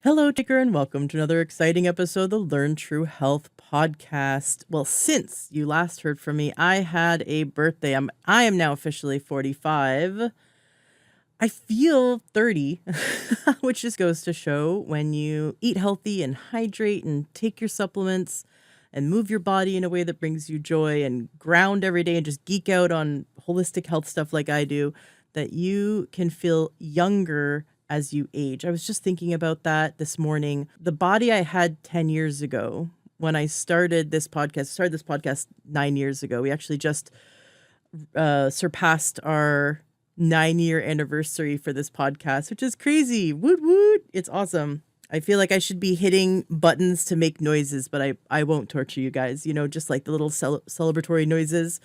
Hello, Taker, and welcome to another exciting episode of the Learn True Health podcast. Well, since you last heard from me, I had a birthday. I am now officially 45. I feel 30, which just goes to show when you eat healthy and hydrate and take your supplements and move your body in a way that brings you joy and ground every day and just geek out on holistic health stuff like I do, that you can feel younger as you age. I was just thinking about that this morning. The body I had 10 years ago when I started this podcast 9 years ago. We actually just surpassed our 9-year anniversary for this podcast, which is crazy. Woot woot. It's awesome. I feel like I should be hitting buttons to make noises, but I won't torture you guys, just like the little celebratory noises.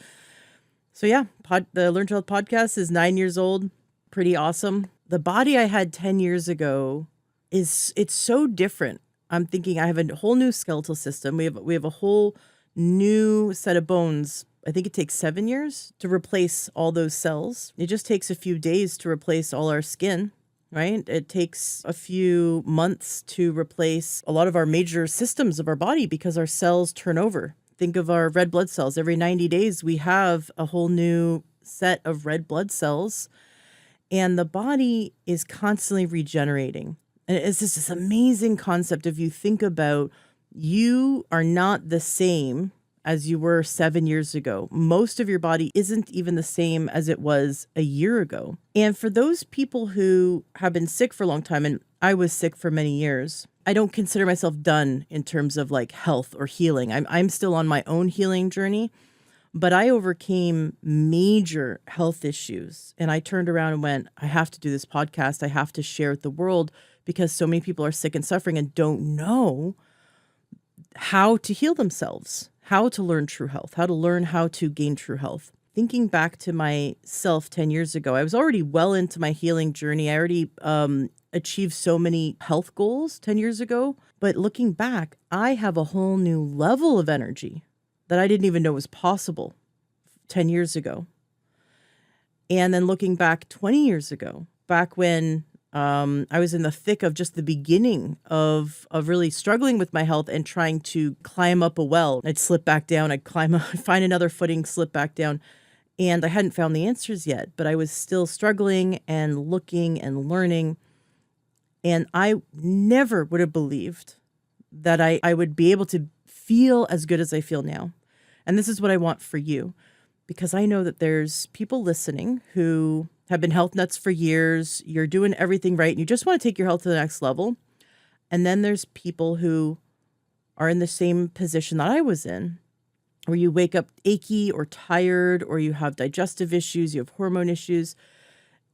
So yeah, the Learn to Health podcast is 9 years old. Pretty awesome. The body I had 10 years ago it's so different. I'm thinking I have a whole new skeletal system. We have a whole new set of bones. I think it takes 7 years to replace all those cells. It just takes a few days to replace all our skin, right? It takes a few months to replace a lot of our major systems of our body because our cells turn over. Think of our red blood cells. Every 90 days, we have a whole new set of red blood cells. And the body is constantly regenerating. And it's just this amazing concept if you think about you are not the same as you were 7 years ago. Most of your body isn't even the same as it was a year ago. And for those people who have been sick for a long time, and I was sick for many years, I don't consider myself done in terms of like health or healing. I'm still on my own healing journey. But I overcame major health issues and I turned around and went, I have to do this podcast. I have to share with the world because so many people are sick and suffering and don't know how to heal themselves, how to learn true health, how to learn how to gain true health. Thinking back to myself 10 years ago, I was already well into my healing journey. I already achieved so many health goals 10 years ago. But looking back, I have a whole new level of energy that I didn't even know was possible 10 years ago. And then looking back 20 years ago, back when I was in the thick of just the beginning of really struggling with my health and trying to climb up a well. I'd slip back down, I'd find another footing, slip back down. And I hadn't found the answers yet, but I was still struggling and looking and learning. And I never would have believed that I would be able to feel as good as I feel now. And this is what I want for you, because I know that there's people listening who have been health nuts for years. You're doing everything right and you just want to take your health to the next level. And then there's people who are in the same position that I was in, where you wake up achy or tired, or you have digestive issues, you have hormone issues,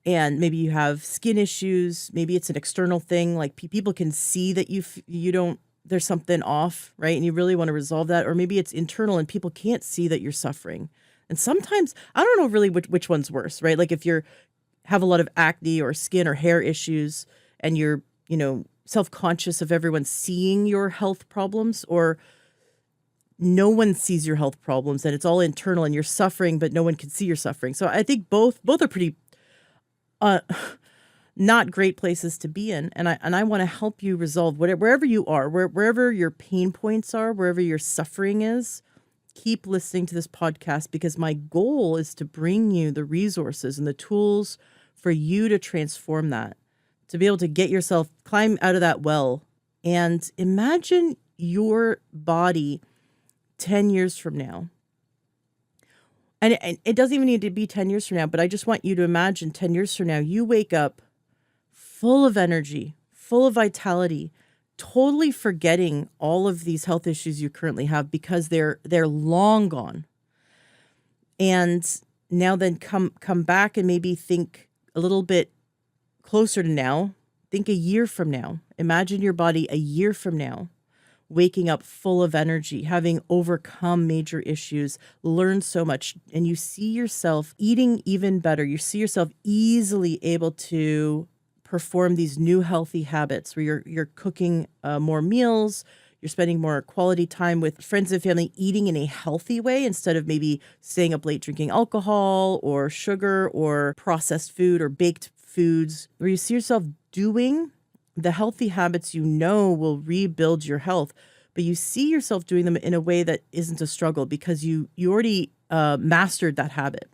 and maybe you have skin issues. Maybe it's an external thing, like people can see that you don't, there's something off, right? And you really want to resolve that. Or maybe it's internal and people can't see that you're suffering. And sometimes, I don't know really which one's worse, right? Like if you have a lot of acne or skin or hair issues and you're, self-conscious of everyone seeing your health problems, or no one sees your health problems and it's all internal and you're suffering, but no one can see you're suffering. So I think both are pretty not great places to be in. And I want to help you resolve wherever you are, wherever your pain points are, wherever your suffering is. Keep listening to this podcast, because my goal is to bring you the resources and the tools for you to transform that, to be able to get yourself, climb out of that well, and imagine your body 10 years from now. And it doesn't even need to be 10 years from now, but I just want you to imagine 10 years from now, you wake up full of energy, full of vitality, totally forgetting all of these health issues you currently have because they're long gone. And now then come back and maybe think a little bit closer to now. Think a year from now. Imagine your body a year from now, waking up full of energy, having overcome major issues, learned so much, and you see yourself eating even better. You see yourself easily able to perform these new healthy habits where you're cooking more meals, you're spending more quality time with friends and family, eating in a healthy way instead of maybe staying up late drinking alcohol or sugar or processed food or baked foods, where you see yourself doing The healthy habits will rebuild your health, but you see yourself doing them in a way that isn't a struggle because you already mastered that habit.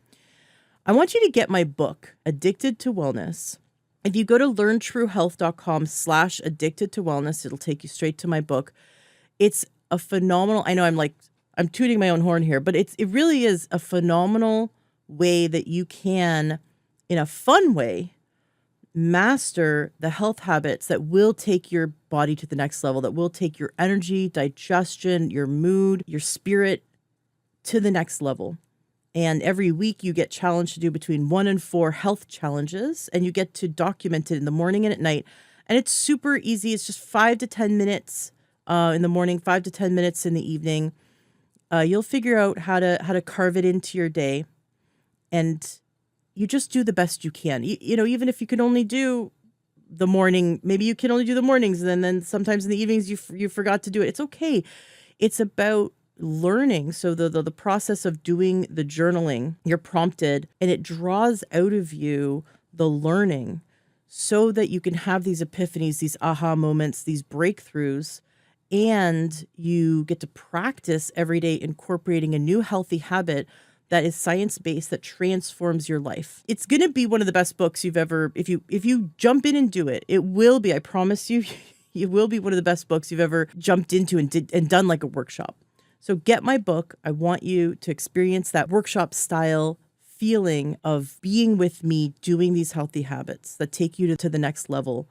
I want you to get my book, Addicted to Wellness. If you go to learntruehealth.com/addicted to wellness, it'll take you straight to my book. It's a phenomenal, I know I'm tooting my own horn here, but it really is a phenomenal way that you can, in a fun way, master the health habits that will take your body to the next level, that will take your energy, digestion, your mood, your spirit to the next level. And every week you get challenged to do between 1 and 4 health challenges, and you get to document it in the morning and at night. And it's super easy. It's just 5 to 10 minutes in the morning, 5 to 10 minutes in the evening. You'll figure out how to carve it into your day, and you just do the best you can. Even if you can only do the morning, maybe you can only do the mornings, and then sometimes in the evenings you forgot to do it. It's okay. It's about learning. So the process of doing the journaling, you're prompted, and it draws out of you the learning so that you can have these epiphanies, these aha moments, these breakthroughs, and you get to practice every day incorporating a new healthy habit that is science-based, that transforms your life. It's going to be one of the best books you've ever, if you jump in and do it, it will be, I promise you, it will be one of the best books you've ever jumped into and done like a workshop. So get my book. I want you to experience that workshop style feeling of being with me, doing these healthy habits that take you to the next level.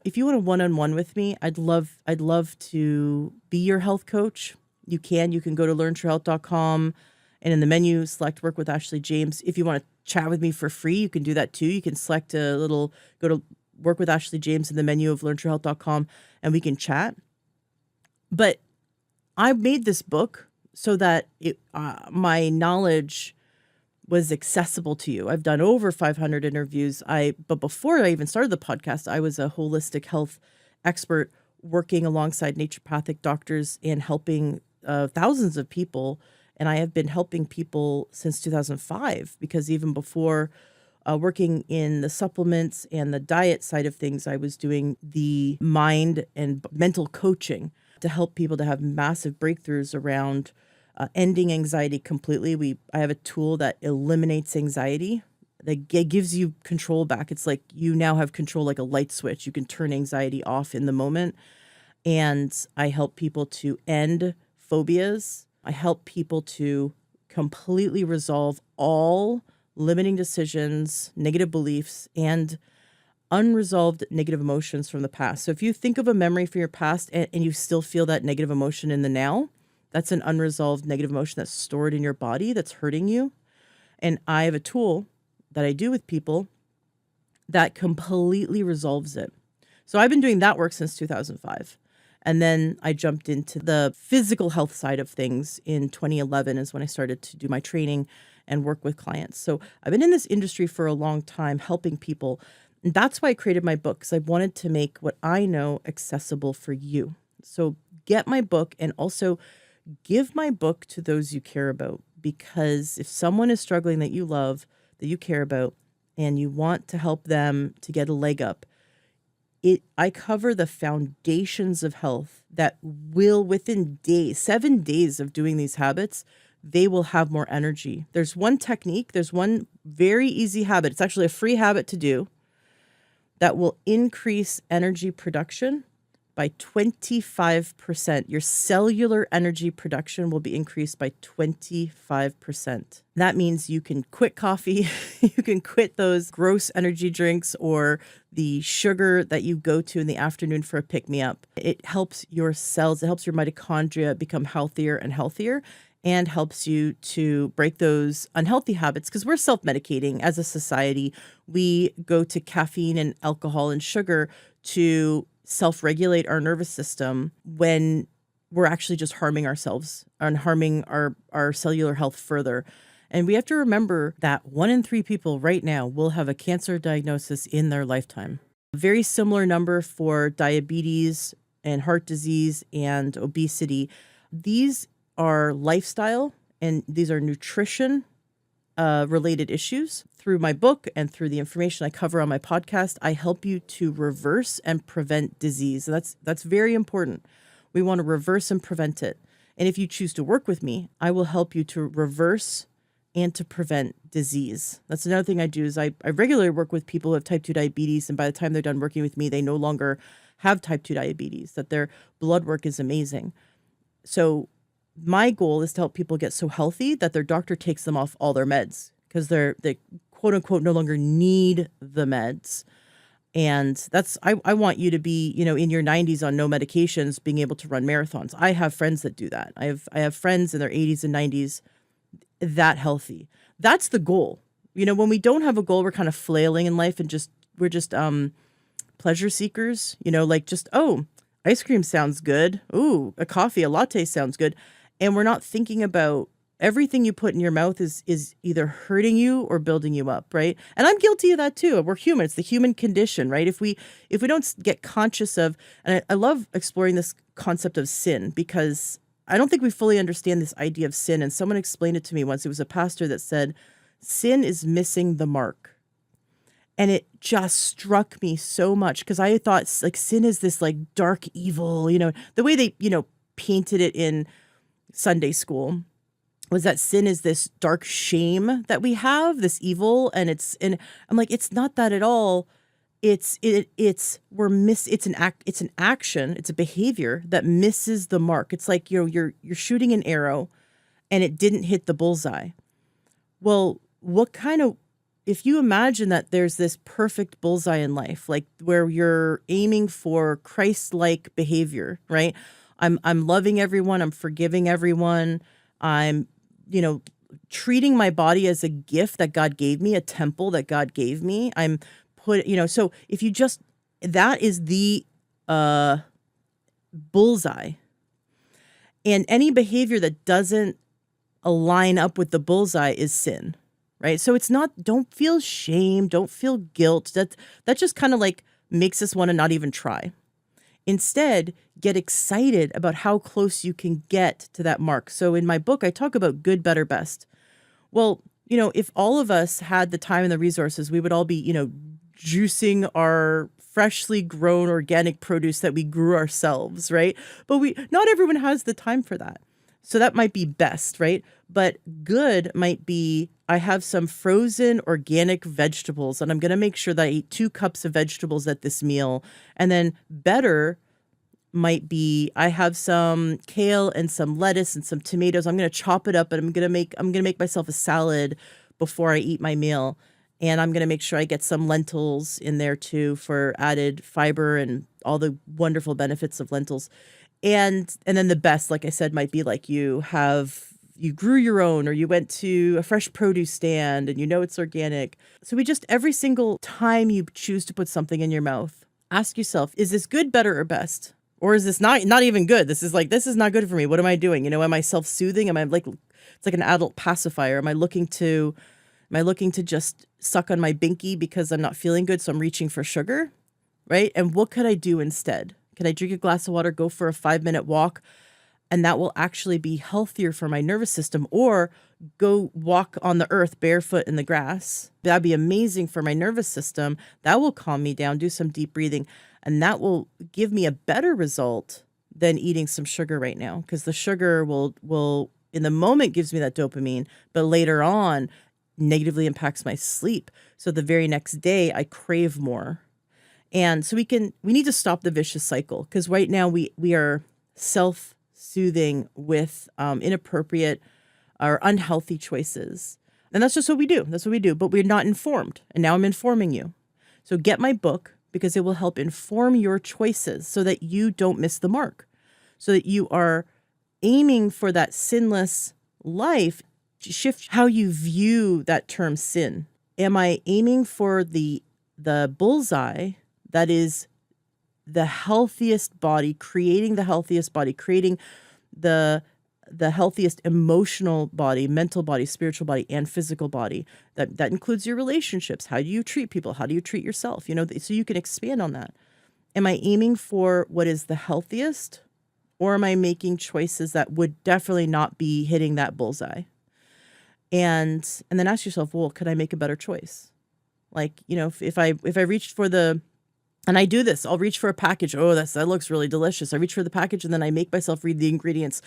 If you want a one-on-one with me, I'd love to be your health coach. You can go to learntruehealth.com, and in the menu, select Work with Ashley James. If you want to chat with me for free, you can do that too. You can select go to Work with Ashley James in the menu of learntruehealth.com, and we can chat. But I made this book so that my knowledge was accessible to you. I've done over 500 interviews. But before I even started the podcast, I was a holistic health expert working alongside naturopathic doctors and helping thousands of people. And I have been helping people since 2005, because even before working in the supplements and the diet side of things, I was doing the mind and mental coaching to help people to have massive breakthroughs around ending anxiety completely. I have a tool that eliminates anxiety, that gives you control back. It's like you now have control, like a light switch. You can turn anxiety off in the moment. And I help people to end phobias. I help people to completely resolve all limiting decisions, negative beliefs, and unresolved negative emotions from the past. So if you think of a memory from your past and you still feel that negative emotion in the now, that's an unresolved negative emotion that's stored in your body that's hurting you. And I have a tool that I do with people that completely resolves it. So I've been doing that work since 2005. And then I jumped into the physical health side of things in 2011 is when I started to do my training and work with clients. So I've been in this industry for a long time, helping people. And that's why I created my book, because I wanted to make what I know accessible for you. So get my book, and also give my book to those you care about, because if someone is struggling that you love, that you care about, and you want to help them to get a leg up, I cover the foundations of health that will, within days, 7 days of doing these habits, they will have more energy. There's one technique, there's one very easy habit. It's actually a free habit to do that will increase energy production by 25%. Your cellular energy production will be increased by 25%. That means you can quit coffee, you can quit those gross energy drinks or the sugar that you go to in the afternoon for a pick-me-up. It helps your cells, it helps your mitochondria become healthier and healthier, and helps you to break those unhealthy habits, because we're self-medicating as a society. We go to caffeine and alcohol and sugar to self-regulate our nervous system when we're actually just harming ourselves and harming our cellular health further. And we have to remember that 1 in 3 people right now will have a cancer diagnosis in their lifetime. A very similar number for diabetes and heart disease and obesity. These are lifestyle, and these are nutrition related issues. Through my book and through the information I cover on my podcast, I help you to reverse and prevent disease. And that's very important. We want to reverse and prevent it. And if you choose to work with me, I will help you to reverse and to prevent disease. That's another thing I do is I regularly work with people who have type 2 diabetes, and by the time they're done working with me, they no longer have type 2 diabetes, that their blood work is amazing. So my goal is to help people get so healthy that their doctor takes them off all their meds because they quote unquote no longer need the meds. And that's, I want you to be, in your 90s on no medications, being able to run marathons. I have friends that do that. I have friends in their 80s and 90s that healthy. That's the goal. When we don't have a goal, we're kind of flailing in life and we're just pleasure seekers, ice cream sounds good. Ooh, a coffee, a latte sounds good. And we're not thinking about everything you put in your mouth is either hurting you or building you up, right? And I'm guilty of that too. We're human. It's the human condition, right? If we don't get conscious of, and I love exploring this concept of sin because I don't think we fully understand this idea of sin. And someone explained it to me once. It was a pastor that said, sin is missing the mark. And it just struck me so much because I thought sin is this dark evil, the way they, painted it in Sunday school was that sin is this dark shame that we have, this evil, and I'm like, it's not that at all. It's an action, it's a behavior that misses the mark. It's like, you're shooting an arrow and it didn't hit the bullseye. Well, if you imagine that there's this perfect bullseye in life, like where you're aiming for Christ-like behavior, right? I'm loving everyone, I'm forgiving everyone, I'm treating my body as a gift that God gave me, a temple that God gave me. So if you that is the bullseye. And any behavior that doesn't align up with the bullseye is sin, right? So it's not, don't feel shame, don't feel guilt. That just kind of makes us want to not even try. Instead, get excited about how close you can get to that mark. So in my book, I talk about good, better, best. Well, if all of us had the time and the resources, we would all be, juicing our freshly grown organic produce that we grew ourselves, right? But not everyone has the time for that. So that might be best, right? But good might be, I have some frozen organic vegetables and I'm going to make sure that I eat 2 cups of vegetables at this meal. And then better might be, I have some kale and some lettuce and some tomatoes. I'm going to chop it up and I'm going to make myself a salad before I eat my meal. And I'm going to make sure I get some lentils in there too for added fiber and all the wonderful benefits of lentils. And then the best, like I said, might be you grew your own, or you went to a fresh produce stand and it's organic. So every single time you choose to put something in your mouth, ask yourself, is this good, better, or best? Or is this not even good? This is not good for me. What am I doing? Am I self-soothing? Am I it's like an adult pacifier? Am I looking to just suck on my binky because I'm not feeling good, so I'm reaching for sugar, right? And what could I do instead? Can I drink a glass of water, go for a 5-minute walk, and that will actually be healthier for my nervous system? Or go walk on the earth barefoot in the grass. That'd be amazing for my nervous system. That will calm me down, do some deep breathing, and that will give me a better result than eating some sugar right now, because the sugar will in the moment gives me that dopamine, but later on negatively impacts my sleep. So the very next day I crave more. And so we need to stop the vicious cycle, because right now we are self-soothing with inappropriate or unhealthy choices. And that's just what we do. That's what we do. But we're not informed. And now I'm informing you. So get my book, because it will help inform your choices so that you don't miss the mark, so that you are aiming for that sinless life. Shift how you view that term sin. Am I aiming for the bullseye that is the healthiest body, creating the healthiest body, creating the healthiest emotional body, mental body, spiritual body, and physical body? That includes your relationships. How do you treat people? How do you treat yourself? So you can expand on that. Am I aiming for what is the healthiest, or am I making choices that would definitely not be hitting that bullseye? And then ask yourself, well, could I make a better choice? Like, if I reached for the, and I do this, I'll reach for a package. Oh, that looks really delicious. I reach for the package and then I make myself read the ingredients.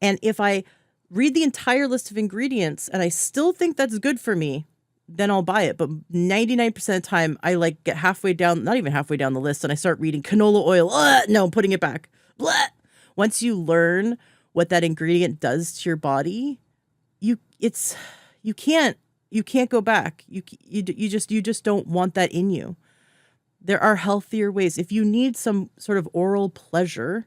And if I read the entire list of ingredients and I still think that's good for me, then I'll buy it. But 99% of the time, I like get halfway down, not even halfway down the list, and I start reading canola oil. No, I'm putting it back. Blah. Once you learn what that ingredient does to your body, you can't go back. You just don't want that in you. There are healthier ways. If you need some sort of oral pleasure,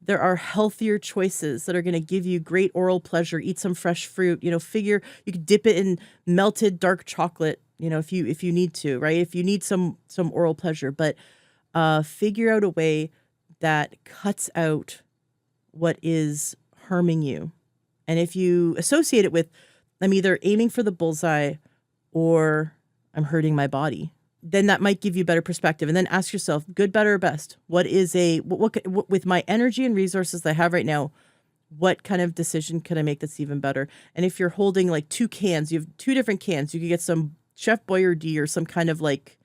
there are healthier choices that are going to give you great oral pleasure. Eat some fresh fruit, figure you could dip it in melted dark chocolate, if you need to, right? If you need some oral pleasure, but figure out a way that cuts out what is harming you. And if you associate it with, I'm either aiming for the bullseye or I'm hurting my body, then that might give you better perspective. And then ask yourself, good, better, or best? What with my energy and resources that I have right now, what kind of decision can I make that's even better? And if you're holding like 2 cans, you have 2 different cans, you could get some Chef Boyardee or some kind of like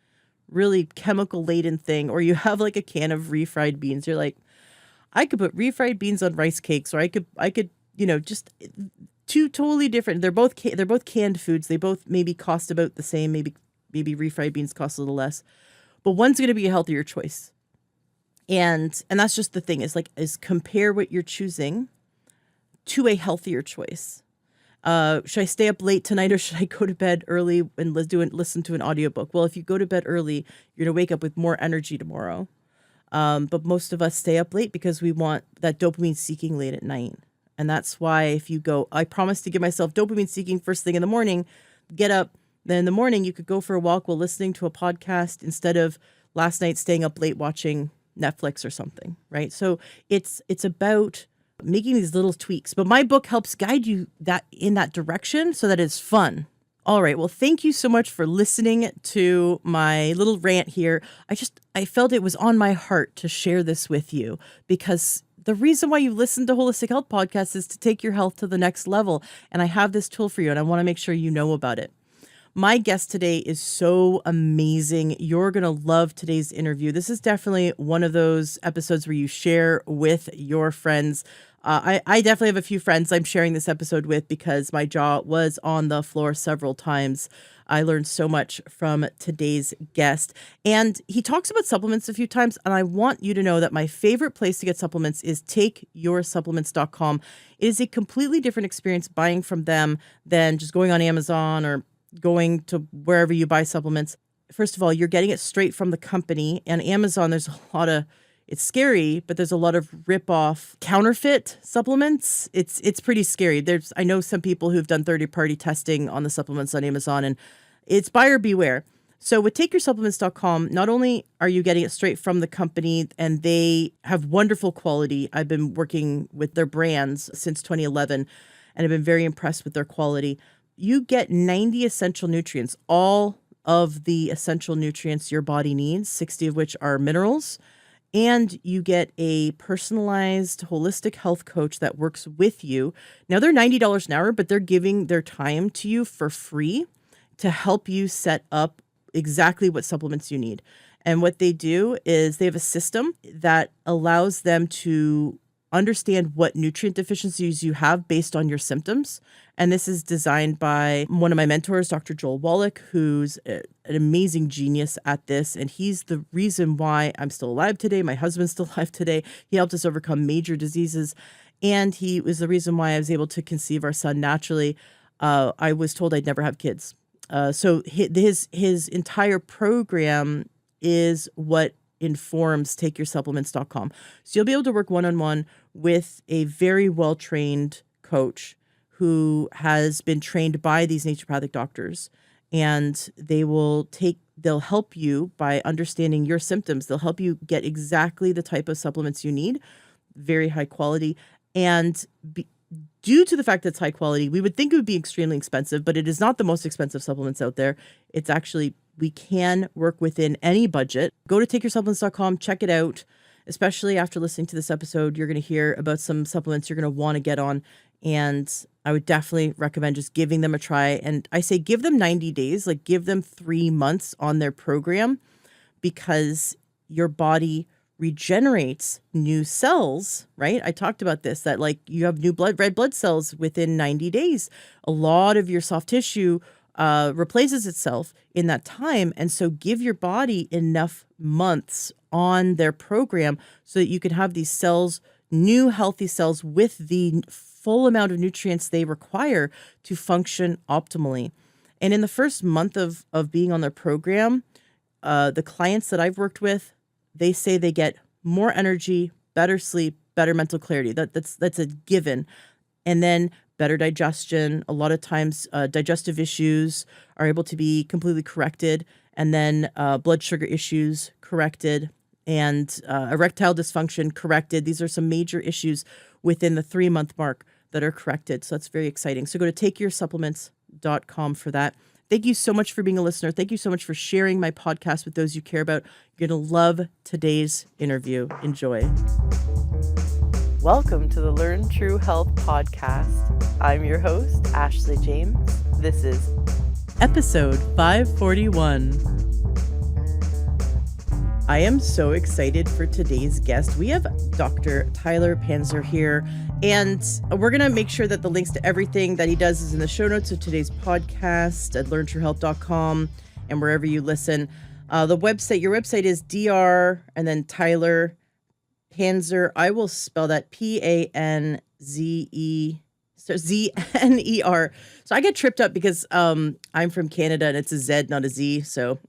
really chemical laden thing, or you have like a can of refried beans. You're like, I could put refried beans on rice cakes, or I could, just 2 totally different. They're both canned foods. They both maybe cost about the same. Maybe refried beans cost a little less, but one's going to be a healthier choice. And that's just the thing is compare what you're choosing to a healthier choice. Should I stay up late tonight or should I go to bed early and listen to an audiobook? Well, if you go to bed early, you're going to wake up with more energy tomorrow. But most of us stay up late because we want that dopamine seeking late at night. And that's why if you go, I promise to give myself dopamine seeking first thing in the morning, get up. Then in the morning, you could go for a walk while listening to a podcast instead of last night staying up late watching Netflix or something, right? So it's about making these little tweaks. But my book helps guide you in that direction so that it's fun. All right. Well, thank you so much for listening to my little rant here. I felt it was on my heart to share this with you because the reason why you listen to Holistic Health Podcasts is to take your health to the next level. And I have this tool for you and I want to make sure you know about it. My guest today is so amazing. You're going to love today's interview. This is definitely one of those episodes where you share with your friends. I definitely have a few friends I'm sharing this episode with because my jaw was on the floor several times. I learned so much from today's guest. And he talks about supplements a few times. And I want you to know that my favorite place to get supplements is takeyoursupplements.com. It is a completely different experience buying from them than just going on Amazon or going to wherever you buy supplements. First of all, you're getting it straight from the company. And Amazon, there's a lot of, it's scary, but there's a lot of rip-off counterfeit supplements. It's pretty scary. I know some people who've done third-party testing on the supplements on Amazon, and it's buyer beware. So with takeyoursupplements.com, not only are you getting it straight from the company, and they have wonderful quality. I've been working with their brands since 2011, and I've been very impressed with their quality. You get 90 essential nutrients, all of the essential nutrients your body needs, 60 of which are minerals. And you get a personalized holistic health coach that works with you. Now, they're $90 an hour, but they're giving their time to you for free to help you set up exactly what supplements you need. And what they do is they have a system that allows them to understand what nutrient deficiencies you have based on your symptoms. And this is designed by one of my mentors, Dr. Joel Wallach, who's an amazing genius at this. And he's the reason why I'm still alive today. My husband's still alive today. He helped us overcome major diseases. And he was the reason why I was able to conceive our son naturally. I was told I'd never have kids. So his entire program is what informs takeyoursupplements.com. So you'll be able to work one-on-one with a very well-trained coach who has been trained by these naturopathic doctors. And they'll help you by understanding your symptoms. They'll help you get exactly the type of supplements you need, very high quality. And due to the fact that it's high quality, we would think it would be extremely expensive, but it is not the most expensive supplements out there. It's actually, we can work within any budget. Go to takeyoursupplements.com, check it out. especially after listening to this episode, you're going to hear about some supplements you're going to want to get on. And I would definitely recommend just giving them a try. And I say give them 90 days, like give them 3 months on their program, because your body regenerates new cells, right? I talked about this, that like you have new red blood cells within 90 days. A lot of your soft tissue replaces itself in that time. And so give your body enough months on their program so that you can have these cells, new healthy cells with the full amount of nutrients they require to function optimally. And in the first month of being on their program, the clients that I've worked with, they say they get more energy, better sleep, better mental clarity. That's a given. And then better digestion. A lot of times digestive issues are able to be completely corrected. And then blood sugar issues corrected, and erectile dysfunction corrected. These are some major issues within the 3-month mark that are corrected. So that's very exciting. So go to takeyoursupplements.com for that. Thank you so much for being a listener. Thank you so much for sharing my podcast with those you care about. You're going to love today's interview. Enjoy. Welcome to the Learn True Health podcast. I'm your host, Ashley James. This is episode 541. I am so excited for today's guest. We have Dr. Tyler Panzner here, and we're going to make sure that the links to everything that he does is in the show notes of today's podcast at learntruehealth.com and wherever you listen. Your website is Dr. and then Tyler Panzner. I will spell that Panzer. So Zner. So I get tripped up because I'm from Canada and it's a Z, not a Z. So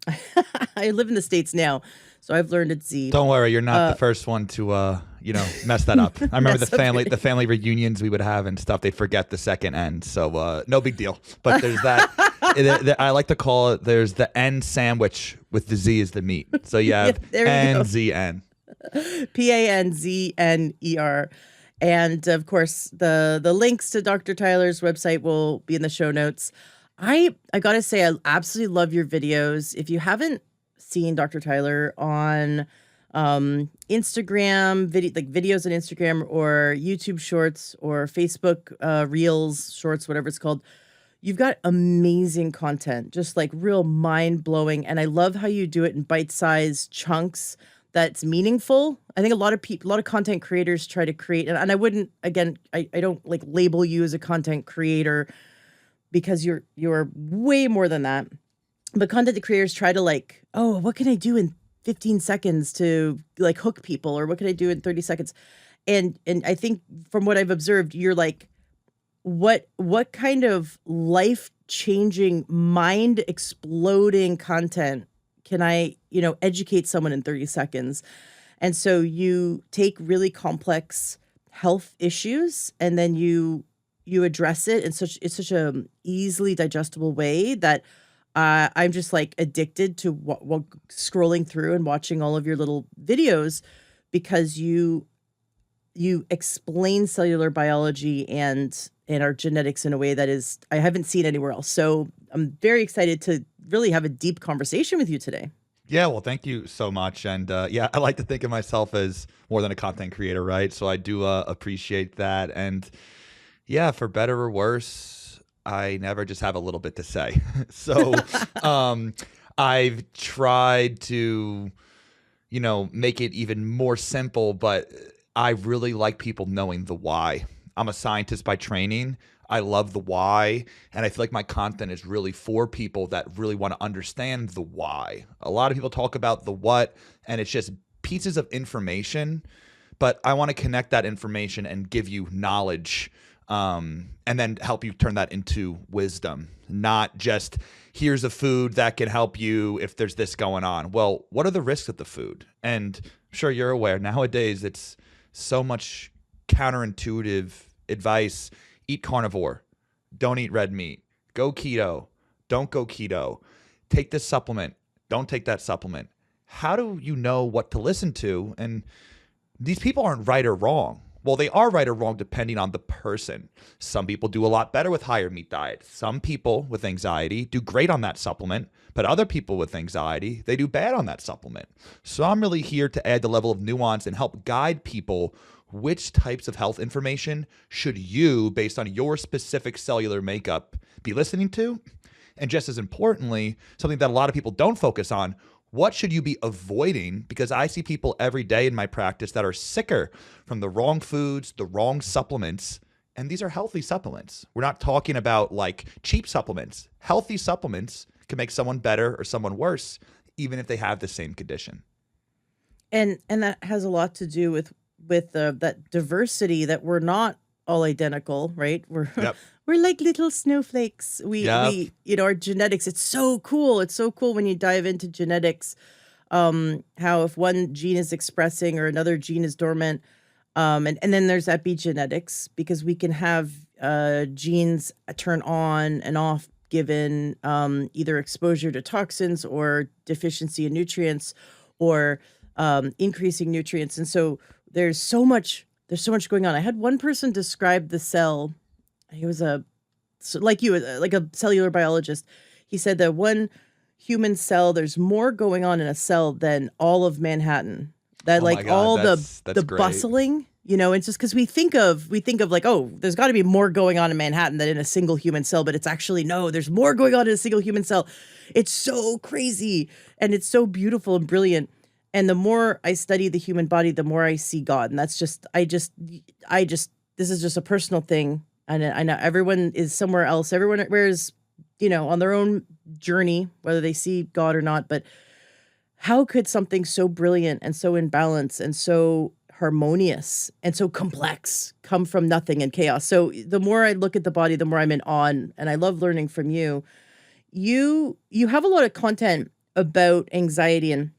I live in the States now. So I've learned it's Z. Don't worry, you're not the first one to mess that up. I remember the family reunions we would have and stuff. They'd forget the second N. So no big deal. But there's that. I like to call it. There's the N sandwich with the Z is the meat. So you have NZN. Panzner. And of course, the links to Dr. Tyler's website will be in the show notes. I gotta say, I absolutely love your videos. If you haven't seen Dr. Tyler on Instagram, videos on Instagram or YouTube Shorts or Facebook Reels Shorts, whatever it's called, you've got amazing content, just like real mind blowing. And I love how you do it in bite-sized chunks that's meaningful. I think a lot of content creators try to create, and I wouldn't, again, I don't like label you as a content creator because you're way more than that. But content creators try to like, oh, what can I do in 15 seconds to like hook people, or what can I do in 30 seconds? And I think from what I've observed, you're like, what kind of life-changing, mind-exploding content can I, educate someone in 30 seconds? And so you take really complex health issues and then you address it in such a easily digestible way that I'm just like addicted to scrolling through and watching all of your little videos, because you explain cellular biology and our genetics in a way that is I haven't seen anywhere else. So I'm very excited to really have a deep conversation with you today. Yeah, well, thank you so much. And I like to think of myself as more than a content creator, right? So I do appreciate that. And yeah, for better or worse, I never just have a little bit to say. So I've tried to, make it even more simple, but I really like people knowing the why. I'm a scientist by training. I love the why, and I feel like my content is really for people that really want to understand the why. A lot of people talk about the what, and it's just pieces of information, but I want to connect that information and give you knowledge, and then help you turn that into wisdom, not just here's a food that can help you if there's this going on. Well, what are the risks of the food? And I'm sure you're aware nowadays it's so much counterintuitive advice. Eat carnivore, don't eat red meat, go keto, don't go keto, take this supplement, don't take that supplement. How do you know what to listen to? And these people aren't right or wrong. Well, they are right or wrong depending on the person. Some people do a lot better with higher meat diet. Some people with anxiety do great on that supplement, but other people with anxiety, they do bad on that supplement. So I'm really here to add the level of nuance and help guide people which types of health information should you, based on your specific cellular makeup, be listening to? And just as importantly, something that a lot of people don't focus on, what should you be avoiding? Because I see people every day in my practice that are sicker from the wrong foods, the wrong supplements, and these are healthy supplements. We're not talking about like cheap supplements. Healthy supplements can make someone better or someone worse, even if they have the same condition. And that has a lot to do with that diversity, that we're not all identical, right? We're Yep. we're like little snowflakes. Yep. Our genetics. It's so cool. It's so cool when you dive into genetics. How if one gene is expressing or another gene is dormant, and then there's epigenetics, because we can have genes turn on and off given either exposure to toxins or deficiency in nutrients, or increasing nutrients. And so there's so much going on. I had one person describe the cell. He was like a cellular biologist. He said that one human cell, there's more going on in a cell than all of Manhattan. That Oh my like God, all that's the great. bustling, it's just because we think of like, oh, there's got to be more going on in Manhattan than in a single human cell, but it's actually no, there's more going on in a single human cell. It's so crazy, and it's so beautiful and brilliant. And the more I study the human body, the more I see God. And that's just, this is just a personal thing. And I know everyone is somewhere else. Everyone is, on their own journey, whether they see God or not. But how could something so brilliant and so in balance and so harmonious and so complex come from nothing and chaos? So the more I look at the body, the more I'm in awe, and I love learning from you. You have a lot of content about anxiety, and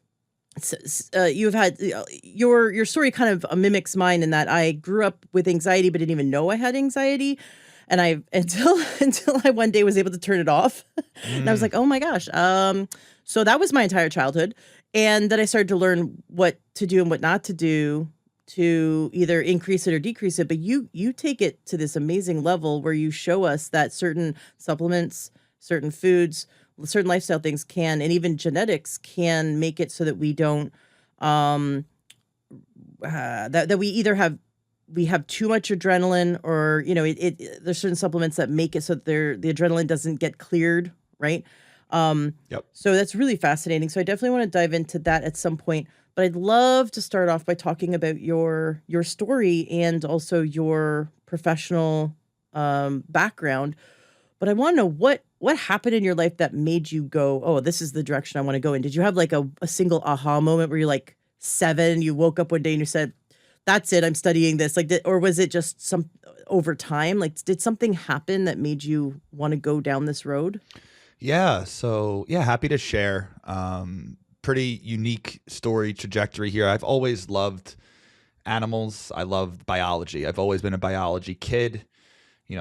you've had your story kind of mimics mine, in that I grew up with anxiety but didn't even know I had anxiety, and I until I one day was able to turn it off. And I was like, oh my gosh. So that was my entire childhood, and then I started to learn what to do and what not to do to either increase it or decrease it. But you take it to this amazing level where you show us that certain supplements, certain foods, certain lifestyle things can, and even genetics can make it so that we don't, that we either have too much adrenaline, or there's certain supplements that make it so that the adrenaline doesn't get cleared, right? Yep. So that's really fascinating. So I definitely want to dive into that at some point. But I'd love to start off by talking about your story and also your professional background. But I want to know what happened in your life that made you go, oh, this is the direction I want to go in. Did you have like a single aha moment where you're like 7, you woke up one day and you said, that's it, I'm studying this? Like, or was it just some over time? Like, did something happen that made you want to go down this road? Yeah. So yeah, happy to share. Pretty unique story trajectory here. I've always loved animals. I loved biology. I've always been a biology kid.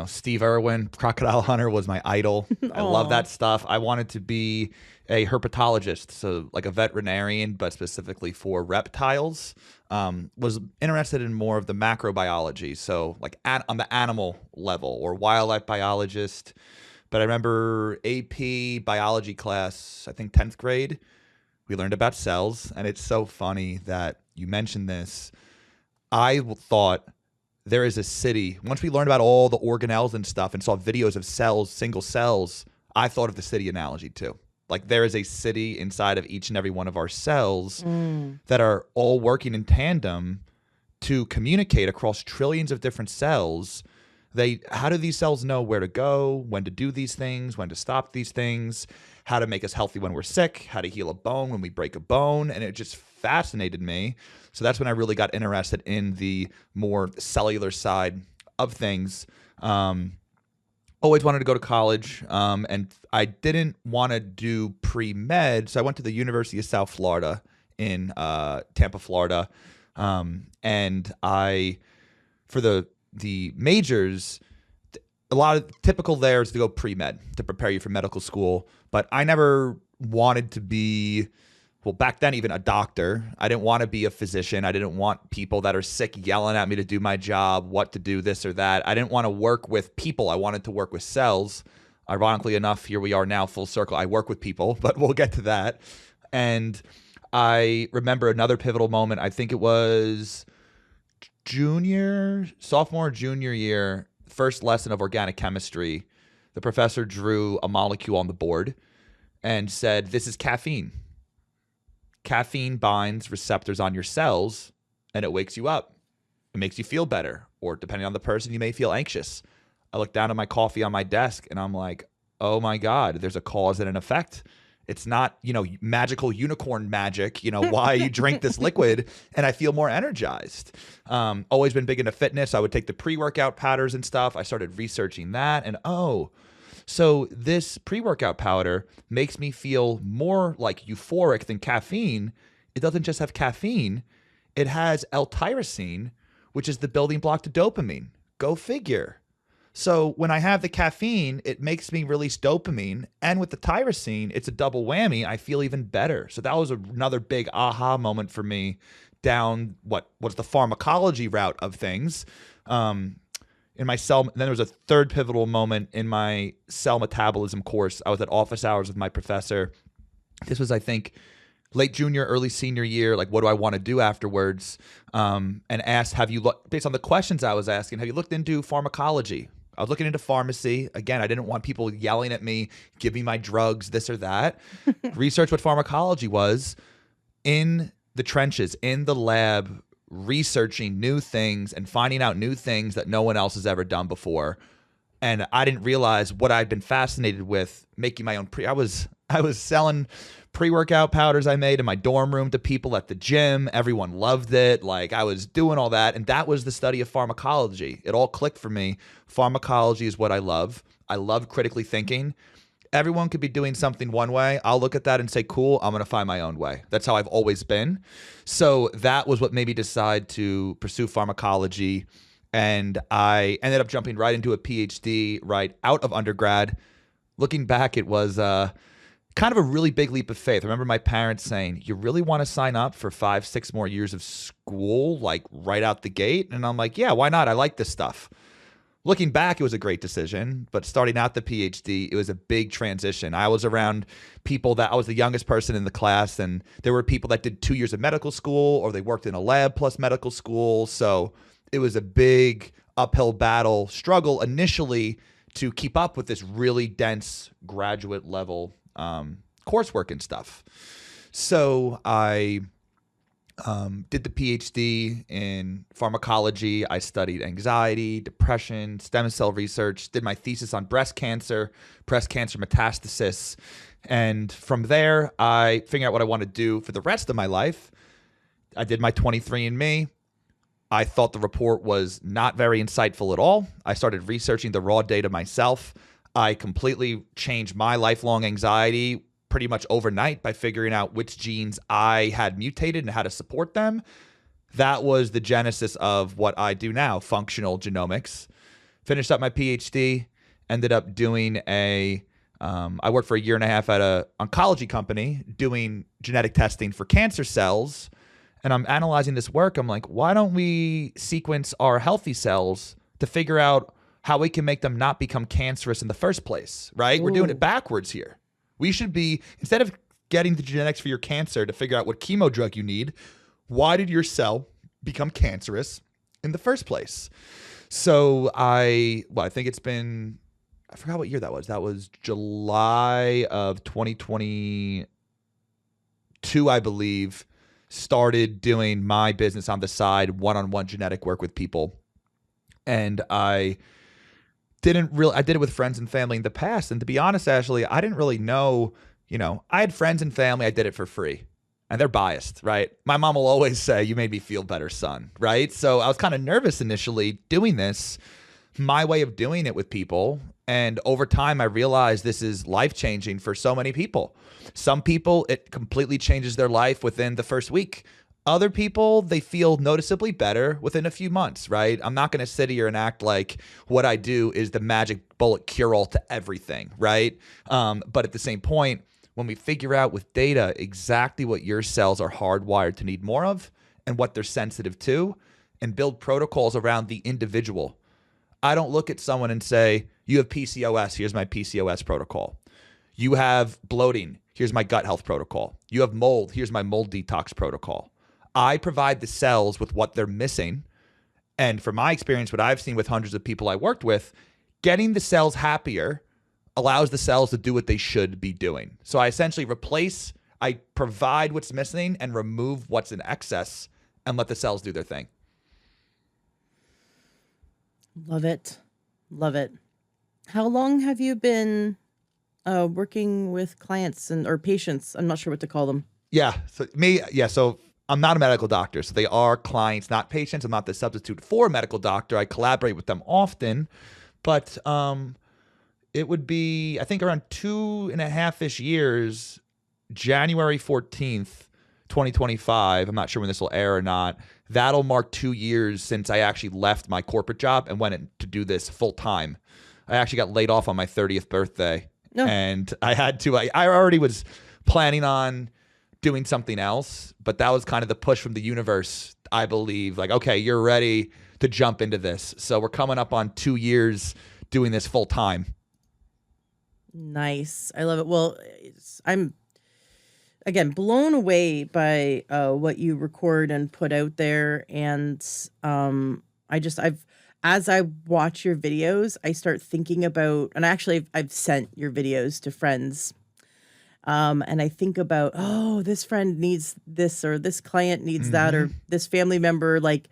Steve Irwin, crocodile hunter, was my idol. I love that stuff. I wanted to be a herpetologist, so like a veterinarian, but specifically for reptiles. Was interested in more of the macrobiology, so like on the animal level, or wildlife biologist. But I remember AP biology class, I think 10th grade, we learned about cells, and it's so funny that you mentioned this. I thought there is a city. Once we learned about all the organelles and stuff and saw videos of cells, single cells, I thought of the city analogy too. Like, there is a city inside of each and every one of our cells that are all working in tandem to communicate across trillions of different cells. How do these cells know where to go, when to do these things, when to stop these things, how to make us healthy when we're sick, how to heal a bone when we break a bone? And it just fascinated me. So that's when I really got interested in the more cellular side of things. Always wanted to go to college, and I didn't want to do pre-med, so I went to the University of South Florida in Tampa, Florida, and for the majors, a lot of typical there is to go pre-med to prepare you for medical school, but I never wanted to be well, back then, even a doctor. I didn't want to be a physician. I didn't want people that are sick yelling at me to do my job, what to do, this or that. I didn't want to work with people. I wanted to work with cells. Ironically enough, here we are now, full circle. I work with people, but we'll get to that. And I remember another pivotal moment. I think it was sophomore, junior year, first lesson of organic chemistry. The professor drew a molecule on the board and said, this is caffeine. Caffeine binds receptors on your cells and it wakes you up. It makes you feel better. Or depending on the person, you may feel anxious. I look down at my coffee on my desk and I'm like, oh my God, there's a cause and an effect. It's not, magical unicorn magic, why you drink this liquid, and I feel more energized. Always been big into fitness. I would take the pre-workout powders and stuff. I started researching that and so this pre-workout powder makes me feel more like euphoric than caffeine. It doesn't just have caffeine. It has L-tyrosine, which is the building block to dopamine. Go figure. So when I have the caffeine, it makes me release dopamine. And with the tyrosine, it's a double whammy. I feel even better. So that was another big aha moment for me down what was the pharmacology route of things. In my cell, then there was a third pivotal moment in my cell metabolism course. I was at office hours with my professor. This was, I think, late junior, early senior year, like what do I want to do afterwards? And asked, based on the questions I was asking, have you looked into pharmacology? I was looking into pharmacy. Again, I didn't want people yelling at me, give me my drugs, this or that. Research what pharmacology was in the trenches, in the lab, researching new things and finding out new things that no one else has ever done before. And I didn't realize what I'd been fascinated with, making my own I was selling pre-workout powders I made in my dorm room to people at the gym. Everyone loved it. Like, I was doing all that. And that was the study of pharmacology. It all clicked for me. Pharmacology is what I love. I love critically thinking. Everyone could be doing something one way. I'll look at that and say, cool, I'm going to find my own way. That's how I've always been. So that was what made me decide to pursue pharmacology. And I ended up jumping right into a PhD right out of undergrad. Looking back, it was kind of a really big leap of faith. I remember my parents saying, you really want to sign up for 5-6 more years of school, like right out the gate? And I'm like, yeah, why not? I like this stuff. Looking back, it was a great decision, but starting out the PhD, it was a big transition. I was around people I was the youngest person in the class, and there were people that did 2 years of medical school, or they worked in a lab plus medical school. So it was a big uphill battle struggle initially to keep up with this really dense graduate level coursework and stuff. So I did the PhD in pharmacology. I studied anxiety, depression, stem cell research, did my thesis on breast cancer metastasis. And from there, I figured out what I want to do for the rest of my life. I did my 23andMe. I thought the report was not very insightful at all. I started researching the raw data myself. I completely changed my lifelong anxiety pretty much overnight by figuring out which genes I had mutated and how to support them. That was the genesis of what I do now, functional genomics. Finished up my PhD, ended up doing I worked for a year and a half at an oncology company doing genetic testing for cancer cells. And I'm analyzing this work. I'm like, why don't we sequence our healthy cells to figure out how we can make them not become cancerous in the first place, right? Ooh. We're doing it backwards here. We should be, instead of getting the genetics for your cancer to figure out what chemo drug you need, why did your cell become cancerous in the first place? So I think it's been, I forgot what year that was. That was July of 2022, I believe, started doing my business on the side, one-on-one genetic work with people. And I did it with friends and family in the past. And to be honest, Ashley, I didn't really know, I had friends and family. I did it for free and they're biased, right? My mom will always say, you made me feel better, son. Right. So I was kind of nervous initially doing this, my way of doing it with people. And over time, I realized this is life-changing for so many people. Some people, it completely changes their life within the first week. Other people, they feel noticeably better within a few months, right? I'm not going to sit here and act like what I do is the magic bullet cure-all to everything, right? But at the same point, when we figure out with data exactly what your cells are hardwired to need more of and what they're sensitive to, and build protocols around the individual. I don't look at someone and say, you have PCOS, here's my PCOS protocol. You have bloating, here's my gut health protocol. You have mold, here's my mold detox protocol. I provide the cells with what they're missing. And from my experience, what I've seen with hundreds of people I worked with, getting the cells happier allows the cells to do what they should be doing. So I essentially I provide what's missing and remove what's in excess and let the cells do their thing. Love it. Love it. How long have you been working with clients or patients? I'm not sure what to call them. So I'm not a medical doctor. So they are clients, not patients. I'm not the substitute for a medical doctor. I collaborate with them often. But it would be, I think, around 2.5-ish years, January 14th, 2025. I'm not sure when this will air or not. That'll mark 2 years since I actually left my corporate job and went in to do this full time. I actually got laid off on my 30th birthday. No. And I had to, I already was planning on doing something else, but that was kind of the push from the universe, I believe. Like, okay, you're ready to jump into this. So we're coming up on 2 years doing this full time. Nice. I love it. Well, I'm, again, blown away by what you record and put out there. And as I watch your videos, I start thinking about, and actually I've sent your videos to friends. And I think about, this friend needs this, or this client needs that, or this family member. Like,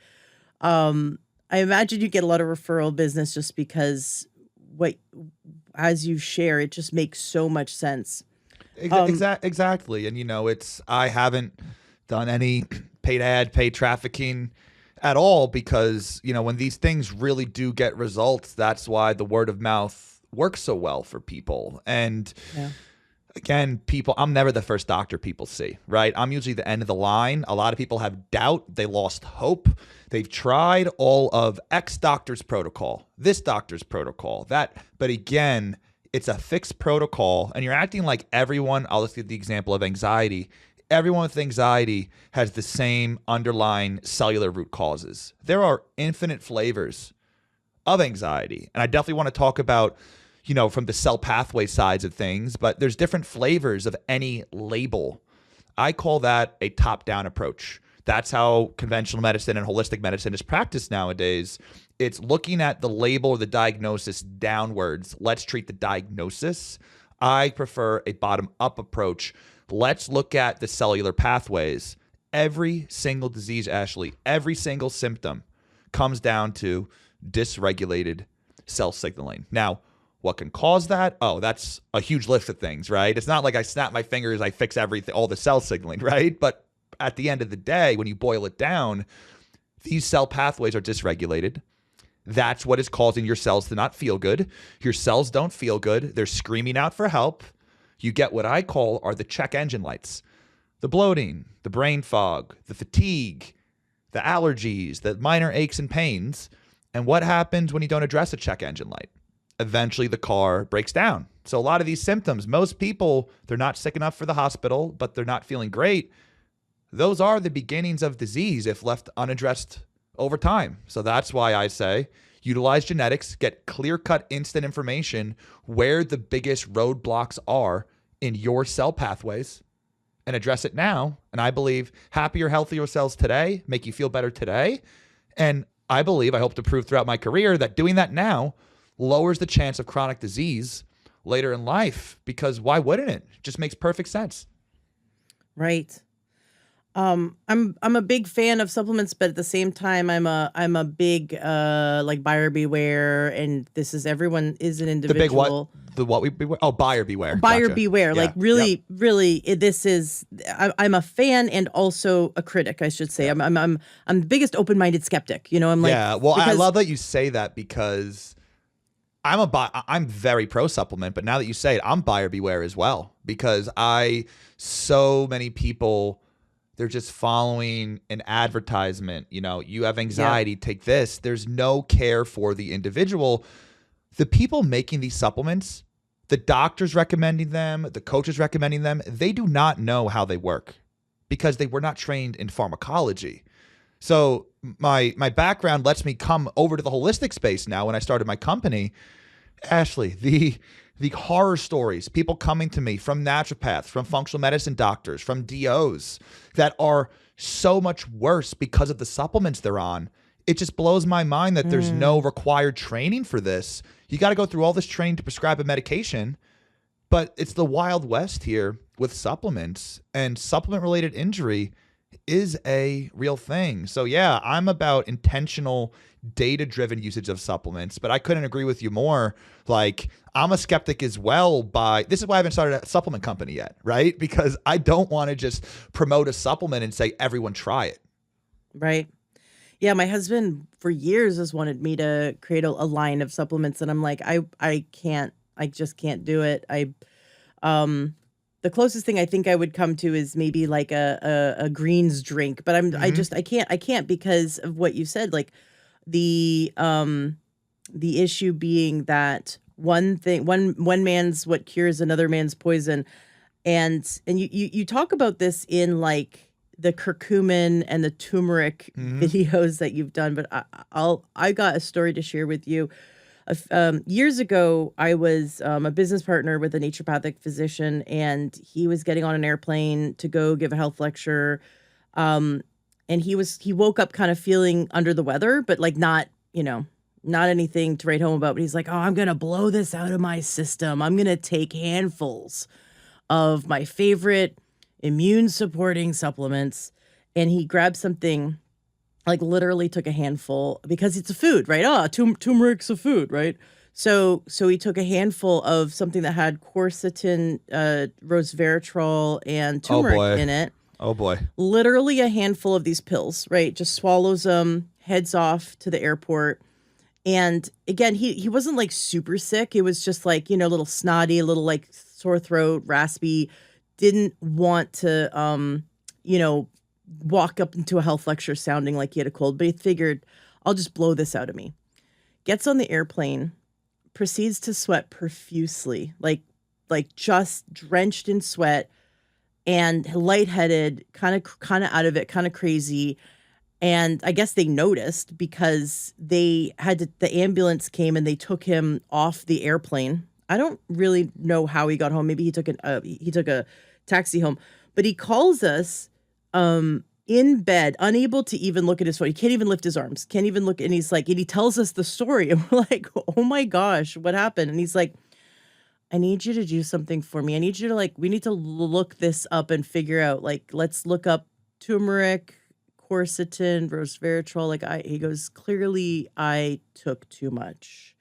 I imagine you get a lot of referral business just because as you share, it just makes so much sense. Exactly. And, I haven't done any paid trafficking at all because, when these things really do get results, that's why the word of mouth works so well for people. And again, I'm never the first doctor people see, right? I'm usually the end of the line. A lot of people have doubt. They lost hope. They've tried all of X doctor's protocol, this doctor's protocol, that. But again, it's a fixed protocol, and you're acting like everyone. I'll just give the example of anxiety. Everyone with anxiety has the same underlying cellular root causes. There are infinite flavors of anxiety. And I definitely want to talk about, from the cell pathway sides of things, but there's different flavors of any label. I call that a top-down approach. That's how conventional medicine and holistic medicine is practiced nowadays. It's looking at the label or the diagnosis downwards. Let's treat the diagnosis. I prefer a bottom-up approach. Let's look at the cellular pathways. Every single disease, Ashley, every single symptom comes down to dysregulated cell signaling. Now, what can cause that? Oh, that's a huge list of things, right? It's not like I snap my fingers, I fix everything, all the cell signaling, right? But at the end of the day, when you boil it down, these cell pathways are dysregulated. That's what is causing your cells to not feel good. Your cells don't feel good. They're screaming out for help. You get what I call are the check engine lights. The bloating, the brain fog, the fatigue, the allergies, the minor aches and pains. And what happens when you don't address a check engine light? Eventually the car breaks down. So a lot of these symptoms, most people, they're not sick enough for the hospital, but they're not feeling great. Those are the beginnings of disease if left unaddressed over time. So that's why I say utilize genetics, get clear-cut instant information where the biggest roadblocks are in your cell pathways and address it now. And I believe happier, healthier cells today make you feel better today. And I hope to prove throughout my career that doing that now lowers the chance of chronic disease later in life, because why wouldn't it? It just makes perfect sense. Right. I'm a big fan of supplements, but at the same time, I'm a big like buyer beware, and this is everyone is an individual. The big what? The what we beware? Oh, buyer beware. Buyer Gotcha. beware. Yeah. Like really, Yep. really, this is. I'm a fan and also a critic, I should say. I'm the biggest open-minded skeptic. I'm like, yeah. Well, I love that you say that because I'm very pro supplement, but now that you say it, I'm buyer beware as well, because so many people, they're just following an advertisement. You have anxiety, take this. There's no care for the individual. The people making these supplements, the doctors recommending them, the coaches recommending them, they do not know how they work because they were not trained in pharmacology. So my background lets me come over to the holistic space now when I started my company. Ashley, the horror stories, people coming to me from naturopaths, from functional medicine doctors, from DOs that are so much worse because of the supplements they're on. It just blows my mind that there's no required training for this. You got to go through all this training to prescribe a medication, but it's the Wild West here with supplements, and supplement-related injury is a real thing. So yeah, I'm about intentional data-driven usage of supplements, but I couldn't agree with you more. Like, I'm a skeptic as well. This is why I haven't started a supplement company yet, right? Because I don't want to just promote a supplement and say, everyone try it. Right. Yeah, my husband for years has wanted me to create a line of supplements, and I'm like, I can't, I just can't do it. The closest thing I think I would come to is maybe like a greens drink, but I can't because of what you said. Like the issue being that one man's what cures another man's poison, and you talk about this in like the curcumin and the turmeric videos that you've done, but I got a story to share with you. Years ago, I was a business partner with a naturopathic physician, and he was getting on an airplane to go give a health lecture. And he woke up kind of feeling under the weather, but like not anything to write home about. But he's like, oh, I'm going to blow this out of my system. I'm going to take handfuls of my favorite immune supporting supplements. And he grabbed something, like literally took a handful because it's a food, right? Oh, turmeric's a food, right? So he took a handful of something that had quercetin, resveratrol, and turmeric in it. Oh boy. Literally a handful of these pills, right? Just swallows them, heads off to the airport. And again, he wasn't like super sick. It was just like, a little snotty, a little like sore throat, raspy, didn't want to, walk up into a health lecture sounding like he had a cold, but he figured, I'll just blow this out of me. Gets on the airplane, proceeds to sweat profusely, like just drenched in sweat and lightheaded, kind of out of it, kind of crazy. And I guess they noticed because the ambulance came and they took him off the airplane. I don't really know how he got home. Maybe he took a taxi home, but he calls us in bed, unable to even look at his phone. He can't even lift his arms, can't even look. And he's like, and he tells us the story. And we're like, oh my gosh, what happened? And he's like, I need you to do something for me. I need you to we need to look this up and figure out, let's look up turmeric, quercetin, resveratrol. He goes, clearly I took too much.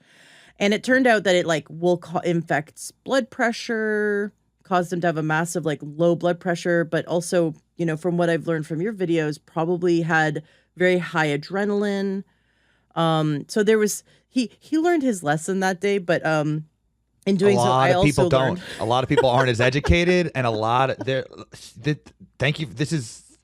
And it turned out that it will infects blood pressure, caused him to have a massive low blood pressure, but also, from what I've learned from your videos, probably had very high adrenaline. So there was, he learned his lesson that day, but in doing so, I also learned. A lot of people aren't as educated, and thank you. This is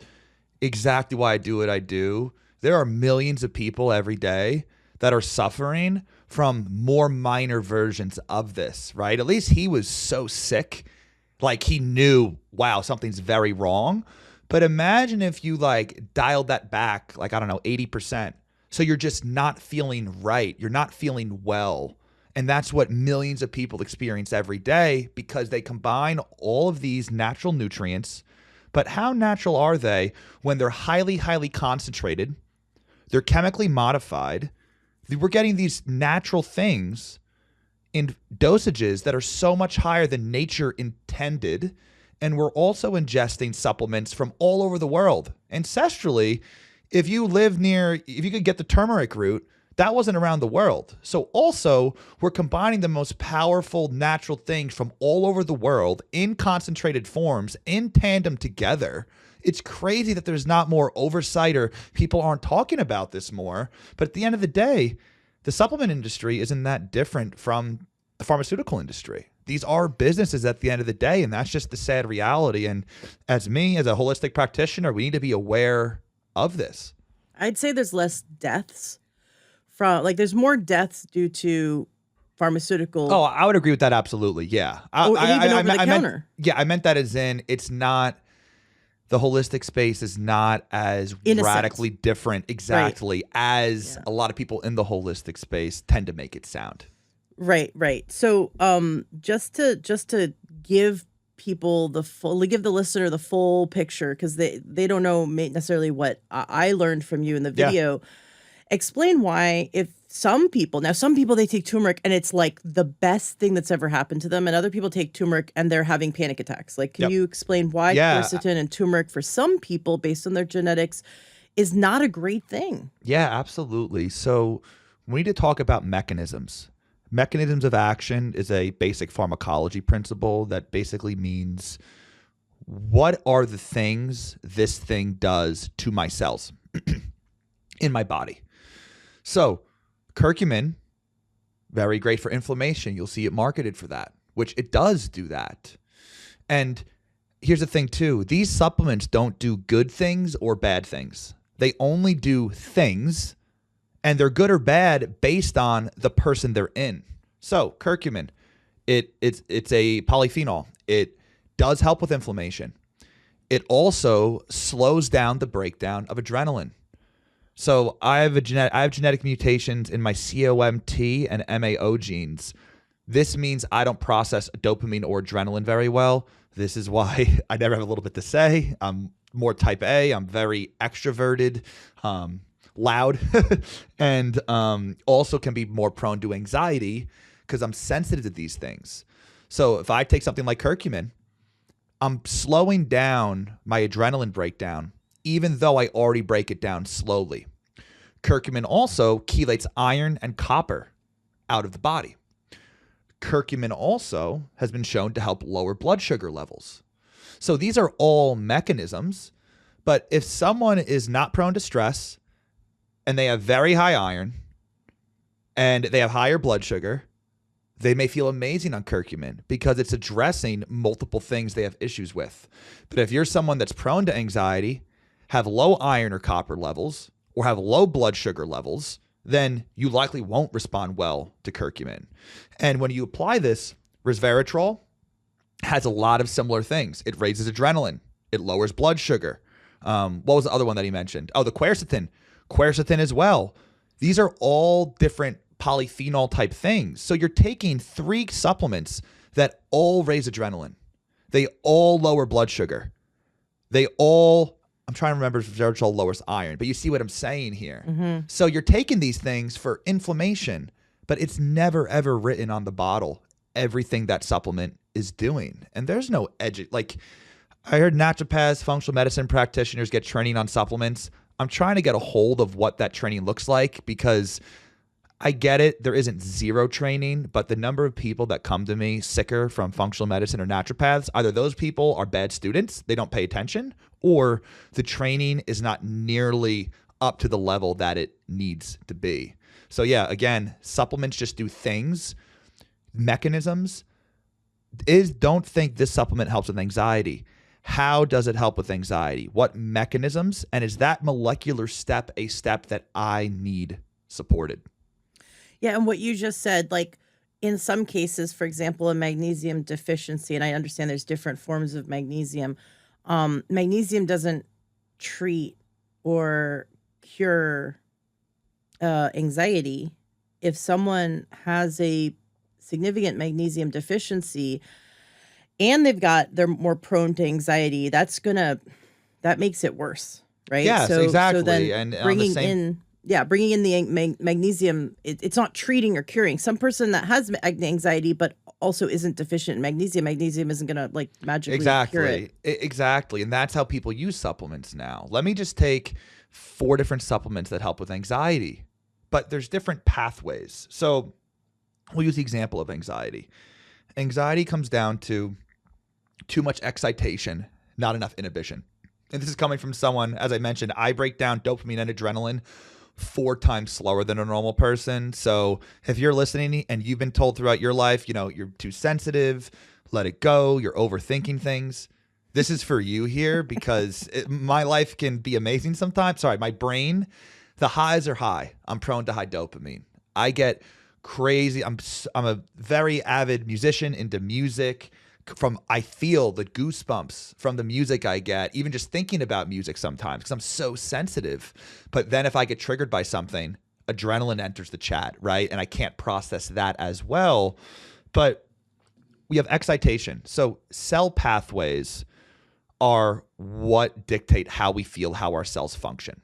exactly why I do what I do. There are millions of people every day that are suffering from more minor versions of this, right? At least he was so sick. He knew, wow, something's very wrong. But imagine if you dialed that back, 80%. So you're just not feeling right. You're not feeling well. And that's what millions of people experience every day because they combine all of these natural nutrients. But how natural are they when they're highly, highly concentrated? They're chemically modified. We're getting these natural things in dosages that are so much higher than nature intended. And we're also ingesting supplements from all over the world. Ancestrally, if you could get the turmeric root, that wasn't around the world. So also, we're combining the most powerful natural things from all over the world in concentrated forms in tandem together. It's crazy that there's not more oversight or people aren't talking about this more. But at the end of the day, the supplement industry isn't that different from the pharmaceutical industry. These are businesses at the end of the day, and that's just the sad reality. And as a holistic practitioner, we need to be aware of this. I'd say there's less deaths there's more deaths due to pharmaceutical Oh, I would agree with that absolutely. Yeah. or and even over the I meant counter yeah, I meant that as in it's not the holistic space is not as innocent. radically different Right. exactly as Yeah. a lot of people in the holistic space tend to make it sound. Right, right. So, just to give people the full, give the listener the full picture because they don't know necessarily what I learned from you in the Yeah. video. Explain why, if some people they take turmeric and it's like the best thing that's ever happened to them, and other people take turmeric and they're having panic attacks. Like, can Yep. you explain why Yeah. quercetin and turmeric for some people, based on their genetics, is not a great thing? Yeah, absolutely. So we need to talk about mechanisms. Mechanisms of action is a basic pharmacology principle that basically means what are the things this thing does to my cells in my body. So curcumin, very great for inflammation. You'll see it marketed for that, which it does do that. And here's the thing too, these supplements don't do good things or bad things. They only do things, and they're good or bad based on the person they're in. So curcumin, it's a polyphenol. It does help with inflammation. It also slows down the breakdown of adrenaline. So I have genetic mutations in my COMT and MAO genes. This means I don't process dopamine or adrenaline very well. This is why I never have a little bit to say. I'm more type A. I'm very extroverted, loud, and also can be more prone to anxiety because I'm sensitive to these things. So if I take something like curcumin, I'm slowing down my adrenaline breakdown, even though I already break it down slowly. Curcumin also chelates iron and copper out of the body. Curcumin also has been shown to help lower blood sugar levels. So these are all mechanisms, but if someone is not prone to stress and they have very high iron and they have higher blood sugar, they may feel amazing on curcumin because it's addressing multiple things they have issues with. But if you're someone that's prone to anxiety, have low iron or copper levels, or have low blood sugar levels, then you likely won't respond well to curcumin. And when you apply this, resveratrol has a lot of similar things. It raises adrenaline. It lowers blood sugar. What was the other one that he mentioned? Oh, the quercetin. Quercetin as well. These are all different polyphenol type things. So you're taking 3 supplements that all raise adrenaline. They all lower blood sugar. They all, I'm trying to remember if resveratrol lowers iron, but you see what I'm saying here. Mm-hmm. So you're taking these things for inflammation, but it's never ever written on the bottle everything that supplement is doing. And there's no like I heard naturopaths, functional medicine practitioners get training on supplements. I'm trying to get a hold of what that training looks like because I get it. There isn't zero training, but the number of people that come to me sicker from functional medicine or naturopaths, either those people are bad students, they don't pay attention, or the training is not nearly up to the level that it needs to be. So yeah, again, supplements just do things, mechanisms. Don't think this supplement helps with anxiety. How does it help with anxiety? What mechanisms? And is that molecular step a step that I need supported? Yeah, and what you just said, like in some cases, for example, a magnesium deficiency, and I understand there's different forms of magnesium. Magnesium doesn't treat or cure anxiety. If someone has a significant magnesium deficiency and they're more prone to anxiety, that makes it worse, right? Yes, So exactly. then And on the bringing same, in bringing in the magnesium, it's not treating or curing. Some person that has anxiety but also isn't deficient in magnesium isn't going to like magically cure it. Exactly. And that's how people use supplements now. Let me just take 4 different supplements that help with anxiety, but there's different pathways. So we'll use the example of anxiety. Anxiety comes down to too much excitation, not enough inhibition. And this is coming from someone, as I mentioned, I break down dopamine and adrenaline 4 times slower than a normal person. So if you're listening and you've been told throughout your life, you're too sensitive, let it go, you're overthinking things, this is for you here because my life can be amazing sometimes. Sorry, my brain, the highs are high. I'm prone to high dopamine. I get crazy. I'm a very avid musician into music. I feel the goosebumps from the music I get, even just thinking about music sometimes because I'm so sensitive. But then if I get triggered by something, adrenaline enters the chat, right? And I can't process that as well. But we have excitation. So cell pathways are what dictate how we feel, how our cells function.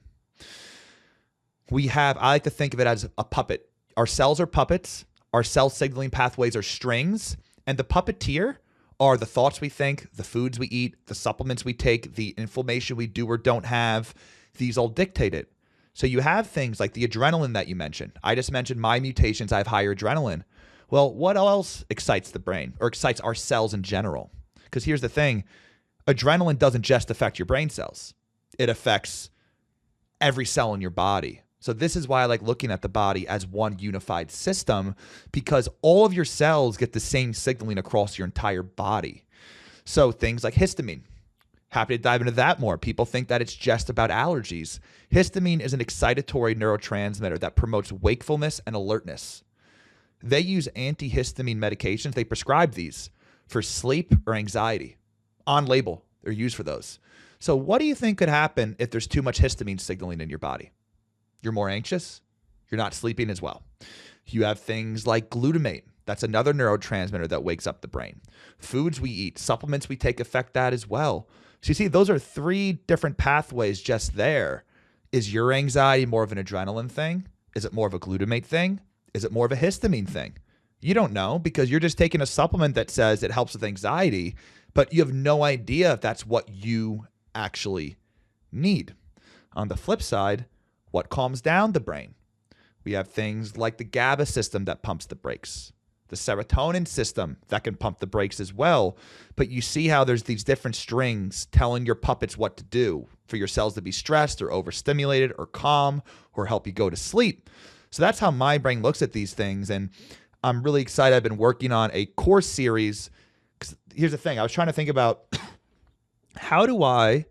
I like to think of it as a puppet. Our cells are puppets. Our cell signaling pathways are strings. And the puppeteer are the thoughts we think, the foods we eat, the supplements we take, the inflammation we do or don't have. These all dictate it. So you have things like the adrenaline that you mentioned. I just mentioned my mutations, I have higher adrenaline. Well, what else excites the brain or excites our cells in general? Because here's the thing, adrenaline doesn't just affect your brain cells. It affects every cell in your body. So this is why I like looking at the body as one unified system, because all of your cells get the same signaling across your entire body. So things like histamine. Happy to dive into that more. People think that it's just about allergies. Histamine is an excitatory neurotransmitter that promotes wakefulness and alertness. They use antihistamine medications. They prescribe these for sleep or anxiety. On label, they're used for those. So what do you think could happen if there's too much histamine signaling in your body? You're more anxious. You're not sleeping as well. You have things like glutamate. That's another neurotransmitter that wakes up the brain. Foods we eat, supplements we take affect that as well. So you see, those are 3 different pathways just there. Is your anxiety more of an adrenaline thing? Is it more of a glutamate thing? Is it more of a histamine thing? You don't know because you're just taking a supplement that says it helps with anxiety, but you have no idea if that's what you actually need. On the flip side, what calms down the brain? We have things like the GABA system that pumps the brakes, the serotonin system that can pump the brakes as well. But you see how there's these different strings telling your puppets what to do for your cells to be stressed or overstimulated or calm or help you go to sleep. So that's how my brain looks at these things. And I'm really excited. I've been working on a course series. 'Cause here's the thing. I was trying to think about how do I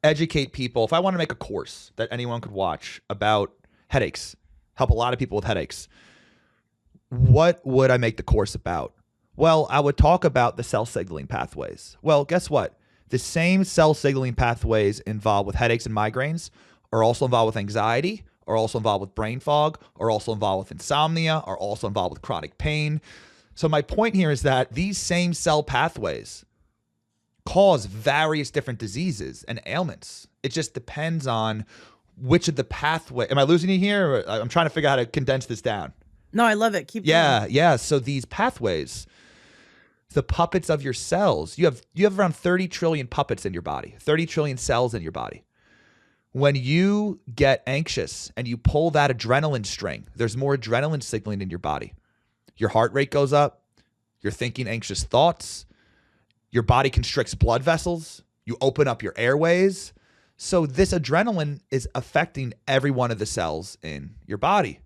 educate people if I want to make a course that anyone could watch about headaches, help a lot of people with headaches. What would I make the course about? Well, I would talk about the cell signaling pathways. Well, guess what? The same cell signaling pathways involved with headaches and migraines are also involved with anxiety, are also involved with brain fog, are also involved with insomnia, are also involved with chronic pain. So my point here is that these same cell pathways cause various different diseases and ailments. It just depends on which of the pathway. Am I losing you here? I'm trying to figure out how to condense this down. No, I love it. Keep going. going. Yeah. So these pathways, the puppets of your cells, you have around 30 trillion puppets in your body, 30 trillion cells in your body. When you get anxious and you pull that adrenaline string, there's more adrenaline signaling in your body. Your heart rate goes up. You're thinking anxious thoughts. Your body constricts blood vessels. You open up your airways. So this adrenaline is affecting every one of the cells in your body.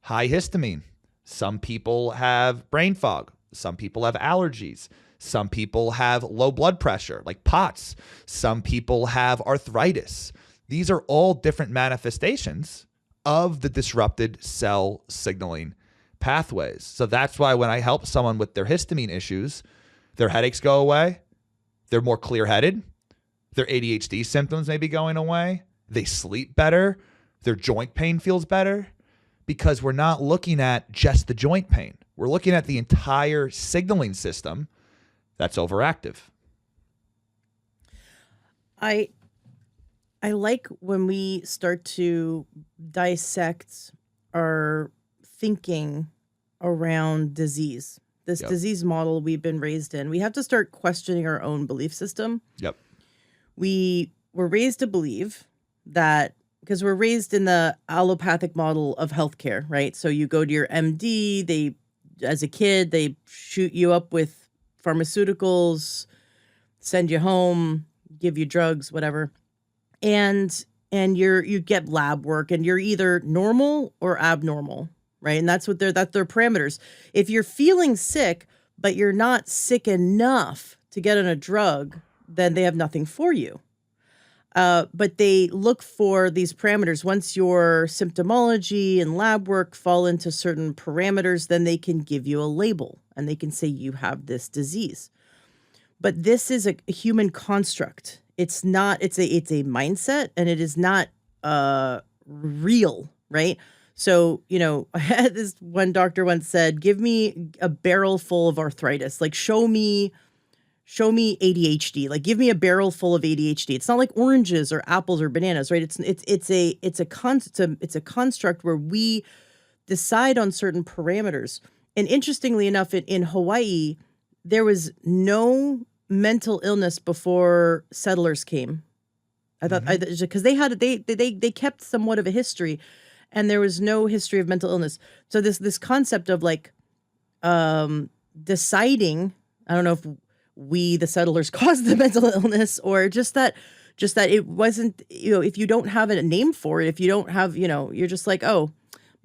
High histamine. Some people have brain fog. Some people have allergies. Some people have low blood pressure, like POTS. Some people have arthritis. These are all different manifestations of the disrupted cell signaling pathways. So that's why when I help someone with their histamine issues, their headaches go away. They're more clear-headed. Their ADHD symptoms may be going away. They sleep better. Their joint pain feels better because we're not looking at just the joint pain. We're looking at the entire signaling system that's overactive. I like when we start to dissect our thinking around disease. This disease model we've been raised in. We have to start questioning our own belief system. Yep. We were raised to believe that because we're raised in the allopathic model of healthcare, right? So you go to your MD, as a kid, they shoot you up with pharmaceuticals, send you home, give you drugs, whatever. And you get lab work and you're either normal or abnormal, right? And that's their parameters. If you're feeling sick, but you're not sick enough to get on a drug, then they have nothing for you. But they look for these parameters. Once your symptomology and lab work fall into certain parameters, then they can give you a label and they can say you have this disease. But this is a human construct. It's not, it's a mindset, and it is not real, right? So, I had this one doctor once said, give me a barrel full of arthritis. Like, show me ADHD. Like, give me a barrel full of ADHD. It's not like oranges or apples or bananas, right? It's a construct where we decide on certain parameters. And interestingly enough, in Hawaii, there was no mental illness before settlers came. I thought, because they kept somewhat of a history, and there was no history of mental illness. So this concept of like deciding, I don't know if we the settlers caused the mental illness, or just that it wasn't, if you don't have a name for it, if you don't have, you're just like, oh,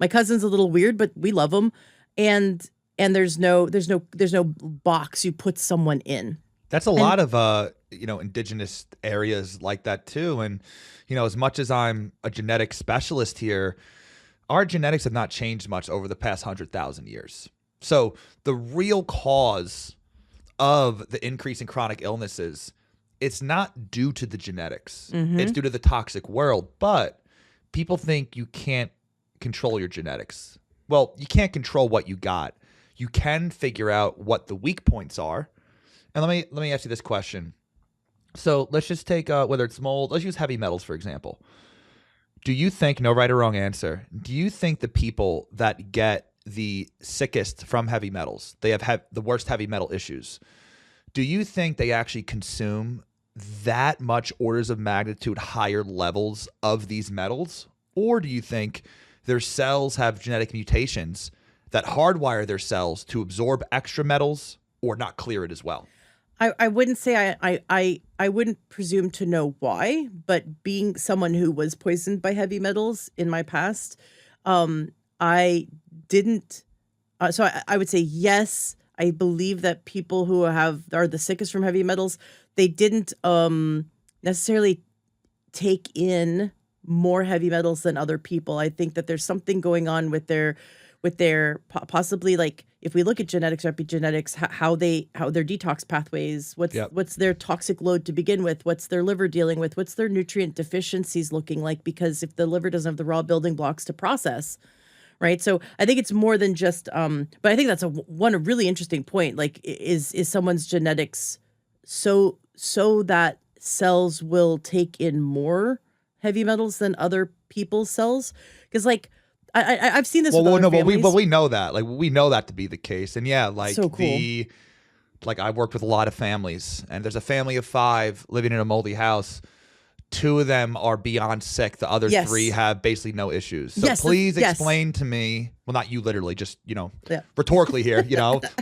my cousin's a little weird, but we love him, and there's no box you put someone in. That's a lot of indigenous areas like that too. And as much as I'm a genetic specialist here, our genetics have not changed much over the past 100,000 years. So the real cause of the increase in chronic illnesses, it's not due to the genetics. It's due to the toxic world. But people think you can't control your genetics. Well, you can't control what you got. You can figure out what the weak points are. And let me ask you this question. So let's just take whether it's mold. Let's use heavy metals, for example. Do you think, no right or wrong answer, do you think the people that get the sickest from heavy metals, they have the worst heavy metal issues, do you think they actually consume that much orders of magnitude higher levels of these metals? Or do you think their cells have genetic mutations that hardwire their cells to absorb extra metals or not clear it as well? I wouldn't say I wouldn't presume to know why, but being someone who was poisoned by heavy metals in my past, I didn't. So I would say yes. I believe that people who are the sickest from heavy metals, they didn't necessarily take in more heavy metals than other people. I think that there's something going on with their possibly, like, if we look at genetics or epigenetics, how their detox pathways, what's their toxic load to begin with, what's their liver dealing with, what's their nutrient deficiencies looking like, because if the liver doesn't have the raw building blocks to process, right? So I think it's more than just but I think that's a really interesting point. Like, is someone's genetics so that cells will take in more heavy metals than other people's cells? Because, like, I've seen this. Well, with other families. but we know that. Like, we know that to be the case. And yeah, like, so cool. I've worked with a lot of families, and there's a family of 5 living in a moldy house. 2 of them are beyond sick. The other 3 have basically no issues. So please explain to me. Well, not you literally, just, rhetorically here,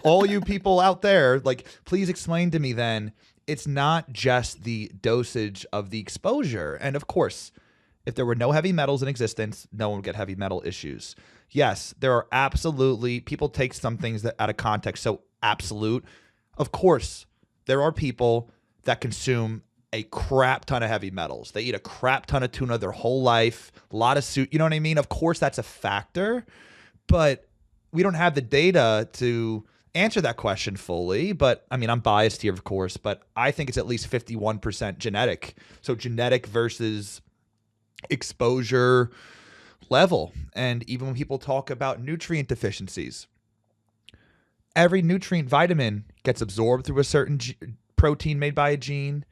all you people out there, like, please explain to me then, it's not just the dosage of the exposure. And of course, if there were no heavy metals in existence, no one would get heavy metal issues. Yes, there are absolutely, people take some things that out of context, so absolute. Of course, there are people that consume a crap ton of heavy metals. They eat a crap ton of tuna their whole life, a lot of soup, you know what I mean? Of course, that's a factor, but we don't have the data to answer that question fully. But I mean, I'm biased here, of course, but I think it's at least 51% genetic. So genetic versus exposure level. And even when people talk about nutrient deficiencies, every nutrient, vitamin, gets absorbed through a certain protein made by a gene,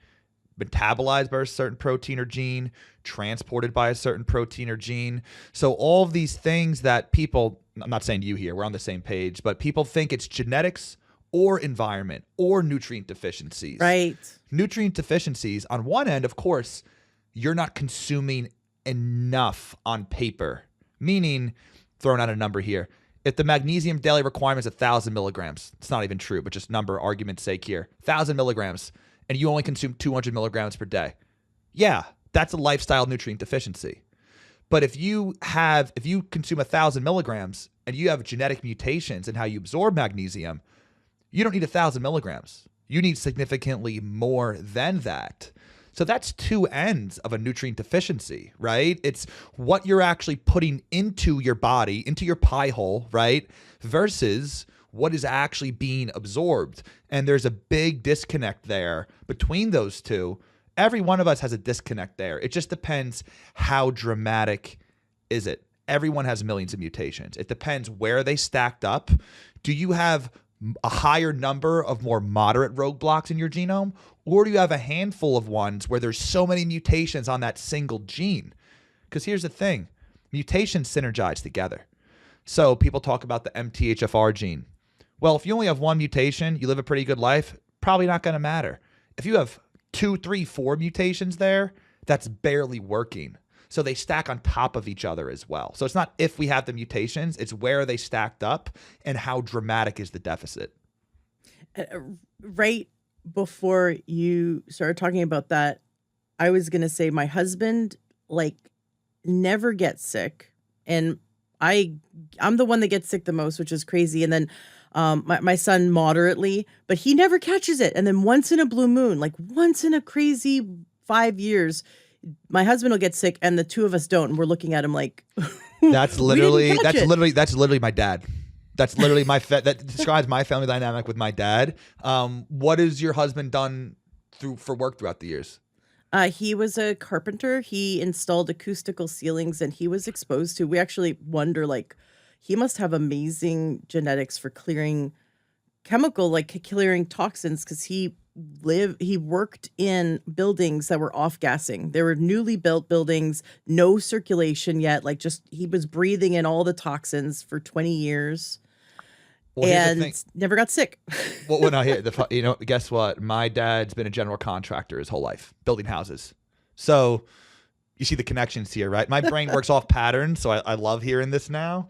metabolized by a certain protein or gene, transported by a certain protein or gene. So all of these things that people, I'm not saying you here, we're on the same page, but people think it's genetics or environment or nutrient deficiencies. Right. Nutrient deficiencies, on one end, of course, you're not consuming enough on paper, meaning, throwing out a number here, if the magnesium daily requirement is 1,000 milligrams, it's not even true, but just number, argument's sake here, 1,000 milligrams, and you only consume 200 milligrams per day. Yeah, that's a lifestyle nutrient deficiency. But if you consume 1,000 milligrams and you have genetic mutations in how you absorb magnesium, you don't need 1,000 milligrams. You need significantly more than that. So that's two ends of a nutrient deficiency, right? It's what you're actually putting into your body, into your pie hole, right? Versus what is actually being absorbed. And there's a big disconnect there between those two. Every one of us has a disconnect there. It just depends how dramatic is it. Everyone has millions of mutations. It depends where they stacked up. Do you have a higher number of more moderate roadblocks in your genome? Or do you have a handful of ones where there's so many mutations on that single gene? Because here's the thing, mutations synergize together. So people talk about the MTHFR gene. Well, if you only have one mutation, you live a pretty good life, probably not going to matter. If you have 2, 3, 4 mutations there, that's barely working. So they stack on top of each other as well. So it's not if we have the mutations, it's where they stacked up and how dramatic is the deficit. Right before you started talking about that, I was going to say my husband like never gets sick. And I'm the one that gets sick the most, which is crazy. And then my son moderately, but he never catches it. And then once in a blue moon, like once in a crazy 5 years, my husband will get sick and the two of us don't. And we're looking at him like, that's literally my dad. That's literally that describes my family dynamic with my dad. What has your husband done for work throughout the years? He was a carpenter. He installed acoustical ceilings and he was exposed to, we actually wonder, like, he must have amazing genetics for clearing clearing toxins, because he worked in buildings that were off-gassing. They were newly built buildings, no circulation yet, like just he was breathing in all the toxins for 20 years. Well, and never got sick. Well, no, guess what? My dad's been a general contractor his whole life, building houses. So you see the connections here, right? My brain works off patterns, so I love hearing this now.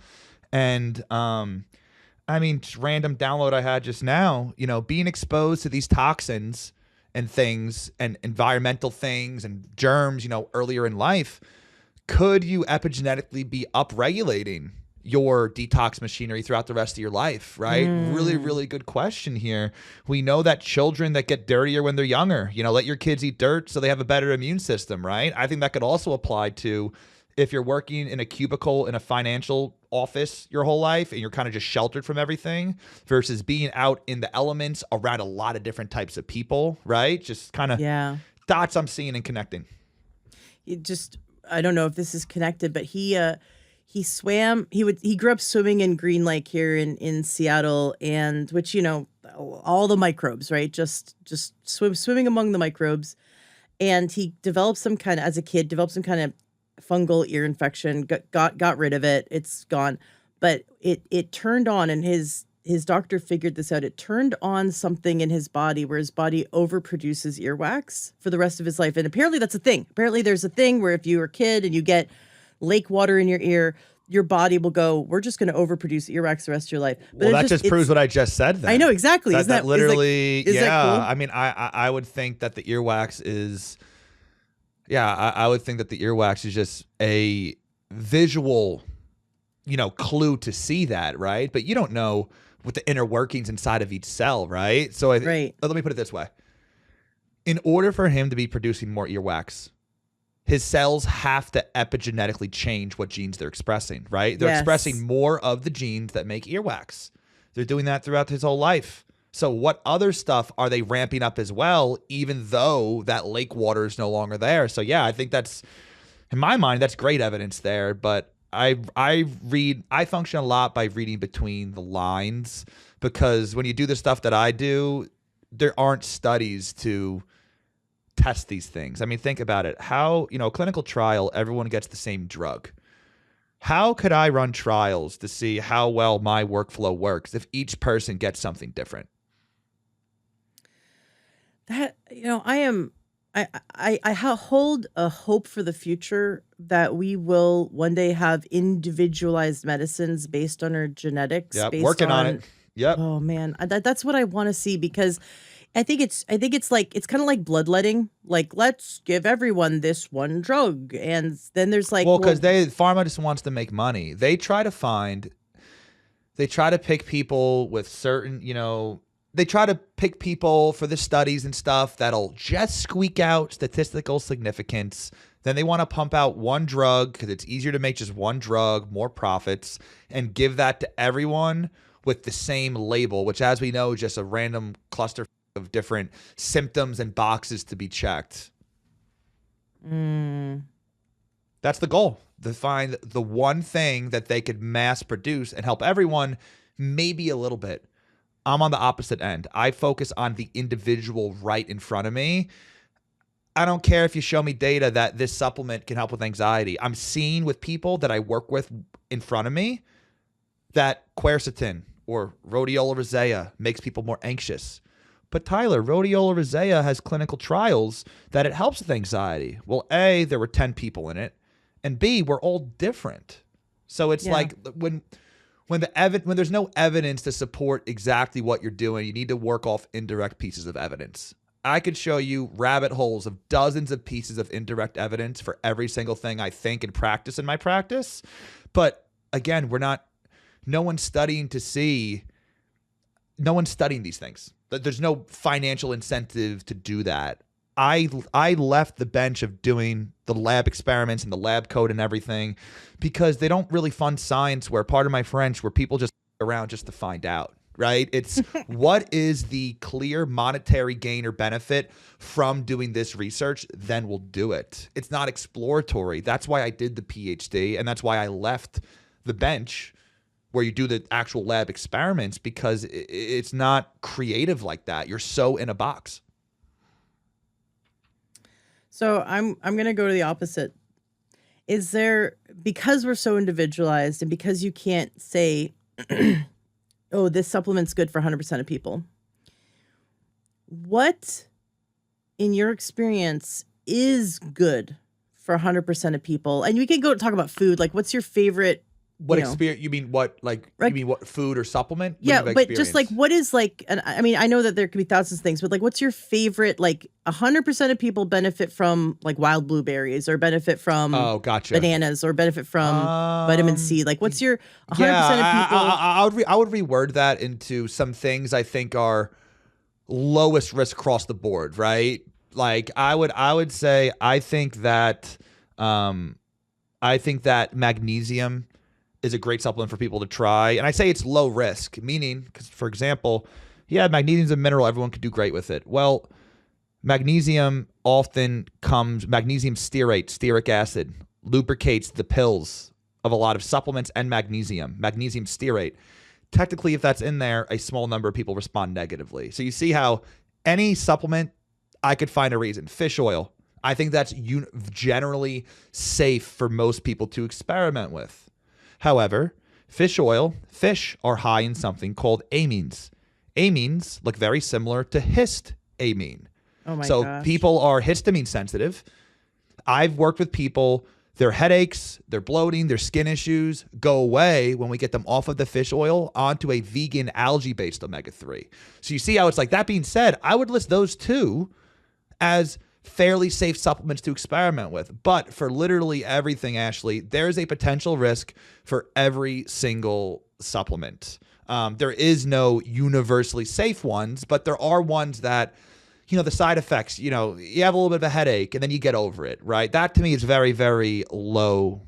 And I mean, just random download I had just now, being exposed to these toxins and things and environmental things and germs, earlier in life, could you epigenetically be upregulating your detox machinery throughout the rest of your life, right? Really, really good question here. We know that children that get dirtier when they're younger, let your kids eat dirt so they have a better immune system, right? I think that could also apply to if you're working in a cubicle in a financial office your whole life and you're kind of just sheltered from everything versus being out in the elements around a lot of different types of people, right? Just kind of dots I'm seeing and connecting. I don't know if this is connected, but he swam. He grew up swimming in Green Lake here in Seattle, and which all the microbes, right? Just swimming among the microbes, and he developed some kind of fungal ear infection. Got rid of it. It's gone, but it turned on, and his doctor figured this out. It turned on something in his body where his body overproduces earwax for the rest of his life, and apparently that's a thing. Apparently there's a thing where if you're a kid and you get lake water in your ear, your body will go, we're just going to overproduce earwax the rest of your life. But that just proves what I just said then. I know, exactly. That literally, is that cool? I mean, I would think that the earwax is, I would think that the earwax is just a visual, clue to see that, right? But you don't know what the inner workings inside of each cell, right? So let me put it this way. In order for him to be producing more earwax, his cells have to epigenetically change what genes they're expressing, right? They're expressing more of the genes that make earwax. They're doing that throughout his whole life. So what other stuff are they ramping up as well, even though that lake water is no longer there? So I think that's, in my mind, that's great evidence there. But I function a lot by reading between the lines, because when you do the stuff that I do, there aren't studies to test these things. I mean, think about it. How, a clinical trial, everyone gets the same drug. How could I run trials to see how well my workflow works if each person gets something different? That, I hold a hope for the future that we will one day have individualized medicines based on our genetics. Yep, working on it. Yep. Oh man, that's what I want to see, because I think it's kind of like bloodletting. Like, let's give everyone this one drug, and then there's because pharma just wants to make money. They try to pick people with certain they try to pick people for the studies and stuff that'll just squeak out statistical significance. Then they want to pump out one drug because it's easier to make just one drug, more profits, and give that to everyone with the same label, which, as we know, is just a random cluster of different symptoms and boxes to be checked. That's the goal, to find the one thing that they could mass produce and help everyone maybe a little bit. I'm on the opposite end. I focus on the individual right in front of me. I don't care if you show me data that this supplement can help with anxiety. I'm seeing with people that I work with in front of me that quercetin or rhodiola rosea makes people more anxious. But Tyler, rhodiola rosea has clinical trials that it helps with anxiety. Well, A, there were 10 people in it, and B, we're all different. So it's like when there's no evidence to support exactly what you're doing, you need to work off indirect pieces of evidence. I could show you rabbit holes of dozens of pieces of indirect evidence for every single thing I think and practice in my practice. But again, no one's studying these things. There's no financial incentive to do that. I left the bench of doing the lab experiments and the lab code and everything because they don't really fund science, where, pardon my French, where people just around just to find out, right? It's what is the clear monetary gain or benefit from doing this research, then we'll do it. It's not exploratory. That's why I did the PhD, and that's why I left the bench where you do the actual lab experiments, because it's not creative like that. You're so in a box. So I'm going to go to the opposite. Is there, because we're so individualized and because you can't say, oh, this supplement's good for 100% of people, what in your experience is good for 100% of people? And we can go talk about food. Like, what's your favorite? What experience? You mean what? Like, you mean what food or supplement? Yeah, but just like, what is like? And I mean, I know that there could be thousands of things, but like, what's your favorite? Like, 100% of people benefit from like wild blueberries, or benefit from bananas, or benefit from vitamin C. Like, what's your 100% of people? I would reword that into some things I think are lowest risk across the board, right? Like, I would say I think that magnesium is a great supplement for people to try. And I say it's low risk, meaning, because, for example, magnesium's a mineral. Everyone could do great with it. Well, magnesium stearate, stearic acid, lubricates the pills of a lot of supplements and magnesium stearate. Technically, if that's in there, a small number of people respond negatively. So you see how any supplement, I could find a reason. Fish oil, I think that's generally safe for most people to experiment with. However, fish are high in something called amines. Amines look very similar to histamine. Oh my gosh. People are histamine sensitive. I've worked with people, their headaches, their bloating, their skin issues go away when we get them off of the fish oil onto a vegan algae-based omega-3. So you see how it's like. That being said, I would list those two as fairly safe supplements to experiment with. But for literally everything, Ashley, there's a potential risk for every single supplement. There is no universally safe ones, but there are ones that, the side effects, you have a little bit of a headache and then you get over it, right? That to me is very, very low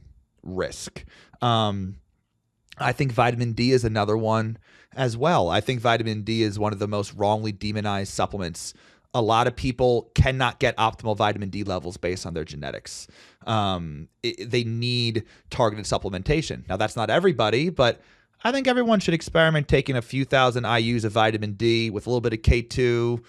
risk. I think vitamin D is another one as well. I think vitamin D is one of the most wrongly demonized supplements. A lot of people cannot get optimal vitamin D levels based on their genetics. They need targeted supplementation. Now, that's not everybody, but I think everyone should experiment taking a few thousand IUs of vitamin D with a little bit of K2,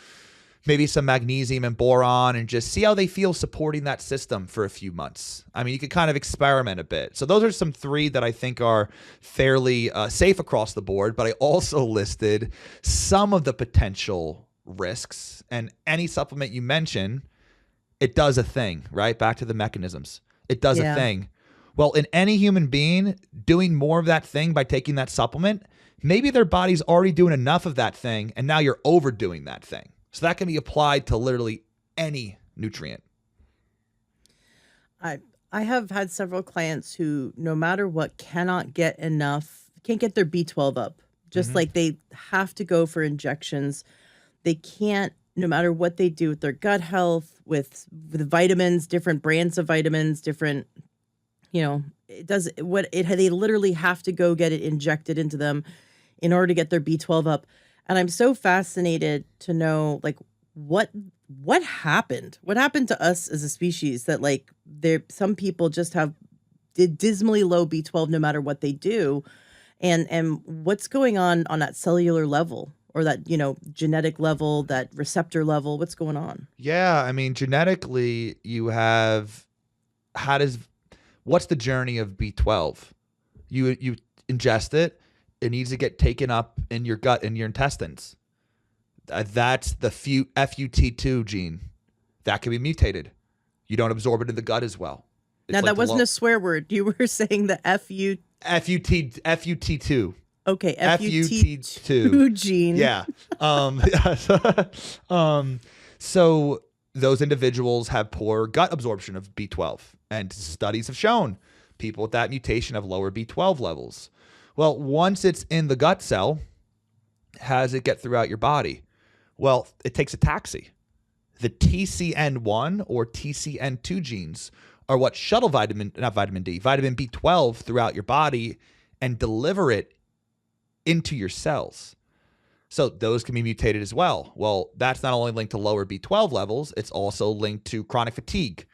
maybe some magnesium and boron, and just see how they feel supporting that system for a few months. I mean, you could kind of experiment a bit. So those are some three that I think are fairly safe across the board, but I also listed some of the potential risks, and any supplement you mention, it does a thing, right? Back to the mechanisms. It does a thing. Well, in any human being, doing more of that thing by taking that supplement, maybe their body's already doing enough of that thing, and now you're overdoing that thing. So that can be applied to literally any nutrient. I have had several clients who, no matter what, can't get their B12 up Just like they have to go for injections. They can't, no matter what they do with their gut health, with vitamins, different brands of vitamins, different, it does what it they literally have to go get it injected into them in order to get their B12 up. And I'm so fascinated to know like what happened? What happened to us as a species that like some people just have dismally low B12 no matter what they do, and what's going on that cellular level or that genetic level, that receptor level? What's going on? Yeah, I mean, genetically, you have what's the journey of B12? You ingest it, it needs to get taken up in your gut, in your intestines. That's the FUT2 gene. That can be mutated. You don't absorb it in the gut as well. Now, that wasn't a swear word. You were saying the FUT2. Okay, FUT2 gene. Yeah. So those individuals have poor gut absorption of B12, and studies have shown people with that mutation have lower B12 levels. Well, once it's in the gut cell, how does it get throughout your body? Well, it takes a taxi. The TCN1 or TCN2 genes are what shuttle vitamin B12 throughout your body and deliver it into your cells. So those can be mutated as well. Well, that's not only linked to lower B12 levels, it's also linked to chronic fatigue,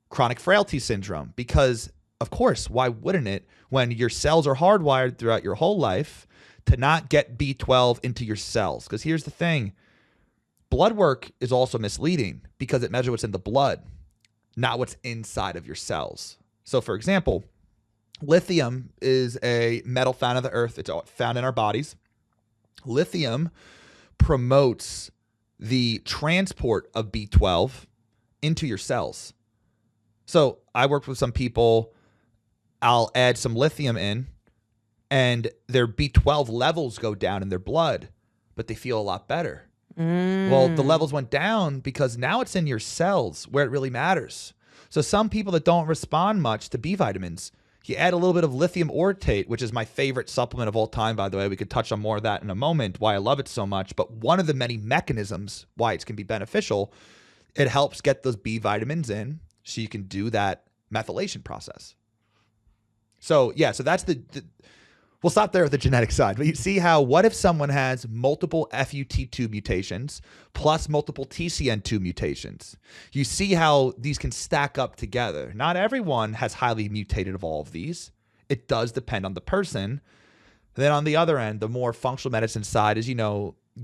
chronic frailty syndrome, because of course, why wouldn't it, when your cells are hardwired throughout your whole life to not get B12 into your cells? Because here's the thing, blood work is also misleading because it measures what's in the blood, not what's inside of your cells. So for example, lithium is a metal found in the earth. It's found in our bodies. Lithium promotes the transport of B12 into your cells. So I worked with some people, I'll add some lithium in and their B12 levels go down in their blood, but they feel a lot better. Well, the levels went down because now it's in your cells where it really matters. So some people that don't respond much to B vitamins, you add a little bit of lithium orotate, which is my favorite supplement of all time, by the way. We could touch on more of that in a moment, why I love it so much. But one of the many mechanisms why it can be beneficial, it helps get those B vitamins in so you can do that methylation process. So yeah, so that's we'll stop there with the genetic side. But you see how, what if someone has multiple FUT2 mutations plus multiple TCN2 mutations? You see how these can stack up together. Not everyone has highly mutated of all of these. It does depend on the person. Then on the other end, the more functional medicine side is,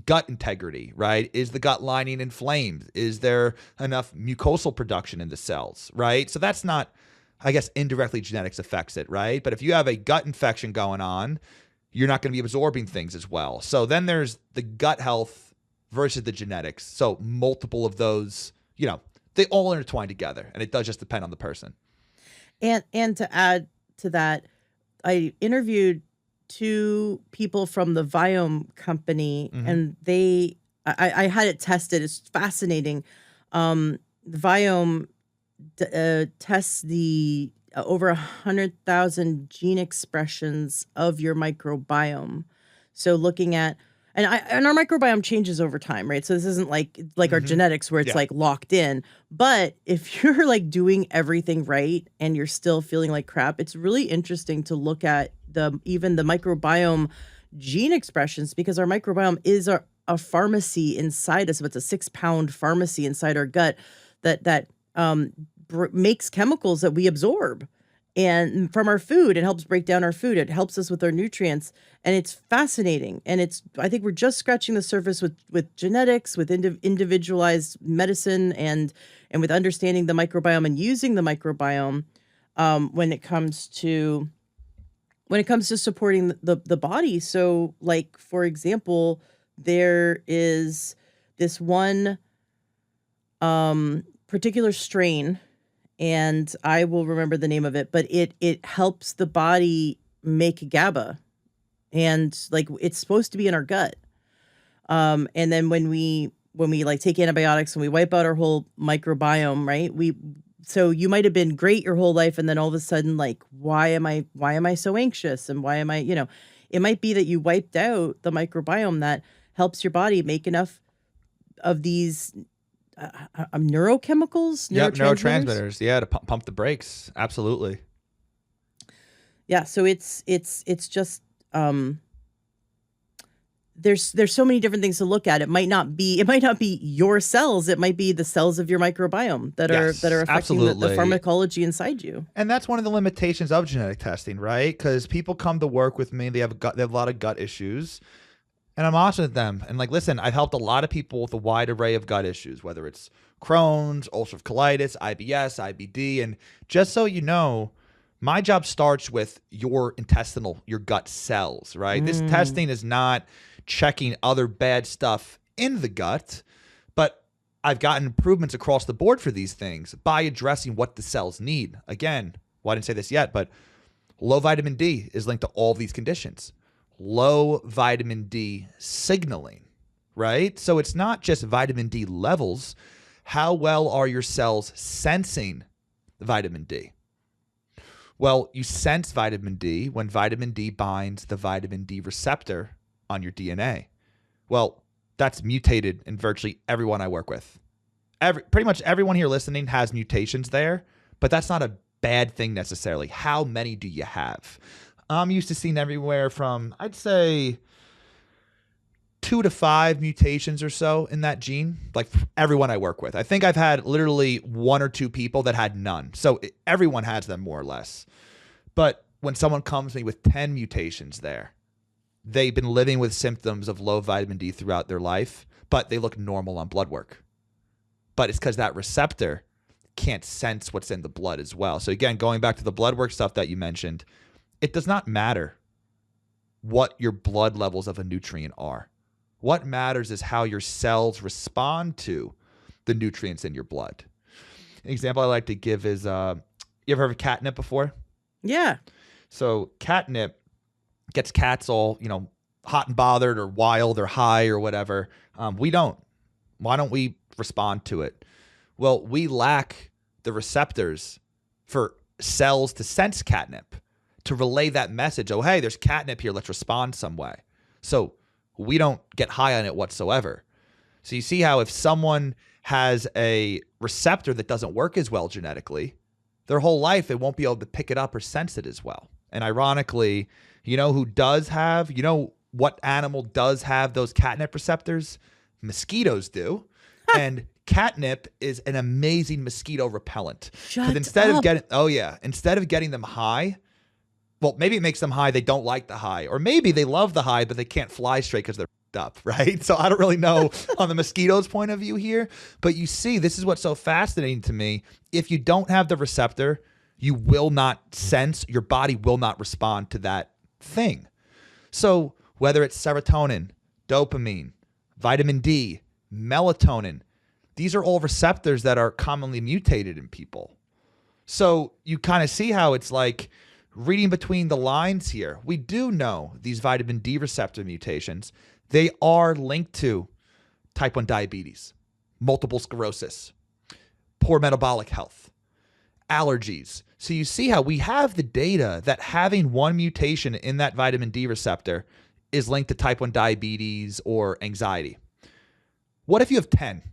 gut integrity, right? Is the gut lining inflamed? Is there enough mucosal production in the cells, right? So that's not, I guess, indirectly genetics affects it, right? But if you have a gut infection going on, you're not going to be absorbing things as well. So then there's the gut health versus the genetics. So multiple of those, they all intertwine together, and it does just depend on the person. And to add to that, I interviewed 2 people from the Viome company, and I had it tested. It's fascinating. Viome tests the over 100,000 gene expressions of your microbiome. So looking at, and our microbiome changes over time, right? So this isn't like our genetics where it's like locked in. But if you're like doing everything right and you're still feeling like crap, it's really interesting to look at even the microbiome gene expressions, because our microbiome is a pharmacy inside us. But it's a 6-pound pharmacy inside our gut that makes chemicals that we absorb and from our food. It helps break down our food. It helps us with our nutrients, and it's fascinating. And I think we're just scratching the surface with genetics, with individualized medicine, and with understanding the microbiome and using the microbiome when it comes to supporting the body. So, like, for example, there is this one particular strain, and I will remember the name of it, but it helps the body make GABA, and like it's supposed to be in our gut. And then when we like take antibiotics and we wipe out our whole microbiome, right? So you might have been great your whole life, and then all of a sudden, like, why am I so anxious, and why am I, It might be that you wiped out the microbiome that helps your body make enough of these neurochemicals, Yep, neurotransmitters. neurotransmitters. Yeah, to pump the brakes. Absolutely. Yeah, so it's just there's so many different things to look at. It might not be your cells. It might be the cells of your microbiome that are Yes, affecting the absolutely. pharmacology inside you. And that's one of the limitations of genetic testing, right? Because people come to work with me, they have a lot of gut issues, and I'm honest with them. And like, listen, I've helped a lot of people with a wide array of gut issues, whether it's Crohn's, ulcerative colitis, IBS, IBD, and just so you know, my job starts with your gut cells, right? This testing is not checking other bad stuff in the gut, but I've gotten improvements across the board for these things by addressing what the cells need. Again, well, I didn't say this yet, but low vitamin D is linked to all these conditions. Low vitamin D signaling, right? So it's not just vitamin D levels. How well are your cells sensing vitamin D? Well, you sense vitamin D when vitamin D binds the vitamin D receptor on your DNA. Well, that's mutated in virtually everyone I work with. Pretty much everyone here listening has mutations there, but that's not a bad thing necessarily. How many do you have? I'm used to seeing everywhere from, I'd say, 2 to 5 mutations or so in that gene, like everyone I work with. I think I've had literally 1 or 2 people that had none. So everyone has them more or less. But when someone comes to me with 10 mutations there, they've been living with symptoms of low vitamin D throughout their life, but they look normal on blood work. But it's because that receptor can't sense what's in the blood as well. So again, going back to the blood work stuff that you mentioned, it does not matter what your blood levels of a nutrient are. What matters is how your cells respond to the nutrients in your blood. An example I like to give is, you ever heard of catnip before? Yeah. So catnip gets cats all, hot and bothered or wild or high or whatever. We don't. Why don't we respond to it? Well, we lack the receptors for cells to sense catnip, to relay that message. Oh, hey, there's catnip here. Let's respond some way. So we don't get high on it whatsoever. So you see how if someone has a receptor that doesn't work as well genetically, their whole life, it won't be able to pick it up or sense it as well. And ironically, what animal does have those catnip receptors? Mosquitoes do. And catnip is an amazing mosquito repellent. Shut instead up. Instead of getting them high, well, maybe it makes them high. They don't like the high, or maybe they love the high, but they can't fly straight because they're up, right? So I don't really know on the mosquito's point of view here, but you see, this is what's so fascinating to me. If you don't have the receptor, you will not sense, your body will not respond to that thing. So whether it's serotonin, dopamine, vitamin D, melatonin, these are all receptors that are commonly mutated in people. So you kind of see how it's like reading between the lines here. We do know these vitamin D receptor mutations, they are linked to type 1 diabetes, multiple sclerosis, poor metabolic health, allergies. So you see how we have the data that having one mutation in that vitamin D receptor is linked to type 1 diabetes or anxiety. What if you have 10?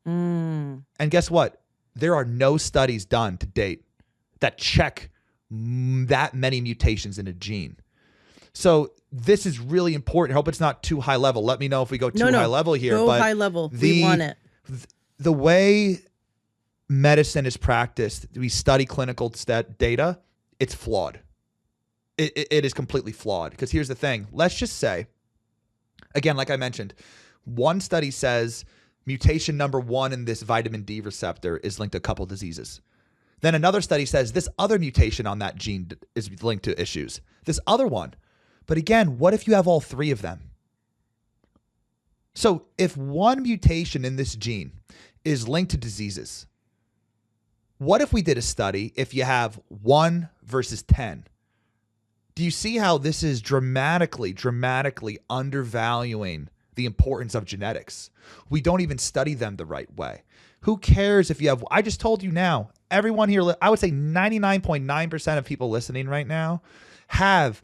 And guess what? There are no studies done to date that check that many mutations in a gene. So this is really important. I hope it's not too high level. Let me know if we go too high level here. Go high level. We want it. The way medicine is practiced, we study clinical data, it's flawed. It is completely flawed. Because here's the thing. Let's just say, again, like I mentioned, one study says mutation number 1 in this vitamin D receptor is linked to a couple diseases. Then another study says this other mutation on that gene is linked to issues. This other one. But again, what if you have all 3 of them? So if one mutation in this gene is linked to diseases, what if we did a study if you have 1 versus 10? Do you see how this is dramatically undervaluing the importance of genetics? We don't even study them the right way. Who cares if you have, I just told you now, everyone here, I would say 99.9% of people listening right now have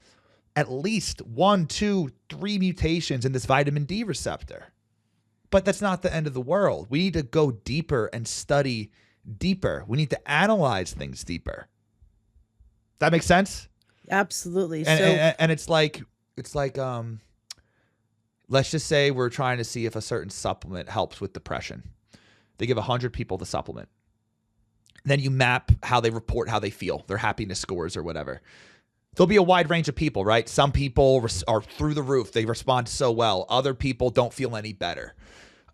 at least 1, 2, 3 mutations in this vitamin D receptor. But that's not the end of the world. We need to go deeper and study deeper. We need to analyze things deeper. That makes sense? Absolutely. And it's like let's just say we're trying to see if a certain supplement helps with depression. They give 100 people the supplement. Then you map how they report how they feel, their happiness scores or whatever. There'll be a wide range of people, right? Some people are through the roof. They respond so well. Other people don't feel any better.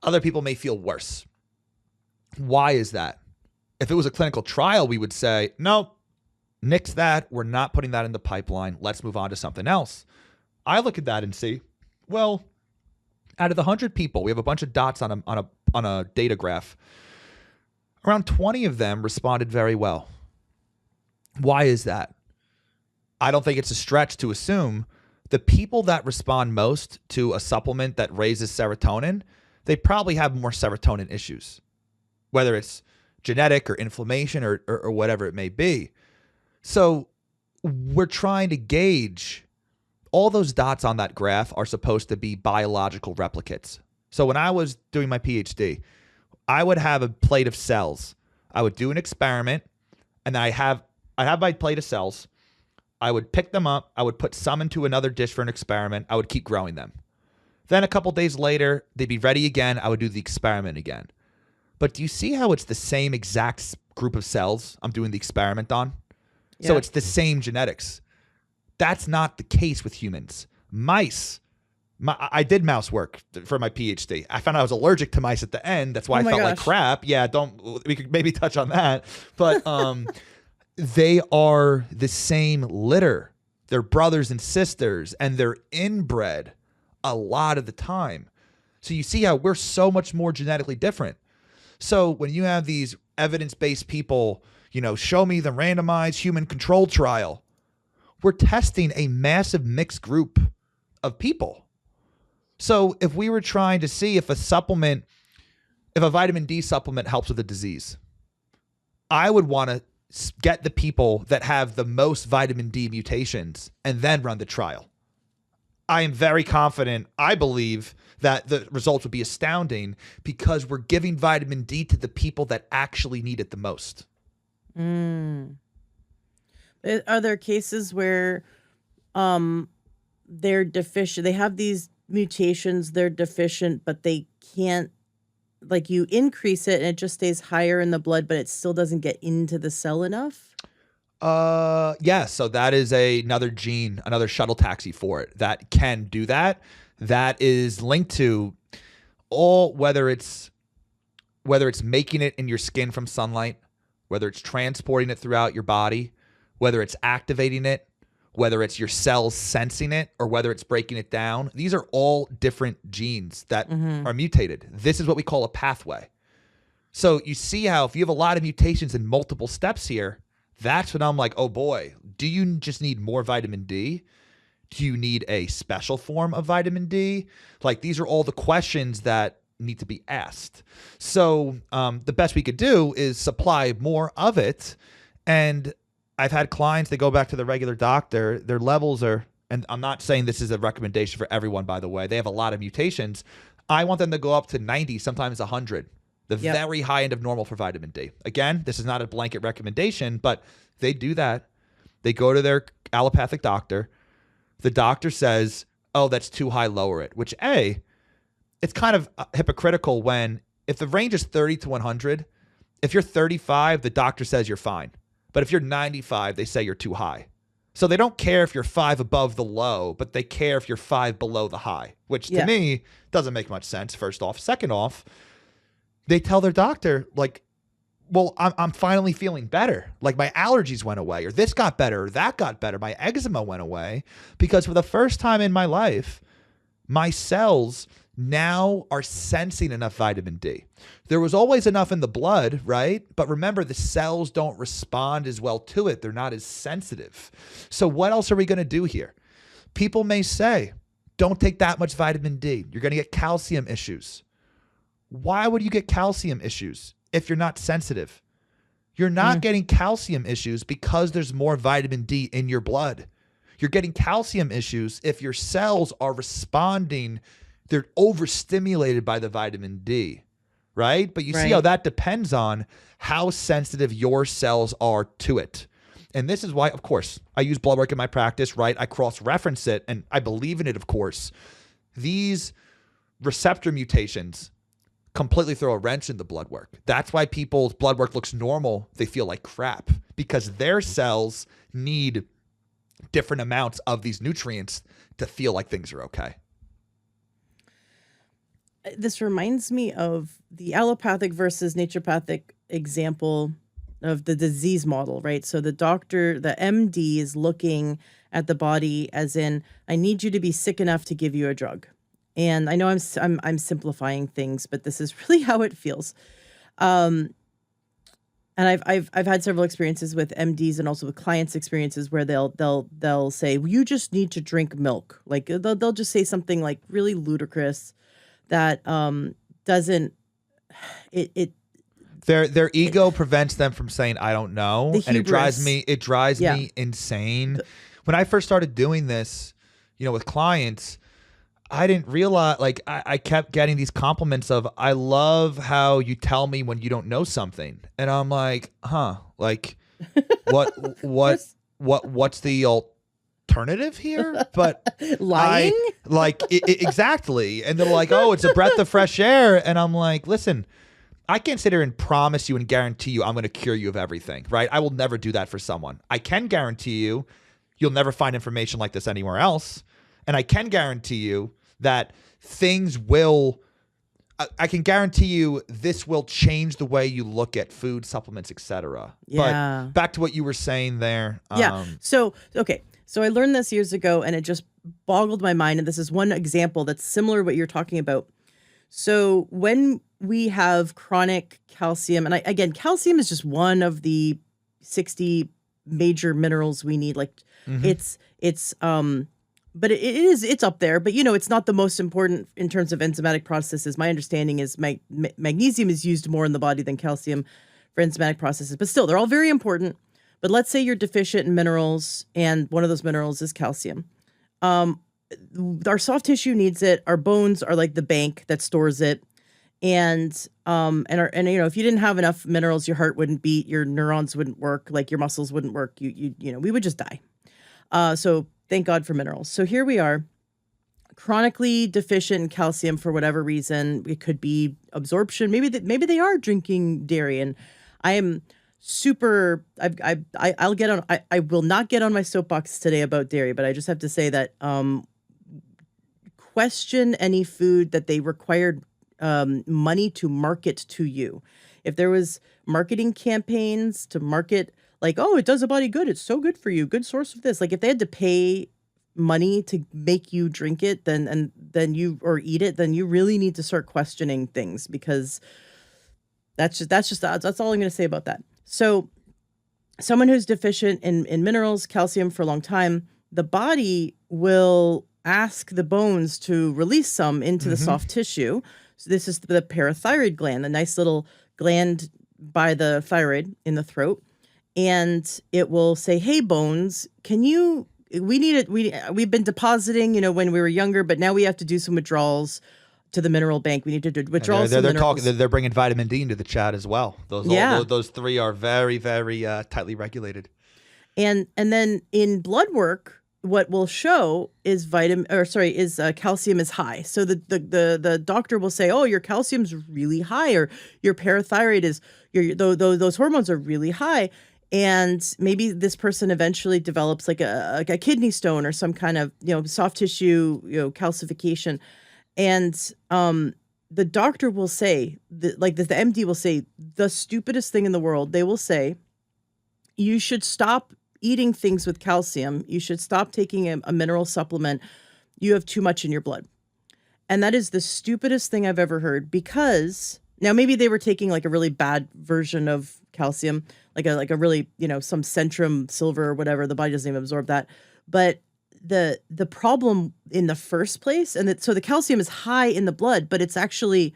Other people may feel worse. Why is that? If it was a clinical trial, we would say, no, nix that. We're not putting that in the pipeline. Let's move on to something else. I look at that and see, well, out of the 100 people, we have a bunch of dots on a data graph. Around 20 of them responded very well. Why is that? I don't think it's a stretch to assume the people that respond most to a supplement that raises serotonin, they probably have more serotonin issues, whether it's genetic or inflammation or whatever it may be. So we're trying to gauge, all those dots on that graph are supposed to be biological replicates. So when I was doing my PhD, I would have a plate of cells. I would do an experiment, and I'd have my plate of cells. I would pick them up. I would put some into another dish for an experiment. I would keep growing them. Then a couple days later, they'd be ready again. I would do the experiment again. But do you see how it's the same exact group of cells I'm doing the experiment on? Yeah. So it's the same genetics. That's not the case with humans. Mice. I did mouse work for my PhD. I found out I was allergic to mice at the end. That's why I felt like crap. Yeah, we could maybe touch on that. But they are the same litter. They're brothers and sisters, and they're inbred a lot of the time. So you see how we're so much more genetically different. So when you have these evidence-based people, show me the randomized human control trial, we're testing a massive mixed group of people. So if we were trying to see if a vitamin D supplement helps with a disease, I would want to get the people that have the most vitamin D mutations and then run the trial. I am very confident. I believe that the results would be astounding because we're giving vitamin D to the people that actually need it the most. Are there cases where they're deficient? They have these mutations, they're deficient, but they can't, like, you increase it and it just stays higher in the blood, but it still doesn't get into the cell enough? Yeah, so that is another gene, another shuttle taxi for it that can do that. That is linked to whether it's making it in your skin from sunlight, whether it's transporting it throughout your body, whether it's activating it, whether it's your cells sensing it, or whether it's breaking it down. These are all different genes that are mutated. This is what we call a pathway. So you see how if you have a lot of mutations in multiple steps here, that's when I'm like, oh boy, do you just need more vitamin D? Do you need a special form of vitamin D? Like, these are all the questions that need to be asked. So the best we could do is supply more of it. And I've had clients, they go back to the regular doctor, their levels are, and I'm not saying this is a recommendation for everyone, by the way, they have a lot of mutations. I want them to go up to 90, sometimes 100, the very high end of normal for vitamin D. Again, this is not a blanket recommendation, but they do that. They go to their allopathic doctor. The doctor says, oh, that's too high, lower it, which it's kind of hypocritical when, if the range is 30 to 100, if you're 35, the doctor says you're fine. But if you're 95, they say you're too high. So they don't care if you're 5 above the low, but they care if you're 5 below the high, which to me doesn't make much sense, first off. Second off, they tell their doctor, like, well, I'm finally feeling better. Like, my allergies went away, or this got better, or that got better. My eczema went away because for the first time in my life, my cells now are sensing enough vitamin D. There was always enough in the blood, right? But remember, the cells don't respond as well to it. They're not as sensitive. So what else are we going to do here? People may say, don't take that much vitamin D. You're going to get calcium issues. Why would you get calcium issues if you're not sensitive? You're not getting calcium issues because there's more vitamin D in your blood. You're getting calcium issues if your cells are responding, they're overstimulated by the vitamin D, right? But you see how that depends on how sensitive your cells are to it. And this is why, of course, I use blood work in my practice, right? I cross-reference it and I believe in it, of course. These receptor mutations completely throw a wrench in the blood work. That's why people's blood work looks normal. They feel like crap because their cells need different amounts of these nutrients to feel like things are okay. This reminds me of the allopathic versus naturopathic example of the disease model, right? So the doctor, the MD is looking at the body as in, I need you to be sick enough to give you a drug. And I know I'm simplifying things, but this is really how it feels. And I've had several experiences with MDs and also with clients' experiences where they'll say, well, you just need to drink milk. Like they'll just say something like really ludicrous that doesn't it. Their ego prevents them from saying I don't know, and it drives me insane. When I first started doing this, with clients, I didn't realize, like, I kept getting these compliments of, I love how you tell me when you don't know something. And I'm like, like, what's the alternative here? But lying? Exactly. And they're like, oh, it's a breath of fresh air. And I'm like, listen, I can't sit here and promise you and guarantee you I'm going to cure you of everything, right? I will never do that for someone. I can guarantee you you'll never find information like this anywhere else. And I can guarantee you that things will, I can guarantee you this will change the way you look at food, supplements, etc. Yeah. But back to what you were saying there. Yeah. So I learned this years ago and it just boggled my mind. And this is one example that's similar to what you're talking about. So when we have chronic calcium, and again, calcium is just one of the 60 major minerals we need. Like but it's up there, but it's not the most important in terms of enzymatic processes. My understanding is magnesium is used more in the body than calcium for enzymatic processes, but still they're all very important. But let's say you're deficient in minerals and one of those minerals is calcium. Our soft tissue needs it. Our bones are like the bank that stores it. And if you didn't have enough minerals, your heart wouldn't beat, your neurons wouldn't work, like your muscles wouldn't work. We would just die. So thank God for minerals. So here we are, chronically deficient in calcium for whatever reason. It could be absorption. Maybe they are drinking dairy. And I am super. I'll get on. I will not get on my soapbox today about dairy, but I just have to say that question any food that they required money to market to you. If there was marketing campaigns to market, like, oh, it does a body good, it's so good for you, good source of this. Like if they had to pay money to make you drink it, then you or eat it, then you really need to start questioning things, because that's all I'm going to say about that. So someone who's deficient in minerals, calcium for a long time, the body will ask the bones to release some into the soft tissue. So this is the parathyroid gland, the nice little gland by the thyroid in the throat. And it will say, hey, bones, we need it. We've been depositing, when we were younger, but now we have to do some withdrawals to the mineral bank. We need to do withdrawals. They're bringing vitamin D into the chat as well. Those three are very, very tightly regulated. And then in blood work, what will show is calcium is high. So the doctor will say, oh, your calcium's really high, or your parathyroid those hormones are really high. And maybe this person eventually develops like a kidney stone or some kind of, soft tissue, calcification. And the doctor will say, the MD will say the stupidest thing in the world. They will say, you should stop eating things with calcium. You should stop taking a mineral supplement. You have too much in your blood. And that is the stupidest thing I've ever heard, because now maybe they were taking like a really bad version of calcium, like a really, some Centrum silver or whatever. The body doesn't even absorb that. But the problem in the first place, so the calcium is high in the blood, but it's actually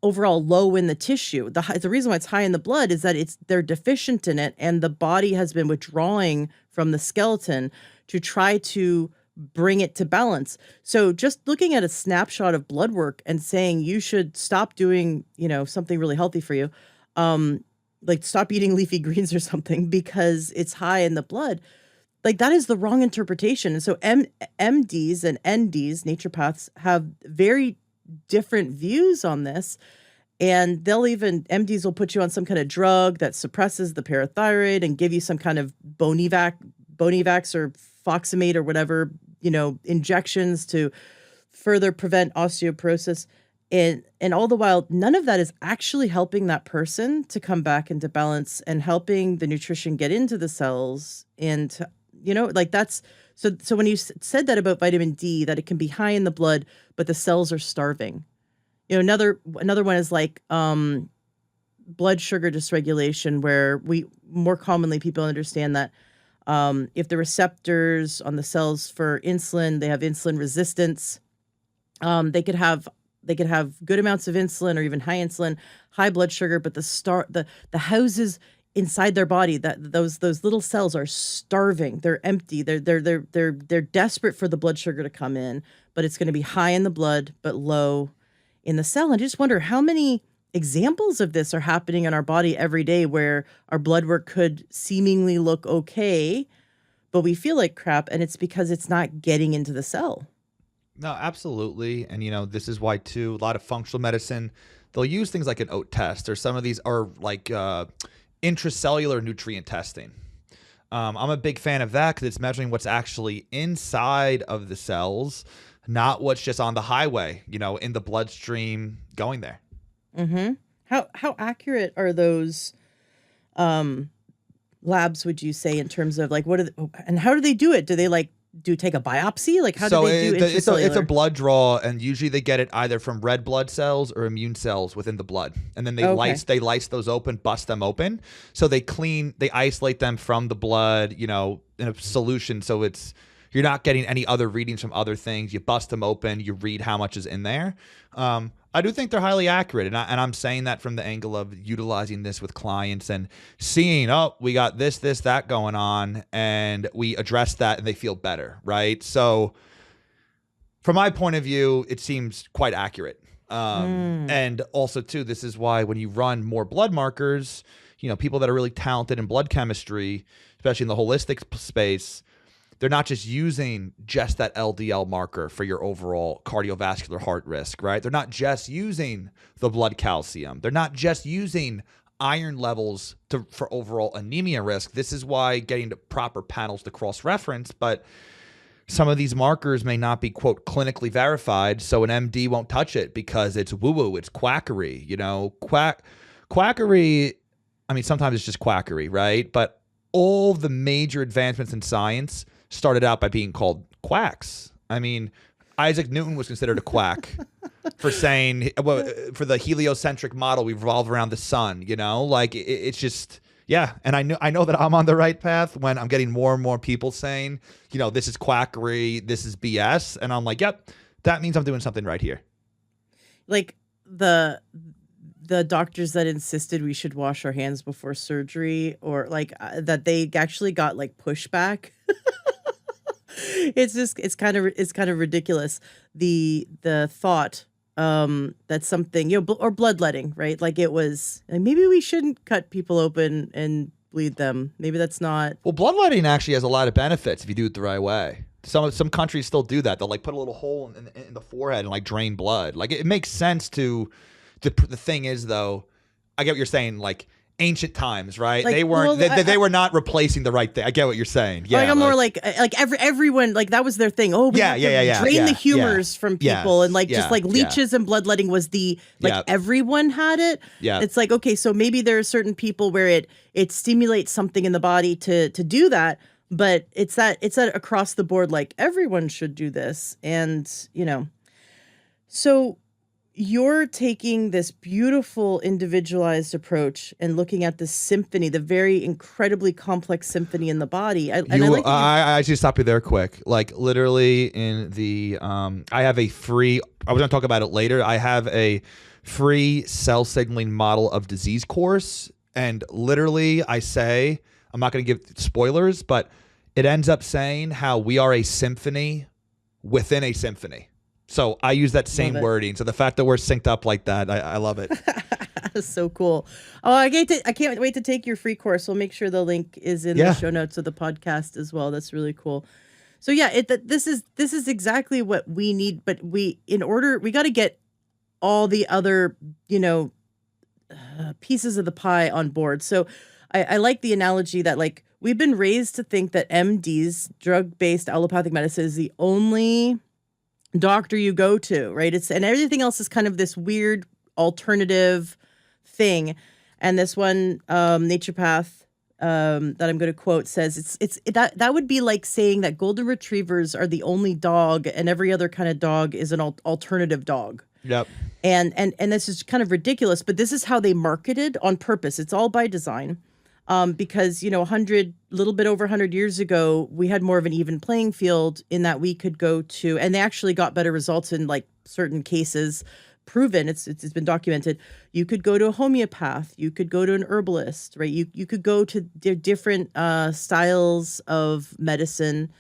overall low in the tissue. The reason why it's high in the blood is that they're deficient in it, and the body has been withdrawing from the skeleton to try to bring it to balance. So just looking at a snapshot of blood work and saying you should stop doing, something really healthy for you, like stop eating leafy greens or something because it's high in the blood, like that is the wrong interpretation. And so MDs and NDs, naturopaths, have very different views on this. And MDs will put you on some kind of drug that suppresses the parathyroid and give you some kind of Bonivax or Foxamate or whatever, injections to further prevent osteoporosis. And all the while, none of that is actually helping that person to come back into balance and helping the nutrition get into the cells. And, that's, so when you said that about vitamin D, that it can be high in the blood, but the cells are starving. Another one is like blood sugar dysregulation, where more commonly people understand that if the receptors on the cells for insulin, they have insulin resistance, they could have good amounts of insulin or even high insulin, high blood sugar, but the houses inside their body, that those little cells are starving. They're empty. They're desperate for the blood sugar to come in, but it's going to be high in the blood but low in the cell. And I just wonder how many examples of this are happening in our body every day, where our blood work could seemingly look okay, but we feel like crap, and it's because it's not getting into the cell. No, absolutely. And, this is why, too, a lot of functional medicine, they'll use things like an oat test, or some of these are like intracellular nutrient testing. I'm a big fan of that because it's measuring what's actually inside of the cells, not what's just on the highway, in the bloodstream going there. Mm-hmm. How accurate are those labs, would you say, in terms of like and how do they do it? Do they take a biopsy? Like how do they do intracellular? It's a blood draw, and usually they get it either from red blood cells or immune cells within the blood, and then they lyse those open, bust them open, so they isolate them from the blood, in a solution, so you're not getting any other readings from other things. You bust them open, you read how much is in there. I do think they're highly accurate, and I'm saying that from the angle of utilizing this with clients and seeing, we got this, that going on, and we address that, and they feel better, right? So from my point of view, it seems quite accurate. And also, too, this is why when you run more blood markers, people that are really talented in blood chemistry, especially in the holistic space, they're not just using just that LDL marker for your overall cardiovascular heart risk, right? They're not just using the blood calcium. They're not just using iron levels for overall anemia risk. This is why getting to proper panels to cross-reference, but some of these markers may not be, quote, clinically verified, so an MD won't touch it because it's woo-woo, it's quackery, Quackery, sometimes it's just quackery, right? But all the major advancements in science started out by being called quacks. Isaac Newton was considered a quack for saying, for the heliocentric model, we revolve around the sun, it's just, yeah. And I know that I'm on the right path when I'm getting more and more people saying, this is quackery, this is BS. And I'm like, yep, that means I'm doing something right here. Like the doctors that insisted we should wash our hands before surgery, or that they actually got pushback. It's kind of ridiculous. The thought that something, or bloodletting, right? It was maybe we shouldn't cut people open and bleed them. Maybe that's not. Well, bloodletting actually has a lot of benefits if you do it the right way. Some countries still do that. They'll put a little hole in the forehead and drain blood. It makes sense to. The thing is, though, I get what you're saying. Ancient times, right? They weren't. They were not replacing the right thing. I get what you're saying. Yeah, I'm more everyone that was their thing. Oh, drain the humors from people, and just leeches and bloodletting was the everyone had it. Yeah, it's okay, so maybe there are certain people where it stimulates something in the body to do that, but it's that across the board everyone should do this, and so. You're taking this beautiful individualized approach and looking at the symphony, the very incredibly complex symphony in the body. I should stop you there quick. Literally in the, I have a free, I was going to talk about it later. I have a free cell signaling model of disease course. And literally I say, I'm not going to give spoilers, but it ends up saying how we are a symphony within a symphony. So I use that same wording. So the fact that we're synced up like that, I love it. That's so cool. Oh, I can't wait to take your free course. We'll make sure the link is in the show notes of the podcast as well. That's really cool. So yeah, this is exactly what we need, but we got to get all the other, pieces of the pie on board. So I like the analogy that like we've been raised to think that MDs, drug-based allopathic medicine, is the only doctor you go to, right? And everything else is kind of this weird alternative thing. And this one naturopath that I'm going to quote says that would be like saying that golden retrievers are the only dog and every other kind of dog is an alternative dog. Yep. And this is kind of ridiculous, but this is how they marketed on purpose. It's all by design. Because, little bit over 100 years ago, we had more of an even playing field in that we could go to, and they actually got better results in like certain cases, proven, it's been documented. You could go to a homeopath, you could go to an herbalist, right? You could go to different styles of medicine.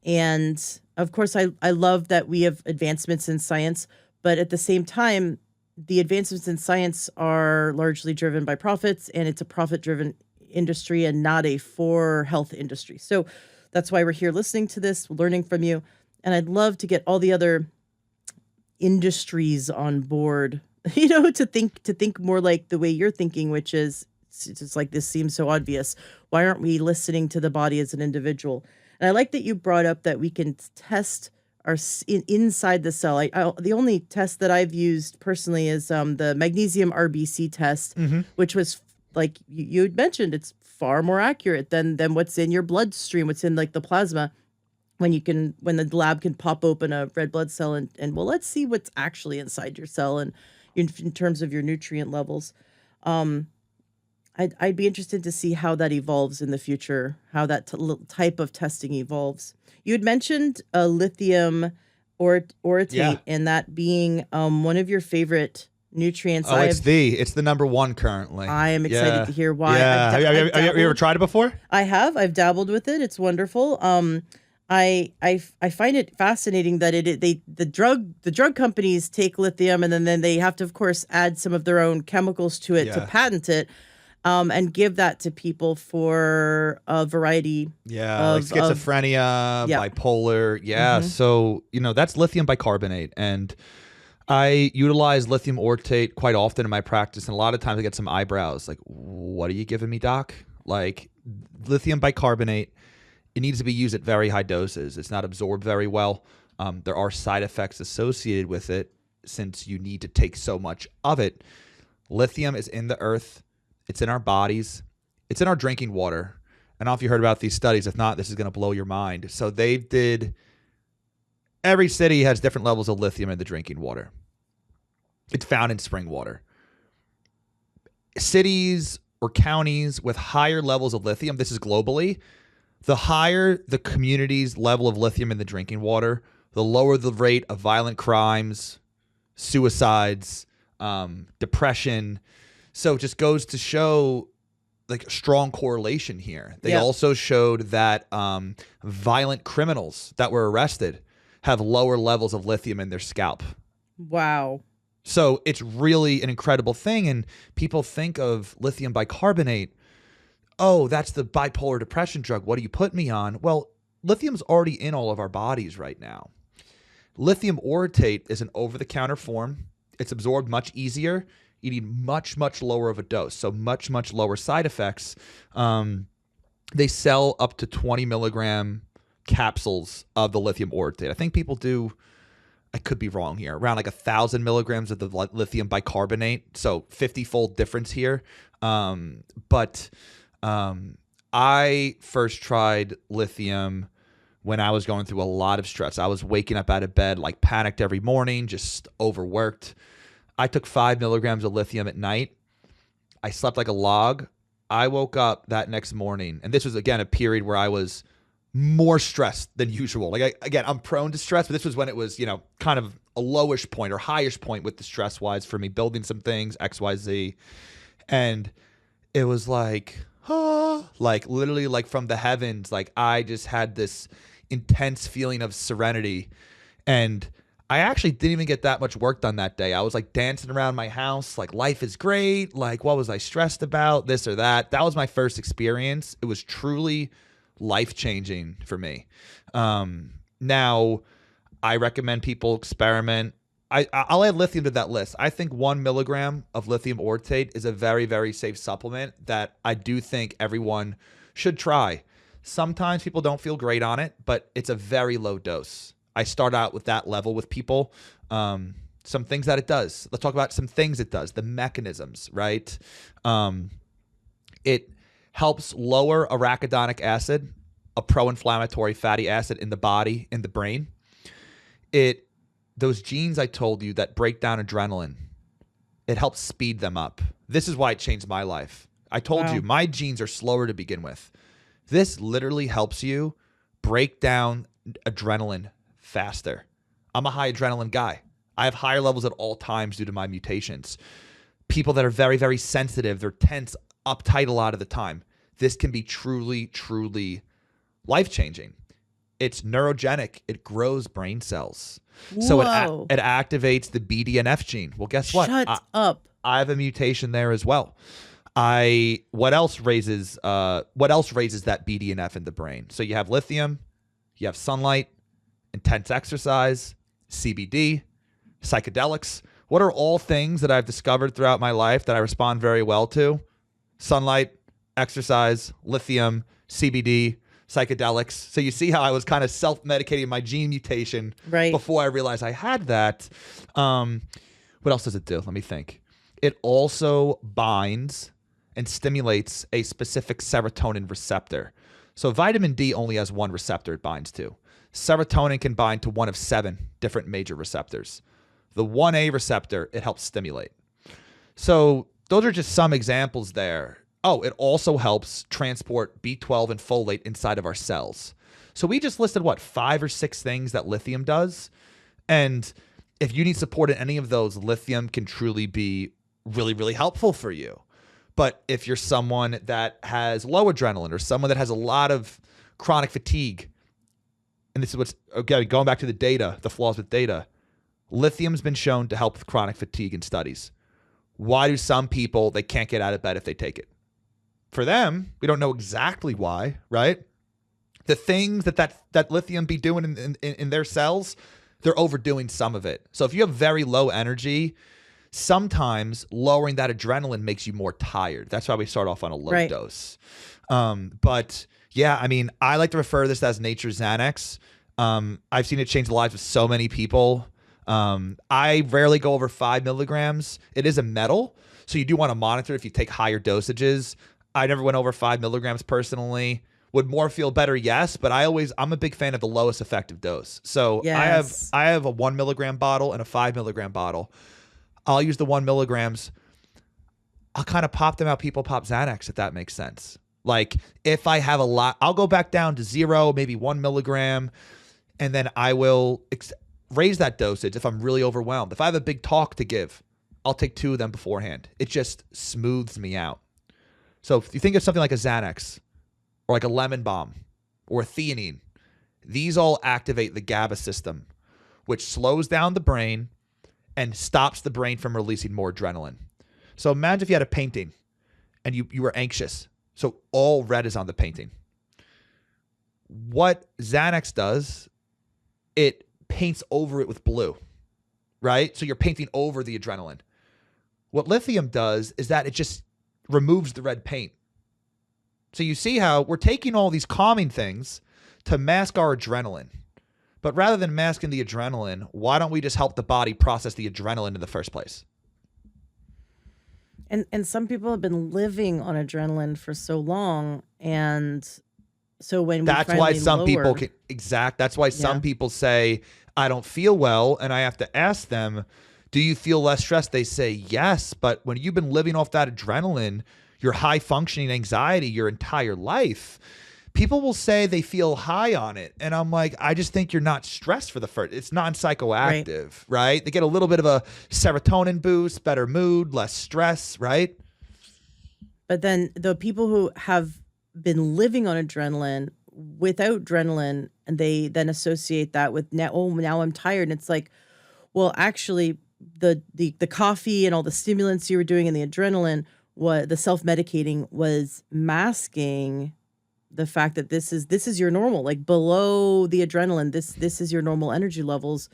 And of course, I love that we have advancements in science, but at the same time, the advancements in science are largely driven by profits, and it's a profit-driven industry and not a for health industry. So that's why we're here listening to this, learning from you. And I'd love to get all the other industries on board, to think more like the way you're thinking, which is it's like, this seems so obvious. Why aren't we listening to the body as an individual? And I like that you brought up that we can test inside the cell. The only test that I've used personally is the magnesium RBC test, which was like you had mentioned, it's far more accurate than what's in your bloodstream, what's in like the plasma. When the lab can pop open a red blood cell and well, let's see what's actually inside your cell and in terms of your nutrient levels. I'd be interested to see how that evolves in the future, how that type of testing evolves. You had mentioned lithium orotate, and that being one of your favorite nutrients. Oh, it's the number one currently. I am excited to hear why. Yeah. Have you ever tried it before? I have. I've dabbled with it. It's wonderful. I find it fascinating that the drug companies take lithium and then they have to, of course, add some of their own chemicals to it to patent it. And give that to people for a variety like schizophrenia, bipolar. Yeah. So, that's lithium bicarbonate. And I utilize lithium orotate quite often in my practice. And a lot of times I get some eyebrows like, what are you giving me, doc? Like lithium bicarbonate, it needs to be used at very high doses. It's not absorbed very well. There are side effects associated with it since you need to take so much of it. Lithium is in the earth. It's in our bodies. It's in our drinking water. I don't know if you heard about these studies. If not, this is going to blow your mind. So every city has different levels of lithium in the drinking water. It's found in spring water. Cities or counties with higher levels of lithium, this is globally, the higher the community's level of lithium in the drinking water, the lower the rate of violent crimes, suicides, depression. So it just goes to show like a strong correlation here. They also showed that violent criminals that were arrested have lower levels of lithium in their scalp. Wow. So it's really an incredible thing. And people think of lithium bicarbonate. Oh, that's the bipolar depression drug. What do you put me on? Well, lithium's already in all of our bodies right now. Lithium orotate is an over-the-counter form. It's absorbed much easier. You need much, much lower of a dose, so much, much lower side effects. They sell up to 20 milligram capsules of the lithium orotate. I think people do, I could be wrong here, around like 1,000 milligrams of the lithium bicarbonate, so 50-fold difference here. But I first tried lithium when I was going through a lot of stress. I was waking up out of bed, like panicked every morning, just overworked. I took 5 milligrams of lithium at night. I slept like a log. I woke up that next morning, and this was, again, a period where I was more stressed than usual. Like, I'm prone to stress, but this was when it was, kind of a lowish point or highish point with the stress-wise for me, building some things, X, Y, Z. And it was like, like literally like from the heavens. Like I just had this intense feeling of serenity. And I actually didn't even get that much work done that day. I was like dancing around my house, like life is great. Like what was I stressed about? This or that. That was my first experience. It was truly life-changing for me. Now I recommend people experiment. I'll add lithium to that list. I think 1 milligram of lithium orotate is a very, very safe supplement that I do think everyone should try. Sometimes people don't feel great on it, but it's a very low dose. I start out with that level with people. Some things that it does. Let's talk about some things it does, the mechanisms, right? It helps lower arachidonic acid, a pro-inflammatory fatty acid in the body, in the brain. Those genes I told you that break down adrenaline, it helps speed them up. This is why it changed my life. I told you, my genes are slower to begin with. This literally helps you break down adrenaline faster. I'm a high adrenaline guy. I have higher levels at all times due to my mutations. People that are very, very sensitive, they're tense, uptight a lot of the time. This can be truly, truly life-changing. It's neurogenic. It grows brain cells. Whoa. So it activates the BDNF gene. Well, guess what? Shut up. I have a mutation there as well. What else raises that BDNF in the brain? So you have lithium, you have sunlight, intense exercise, CBD, psychedelics. What are all things that I've discovered throughout my life that I respond very well to? Sunlight, exercise, lithium, CBD, psychedelics. So you see how I was kind of self-medicating my gene mutation before I realized I had that. What else does it do? Let me think. It also binds and stimulates a specific serotonin receptor. So vitamin D only has one receptor it binds to. Serotonin can bind to one of 7 different major receptors. The 1A receptor, it helps stimulate. So those are just some examples there. Oh, it also helps transport B12 and folate inside of our cells. So we just listed, 5 or 6 things that lithium does? And if you need support in any of those, lithium can truly be really, really helpful for you. But if you're someone that has low adrenaline or someone that has a lot of chronic fatigue, and this is what's, okay, going back to the data, the flaws with data, lithium's been shown to help with chronic fatigue in studies. Why do some people, they can't get out of bed if they take it? For them, we don't know exactly why, right? The things that lithium be doing in their cells, they're overdoing some of it. So if you have very low energy, sometimes lowering that adrenaline makes you more tired. That's why we start off on a low dose. But yeah, I mean, I like to refer to this as nature's Xanax. I've seen it change the lives of so many people. I rarely go over 5 milligrams. It is a metal, so you do want to monitor if you take higher dosages. I never went over 5 milligrams personally. Would more feel better? Yes, but I'm a big fan of the lowest effective dose. So yes. I have a 1 milligram bottle and a 5 milligram bottle. I'll use the 1 milligrams. I'll kind of pop them out. People pop Xanax, if that makes sense. Like if I have a lot, I'll go back down to 0, maybe 1 milligram, and then I will raise that dosage if I'm really overwhelmed. If I have a big talk to give, I'll take 2 of them beforehand. It just smooths me out. So if you think of something like a Xanax or like a lemon balm or a theanine, these all activate the GABA system, which slows down the brain and stops the brain from releasing more adrenaline. So imagine if you had a painting and you were anxious. So all red is on the painting. What Xanax does, it paints over it with blue, right? So you're painting over the adrenaline. What lithium does is that it just removes the red paint. So you see how we're taking all these calming things to mask our adrenaline. But rather than masking the adrenaline, why don't we just help the body process the adrenaline in the first place? And some people have been living on adrenaline for so long, and so when that's why some people can that's why some people say, I don't feel well, and I have to ask them, do you feel less stressed? They say yes, but when you've been living off that adrenaline, your high functioning anxiety your entire life, people will say they feel high on it. And I'm like, I just think you're not stressed for the first. It's non-psychoactive, right? They get a little bit of a serotonin boost, better mood, less stress, right? But then the people who have been living on adrenaline without adrenaline, and they then associate that with now, oh, now I'm tired. And it's like, well, actually, the coffee and all the stimulants you were doing and the adrenaline, what the self-medicating was masking the fact that this is your normal, like below the adrenaline, this is your normal energy levels.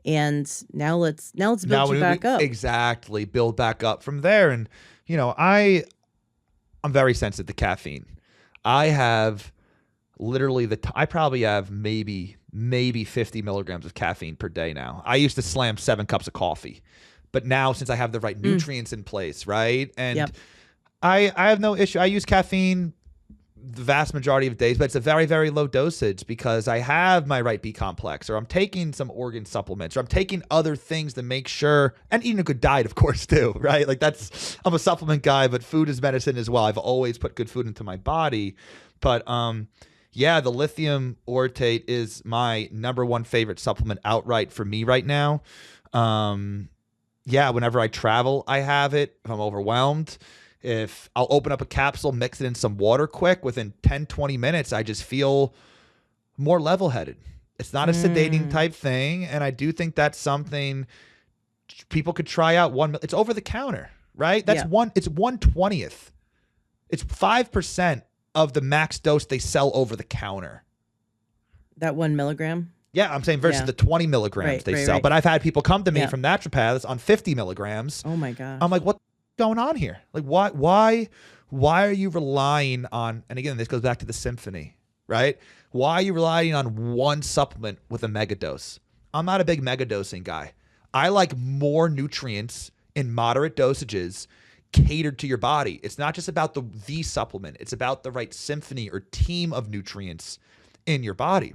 And now let's build you back up. Exactly, build back up from there. And I'm very sensitive to caffeine. I have literally I probably have maybe 50 milligrams of caffeine per day now. I used to slam 7 cups of coffee, but now since I have the right nutrients in place, right? And Yep. I have no issue. I use caffeine the vast majority of days, but it's a very, very low dosage because I have my right B complex, or I'm taking some organ supplements, or I'm taking other things to make sure, and eating a good diet, of course, too, right? Like I'm a supplement guy, but food is medicine as well. I've always put good food into my body. But yeah, the lithium orotate is my number one favorite supplement outright for me right now. Yeah, whenever I travel, I have it. If I'm overwhelmed, if I'll open up a capsule, mix it in some water quick, within 10, 20 minutes, I just feel more level-headed. It's not a sedating type thing, and I do think that's something people could try out. It's over the counter, right? That's Yeah. It's 1/20th. It's 5% of the max dose they sell over the counter. That 1 milligram. Yeah, I'm saying versus Yeah. the 20 milligrams Right, sell. right. But I've had people come to me Yeah. from naturopaths on 50 milligrams. Oh my gosh. I'm like, what's going on here? Like, why are you relying on, and again, this goes back to the symphony, right? Why are you relying on one supplement with a megadose? I'm not a big megadosing guy. I like more nutrients in moderate dosages catered to your body. It's not just about the supplement. It's about the right symphony or team of nutrients in your body.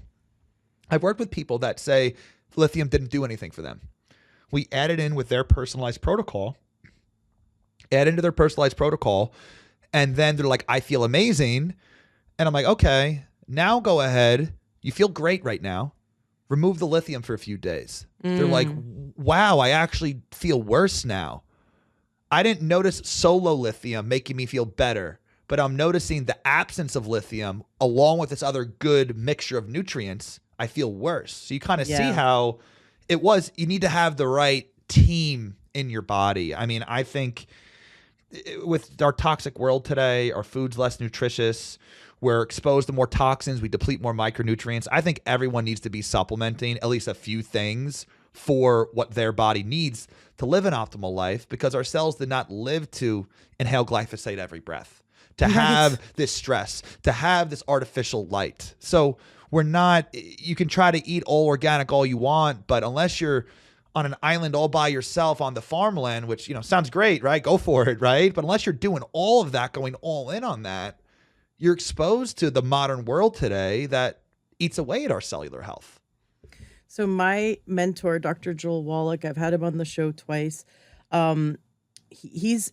I've worked with people that say lithium didn't do anything for them. We added in with their personalized protocol, and then they're like, I feel amazing. And I'm like, okay, now go ahead. You feel great right now. Remove the lithium for a few days. They're like, wow, I actually feel worse now. I didn't notice solo lithium making me feel better, but I'm noticing the absence of lithium along with this other good mixture of nutrients. I feel worse. So you kind of see how you need to have the right team in your body. I mean, I think with our toxic world today, our food's less nutritious. We're exposed to more toxins. We deplete more micronutrients. I think everyone needs to be supplementing at least a few things for what their body needs to live an optimal life, because our cells did not live to inhale glyphosate every breath, to have this stress, to have this artificial light. So you can try to eat all organic all you want, but unless you're on an island all by yourself on the farmland, which, sounds great, right? Go for it, right? But unless you're doing all of that, going all in on that, you're exposed to the modern world today that eats away at our cellular health. So my mentor, Dr. Joel Wallach, I've had him on the show twice. I don't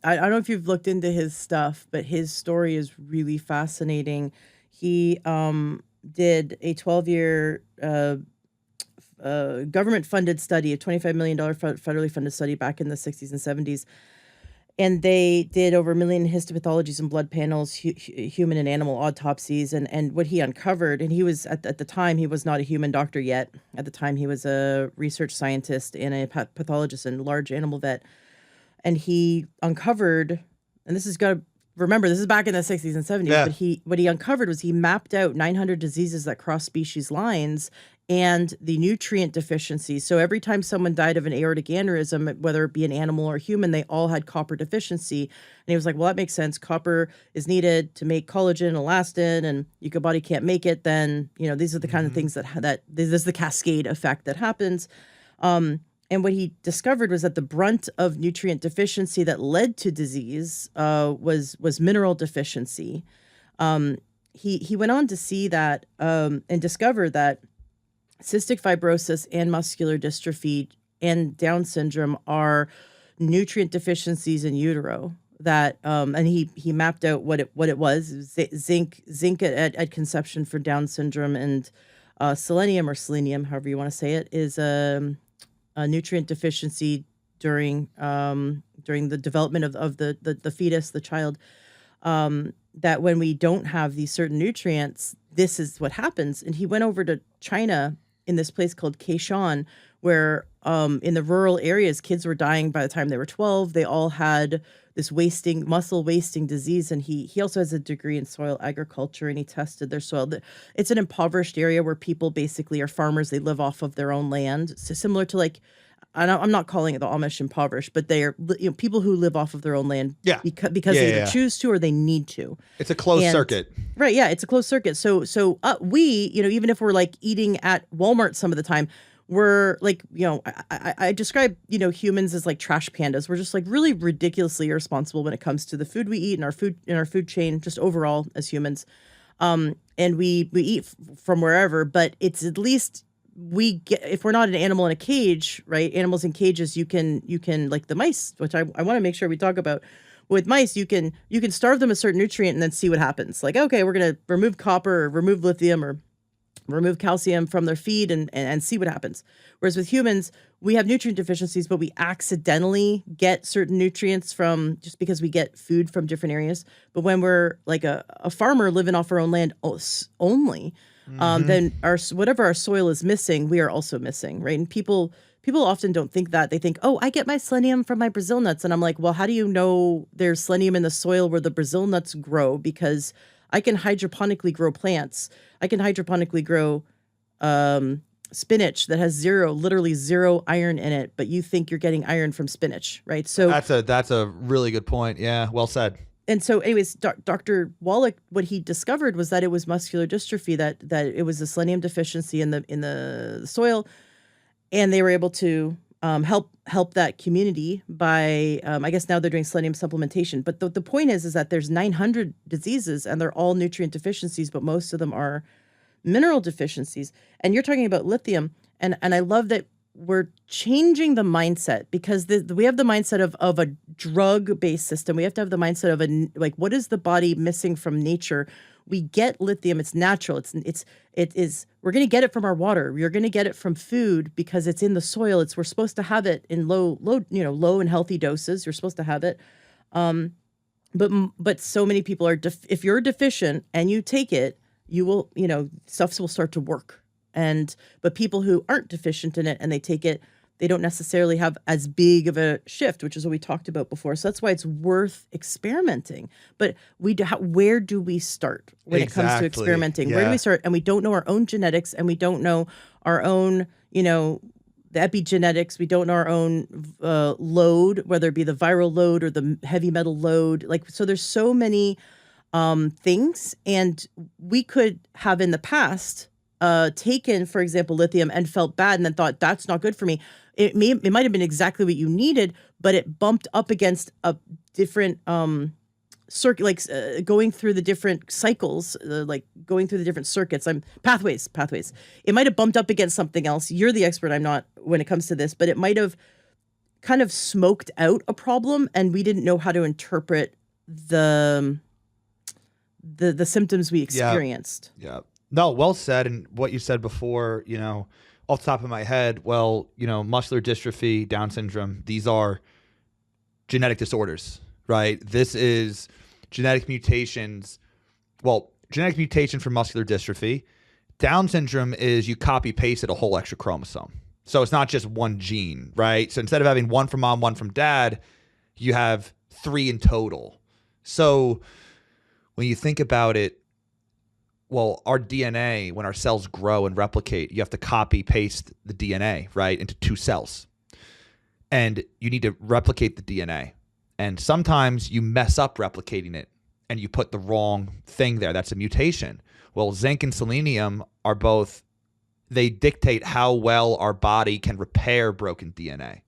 know if you've looked into his stuff, but his story is really fascinating. He did a 12-year government-funded study, a $25 million federally funded study back in the 60s and 70s. And they did over 1 million histopathologies and blood panels, human and animal autopsies. And what he uncovered, and he was, at the time, he was not a human doctor yet. At the time, he was a research scientist and a pathologist and large animal vet. And he uncovered, and this is got to remember, this is back in the 60s and 70s, but what he uncovered was he mapped out 900 diseases that cross species lines and the nutrient deficiencies. So every time someone died of an aortic aneurysm, whether it be an animal or human, they all had copper deficiency. And he was like, well, that makes sense. Copper is needed to make collagen, elastin, and your body can't make it. Then, these are the kind of things that this is the cascade effect that happens. And what he discovered was that the brunt of nutrient deficiency that led to disease was mineral deficiency. He went on to see that and discover that cystic fibrosis and muscular dystrophy and Down syndrome are nutrient deficiencies in utero. That and he mapped out what it was. Zinc at conception for Down syndrome, and selenium, however you want to say it, is a nutrient deficiency during the development of the fetus, the child. that when we don't have these certain nutrients, this is what happens. And he went over to China in this place called Kaishan, where in the rural areas, kids were dying by the time they were 12. They all had this muscle wasting disease. And he also has a degree in soil agriculture, and he tested their soil. It's an impoverished area where people basically are farmers. They live off of their own land. So similar to like, I'm not calling it the Amish impoverished, but they are, people who live off of their own land because they either choose to or they need to. It's a closed circuit. Right. Yeah. It's a closed circuit. So we, even if we're like eating at Walmart some of the time, we're like, I describe, humans as like trash pandas. We're just like really ridiculously irresponsible when it comes to the food we eat and our food chain, just overall as humans. And we eat from wherever, but it's at least we get, if we're not an animal in a cage, right? Animals in cages, you can like the mice, which I want to make sure we talk about. With mice, you can starve them a certain nutrient and then see what happens. Like, okay, we're going to remove copper or remove lithium or remove calcium from their feed and see what happens. Whereas with humans, we have nutrient deficiencies, but we accidentally get certain nutrients from just because we get food from different areas. But when we're like a farmer living off our own land only, then whatever our soil is missing, we are also missing, right? And people often don't think that. They think, oh, I get my selenium from my Brazil nuts. And I'm like, well, how do you know there's selenium in the soil where the Brazil nuts grow? Because I can hydroponically grow plants. I can hydroponically grow spinach that has literally zero iron in it, but you think you're getting iron from spinach, right? So that's a really good point. Yeah, well said. And so anyways, Dr. Wallach, what he discovered was that it was muscular dystrophy, that it was a selenium deficiency in the soil. And they were able to help that community by, I guess now they're doing selenium supplementation. But the point is that there's 900 diseases and they're all nutrient deficiencies, but most of them are mineral deficiencies. And you're talking about lithium. And I love that we're changing the mindset, because we have the mindset of a drug-based system. We have to have the mindset of what is the body missing from nature? We get lithium. It's natural. We're going to get it from our water. We're going to get it from food because it's in the soil. We're supposed to have it in low and healthy doses. You're supposed to have it. But so many people are, if you're deficient and you take it, you will, stuff will start to work. But people who aren't deficient in it and they take it, they don't necessarily have as big of a shift, which is what we talked about before. So that's why it's worth experimenting. But where do we start when it comes to experimenting? Yeah. Where do we start? And we don't know our own genetics, and we don't know our own, the epigenetics. We don't know our own load, whether it be the viral load or the heavy metal load. So there's so many things, and we could have in the past taken, for example, lithium and felt bad and then thought that's not good for me. It might have been exactly what you needed, but it bumped up against a different circuit, going through the different cycles, going through the different circuits. Pathways. It might have bumped up against something else. You're the expert. I'm not when it comes to this, but it might have kind of smoked out a problem, and we didn't know how to interpret the symptoms we experienced. Yeah. No, well said. And what you said before, off the top of my head, muscular dystrophy, Down syndrome, these are genetic disorders, right? This is genetic mutations. Well, genetic mutation for muscular dystrophy. Down syndrome is you copy pasted a whole extra chromosome. So it's not just one gene, right? So instead of having one from mom, one from dad, you have 3 in total. So when you think about it, well, our DNA, when our cells grow and replicate, you have to copy paste the DNA, right, into 2 cells. And you need to replicate the DNA. And sometimes you mess up replicating it and you put the wrong thing there. That's a mutation. Well, zinc and selenium are both, they dictate how well our body can repair broken DNA.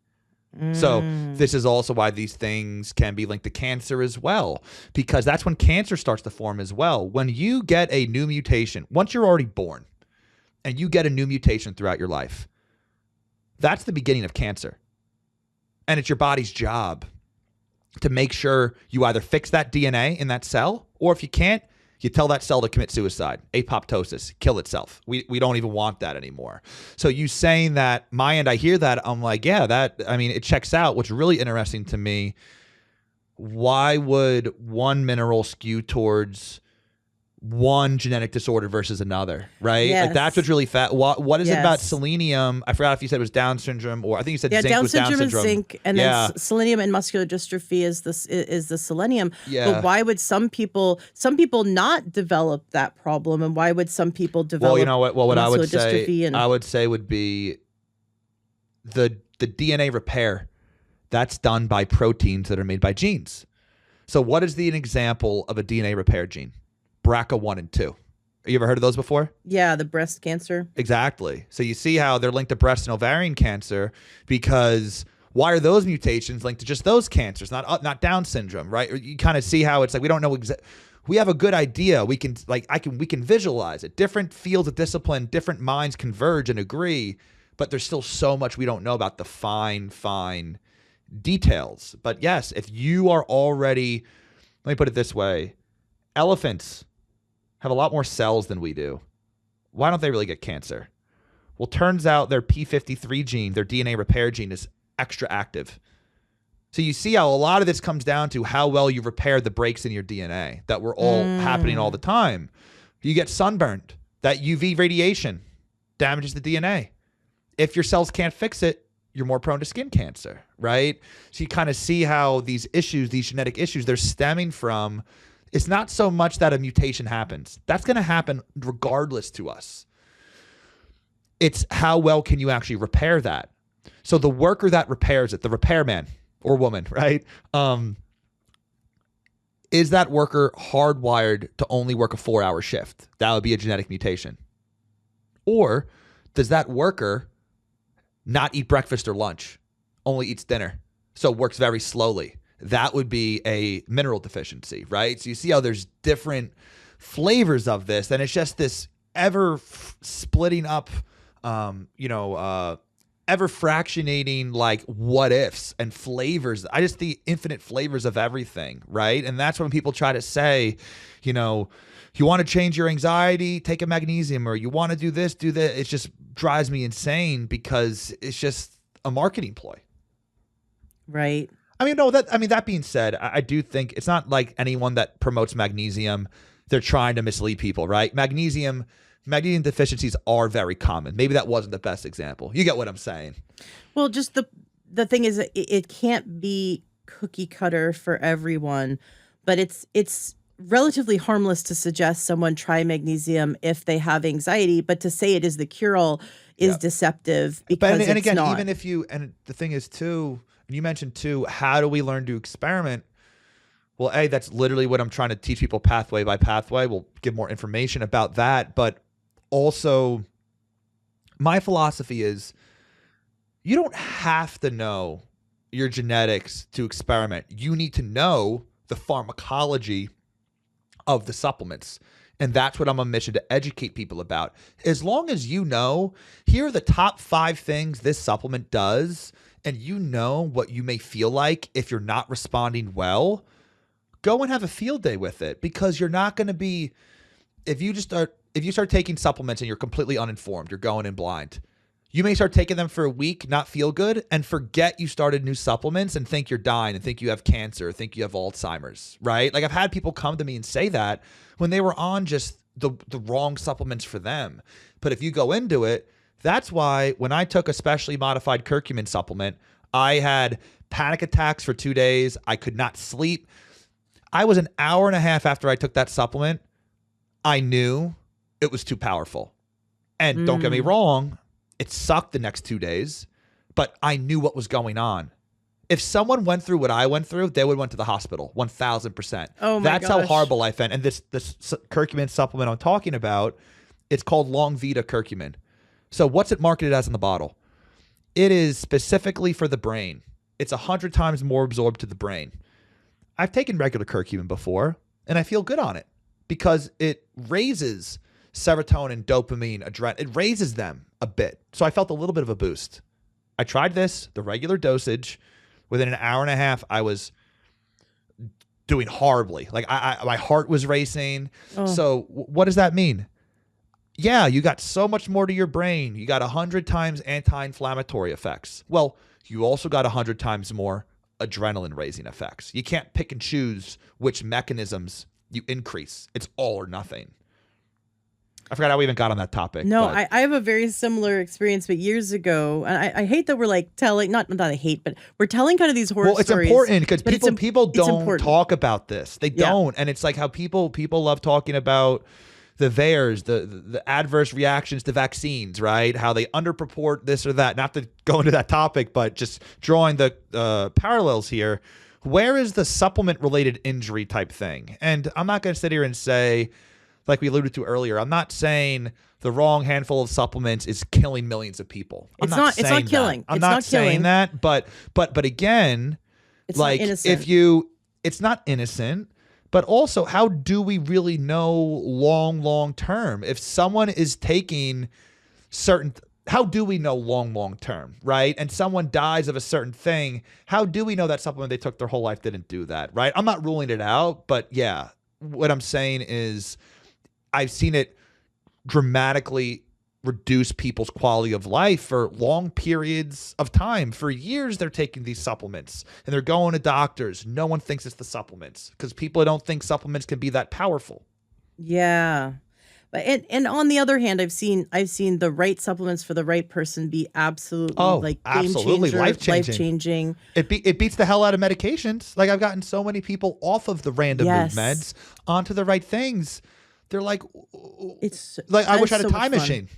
So this is also why these things can be linked to cancer as well, because that's when cancer starts to form as well. When you get a new mutation, once you're already born and you get a new mutation throughout your life, that's the beginning of cancer. And it's your body's job to make sure you either fix that DNA in that cell, or if you can't, you tell that cell to commit suicide, apoptosis, kill itself. We don't even want that anymore. So you saying that, my end, I hear that, I'm like, yeah, it checks out. What's really interesting to me, why would one mineral skew towards one genetic disorder versus another, right? Like that's Yes. what's really what is it about Yes. selenium? I forgot if you said it was Down syndrome, or I think you said Yeah, zinc Down was Down syndrome and syndrome. zinc, and then Yeah, selenium and muscular dystrophy is the selenium. yeah. But why would some people not develop that problem, and why would some people Well, you develop know what? Well, the what I would muscular say, dystrophy? And would be the DNA repair that's done by proteins that are made by genes. So, what is an example of a DNA repair gene? BRCA1 and 2. You ever heard of those before? yeah, the breast cancer. Exactly. So you see how they're linked to breast and ovarian cancer, because why are those mutations linked to just those cancers, not Down syndrome, right? You kind of see how it's like we don't know we have a good idea. We can we can visualize it. Different fields of discipline, different minds converge and agree, but there's still so much we don't know about the fine details. But yes, if you are already, let me put it this way, elephants have a lot more cells than we do. Why don't they really get cancer? Well, turns out their P53 gene, their DNA repair gene, is extra active. So you see how a lot of this comes down to how well you repaired the breaks in your DNA that were all happening all the time. You get sunburned. That UV radiation damages the DNA. If your cells can't fix it, you're more prone to skin cancer, right? So you kind of see how these issues, these genetic issues, they're stemming from, it's not so much that a mutation happens. That's going to happen regardless to us. It's how well can you actually repair that? So the worker that repairs it, the repairman or woman, right? Is that worker hardwired to only work a 4-hour shift? That would be a genetic mutation. Or does that worker not eat breakfast or lunch, only eats dinner, so works very slowly? That would be a mineral deficiency, right? So you see how there's different flavors of this, and it's just this ever splitting up, ever fractionating like what ifs and flavors. I just see infinite flavors of everything, right? And that's when people try to say, you want to change your anxiety, take a magnesium, or you want to do this, do that. It just drives me insane because it's just a marketing ploy. Right. That being said, I do think it's not like anyone that promotes magnesium, they're trying to mislead people, right? Magnesium deficiencies are very common. Maybe that wasn't the best example. You get what I'm saying? Well, just the thing is, it can't be cookie cutter for everyone, but it's relatively harmless to suggest someone try magnesium if they have anxiety, but to say it is the cure-all is deceptive because and again, not. even if and the thing is too, you mentioned too, how do we learn to experiment? Well, that's literally what I'm trying to teach people pathway by pathway. We'll give more information about that. But also, my philosophy is you don't have to know your genetics to experiment. You need to know the pharmacology of the supplements. And that's what I'm on a mission to educate people about. As long as you know, here are the top 5 things this supplement does, and you know what you may feel like if you're not responding well, go and have a field day with it, because you're not going to be, if you start taking supplements and you're completely uninformed, you're going in blind, you may start taking them for a week, not feel good, and forget you started new supplements and think you're dying and think you have cancer, think you have Alzheimer's, right? Like I've had people come to me and say that when they were on just the wrong supplements for them. But if you go into it, that's why when I took a specially modified curcumin supplement, I had panic attacks for 2 days. I could not sleep. I was an hour and a half after I took that supplement, I knew it was too powerful. And don't get me wrong, it sucked the next 2 days, but I knew what was going on. If someone went through what I went through, they would have went to the hospital, 1,000%. Oh my That's gosh. how horrible I felt. And this curcumin supplement I'm talking about, it's called Long Vita curcumin. So what's it marketed as in the bottle? It is specifically for the brain. It's 100 times more absorbed to the brain. I've taken regular curcumin before, and I feel good on it because it raises serotonin, dopamine, adrenaline. It raises them a bit. So I felt a little bit of a boost. I tried this, the regular dosage. Within an hour and a half, I was doing horribly. Like my heart was racing. Oh. So what does that mean? Yeah, you got so much more to your brain. You got 100 times anti-inflammatory effects. Well, you also got 100 times more adrenaline raising effects. You can't pick and choose which mechanisms you increase. It's all or nothing. I forgot how we even got on that topic. No, but I have a very similar experience, but years ago, and I hate that we're like telling, not I hate, but we're telling kind of these horror stories. Well, it's important because people don't important. talk about this. They don't. And it's like how people love talking about the VAERS, the adverse reactions to vaccines, right? How they underproport this or that. Not to go into that topic, but just drawing the parallels here. Where is the supplement-related injury type thing? And I'm not going to sit here and say, like we alluded to earlier, I'm not saying the wrong handful of supplements is killing millions of people. It's not killing. I'm not saying that, but again, it's like not innocent. It's not innocent, but also how do we really know long term if someone is taking how do we know long term, right? And someone dies of a certain thing, how do we know that supplement they took their whole life didn't do that, right? I'm not ruling it out, but yeah, what I'm saying is I've seen it dramatically reduce people's quality of life for long periods of time. For years, they're taking these supplements and they're going to doctors. No one thinks it's the supplements because people don't think supplements can be that powerful. Yeah. But and on the other hand, I've seen the right supplements for the right person be absolutely absolutely life changing. It beats the hell out of medications. Like I've gotten so many people off of the random mood meds onto the right things. They're like, it's like I wish I had a time machine.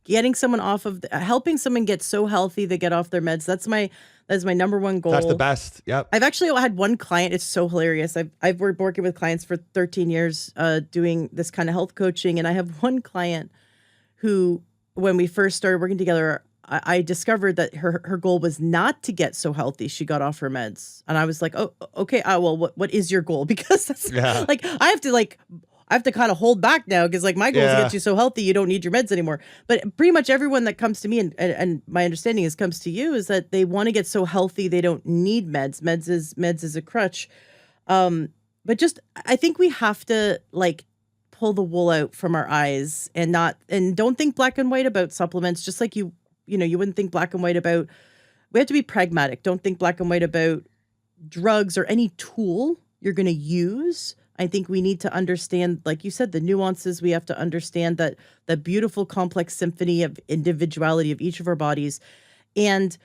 Getting someone off of helping someone get so healthy they get off their meds. That's my number one goal. That's the best. Yep. I've actually had one client. It's so hilarious. I've worked working with clients for 13 years, doing this kind of health coaching, and I have one client who, when we first started working together, I discovered that her goal was not to get so healthy. She got off her meds, and I was like, oh, okay. Well, what is your goal? Because that's like I have to kind of hold back now because like my goal is to get you so healthy you don't need your meds anymore. But pretty much everyone that comes to me and my understanding is comes to you is that they want to get so healthy they don't need meds. Meds is a crutch. But just I think we have to like pull the wool out from our eyes and don't think black and white about supplements. Just like you wouldn't think black and white about. We have to be pragmatic. Don't think black and white about drugs or any tool you're going to use. I think we need to understand, like you said, the nuances. We have to understand that the beautiful complex symphony of individuality of each of our bodies and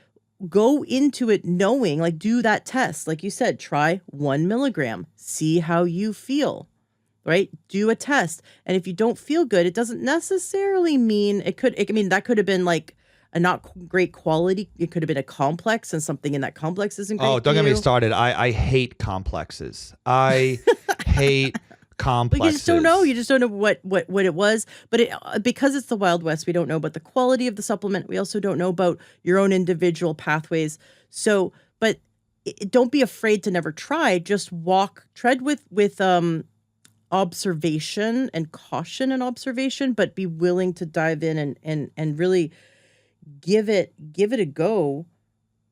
go into it knowing, like do that test. Like you said, try 1 milligram, see how you feel, right? Do a test. And if you don't feel good, it doesn't necessarily mean that could have been like a not great quality. It could have been a complex and something in that complex isn't great. Oh, don't get me started. I hate complexes. I hate complexes. But you just don't know. You just don't know what it was. But because it's the Wild West, we don't know about the quality of the supplement. We also don't know about your own individual pathways. So, but don't be afraid to never try. Just tread with observation and caution and observation, but be willing to dive in and really give it a go.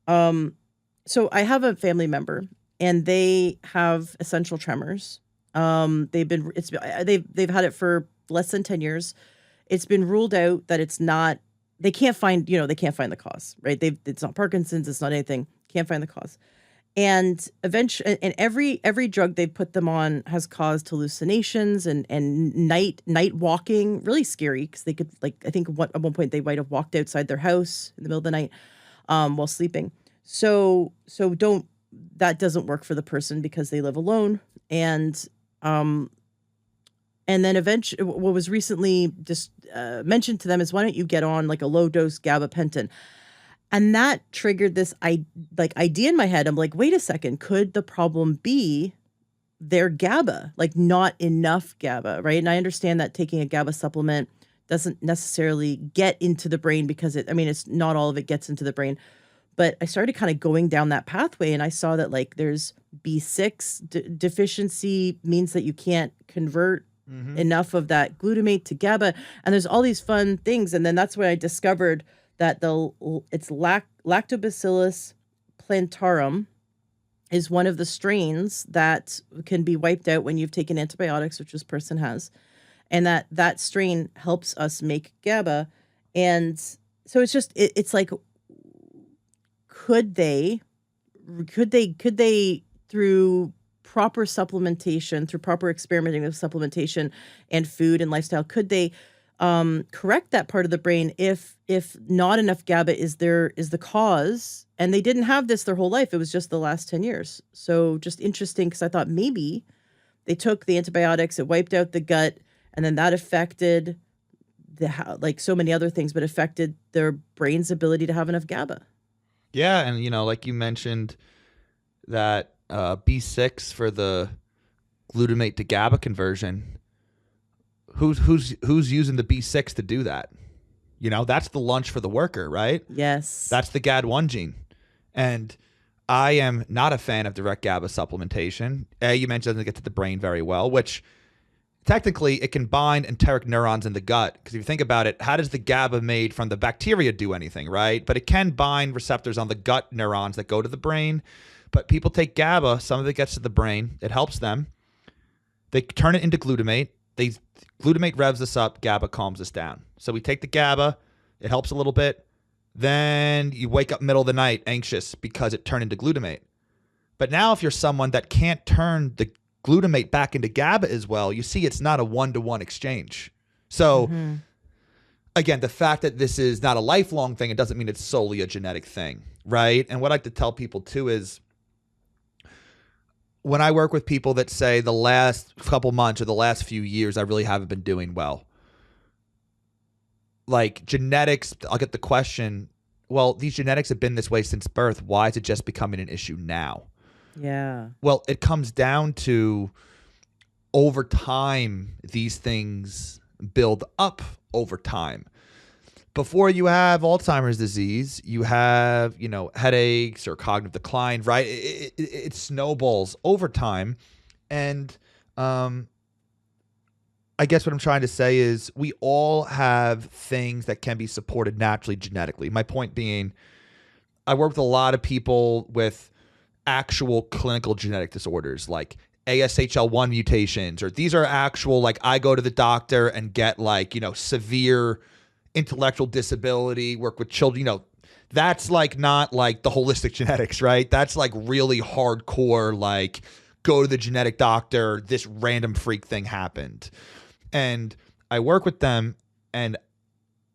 So I have a family member and they have essential tremors. They've had it for less than 10 years. It's been ruled out that it's not, they can't find the cause, right? It's not Parkinson's, it's not anything. Can't find the cause. And eventually, and every drug they've put them on has caused hallucinations and night walking, really scary because they could, like, I think at one point they might have walked outside their house in the middle of the night while sleeping. So that doesn't work for the person because they live alone. And then eventually what was recently just mentioned to them is, why don't you get on like a low dose gabapentin? And that triggered this idea in my head. I'm like, wait a second, could the problem be their GABA, like not enough GABA, right? And I understand that taking a GABA supplement doesn't necessarily get into the brain because it's not all of it gets into the brain. But I started kind of going down that pathway and I saw that like there's B6 deficiency means that you can't convert enough of that glutamate to GABA. And there's all these fun things. And then that's when I discovered that it's Lactobacillus plantarum is one of the strains that can be wiped out when you've taken antibiotics, which this person has. And that strain helps us make GABA. And so it's just, it's like, could they could they through proper supplementation, through proper experimenting with supplementation and food and lifestyle, could they correct that part of the brain if not enough GABA is the cause? And they didn't have this their whole life. It was just the last 10 years. So just interesting, because I thought maybe they took the antibiotics, it wiped out the gut, and then that affected like so many other things, but affected their brain's ability to have enough GABA. Yeah, and like you mentioned that B6 for the glutamate to GABA conversion. Who's using the B6 to do that? That's the lunch for the worker, right? Yes. That's the GAD1 gene. And I am not a fan of direct GABA supplementation. You mentioned it doesn't get to the brain very well, which technically it can bind enteric neurons in the gut. Because if you think about it, how does the GABA made from the bacteria do anything, right? But it can bind receptors on the gut neurons that go to the brain. But people take GABA, some of it gets to the brain, it helps them. They turn it into glutamate. Glutamate revs us up, GABA calms us down. So we take the GABA, it helps a little bit. Then you wake up middle of the night anxious because it turned into glutamate. But now if you're someone that can't turn the glutamate back into GABA as well, you see it's not a one-to-one exchange. So again, the fact that this is not a lifelong thing, it doesn't mean it's solely a genetic thing, right? And what I like to tell people too is, when I work with people that say the last couple months or the last few years, I really haven't been doing well. Like genetics, I'll get the question, well, these genetics have been this way since birth. Why is it just becoming an issue now? Yeah. Well, it comes down to over time, these things build up over time. Before you have Alzheimer's disease, you have, headaches or cognitive decline, right? It snowballs over time. And I guess what I'm trying to say is we all have things that can be supported naturally genetically. My point being, I work with a lot of people with actual clinical genetic disorders like ASHL1 mutations, or these are actual, like I go to the doctor and get severe intellectual disability, work with children, that's not like the holistic genetics, right? That's like really hardcore, like go to the genetic doctor, this random freak thing happened. And I work with them and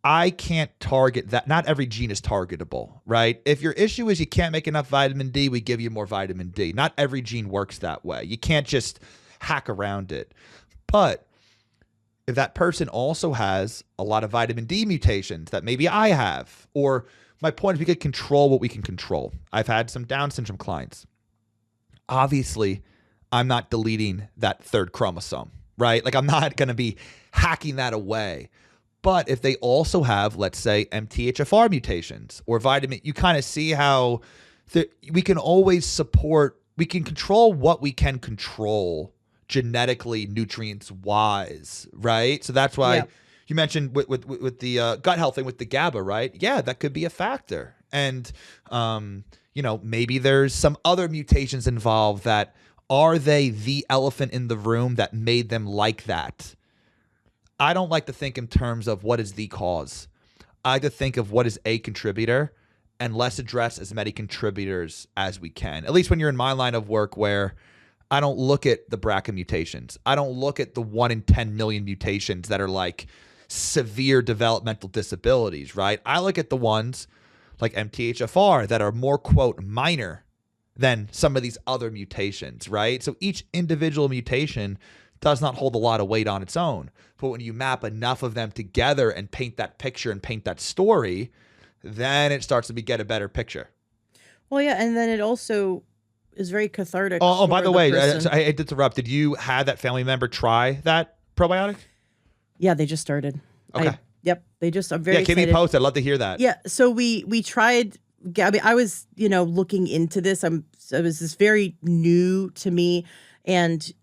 I can't target that. Not every gene is targetable, right? If your issue is you can't make enough vitamin D, we give you more vitamin D. Not every gene works that way. You can't just hack around it. But if that person also has a lot of vitamin D mutations that maybe I have, or my point is we could control what we can control. I've had some Down syndrome clients. Obviously, I'm not deleting that third chromosome, right? Like I'm not going to be hacking that away. But if they also have, let's say, MTHFR mutations or vitamin, you kind of see how we can always support, we can control what we can control genetically, nutrients wise, right? So that's why you mentioned with the gut health thing with the GABA, right? Yeah, that could be a factor. And maybe there's some other mutations involved that are they the elephant in the room that made them like that? I don't like to think in terms of what is the cause. I like to think of what is a contributor and let's address as many contributors as we can. At least when you're in my line of work, where I don't look at the BRCA mutations. I don't look at the 1 in 10 million mutations that are like severe developmental disabilities, right? I look at the ones like MTHFR that are more, quote, minor than some of these other mutations, right? So each individual mutation does not hold a lot of weight on its own. But when you map enough of them together and paint that picture and paint that story, then it starts to get a better picture. Well, yeah, and then it also is very cathartic. Oh, by the way, person. I did interrupt. Did you have that family member try that probiotic? Yeah, they just started. Okay. They just. I'm very keep me posted. I'd love to hear that. Yeah, so we tried. I mean, I was looking into this. It was this very new to me, and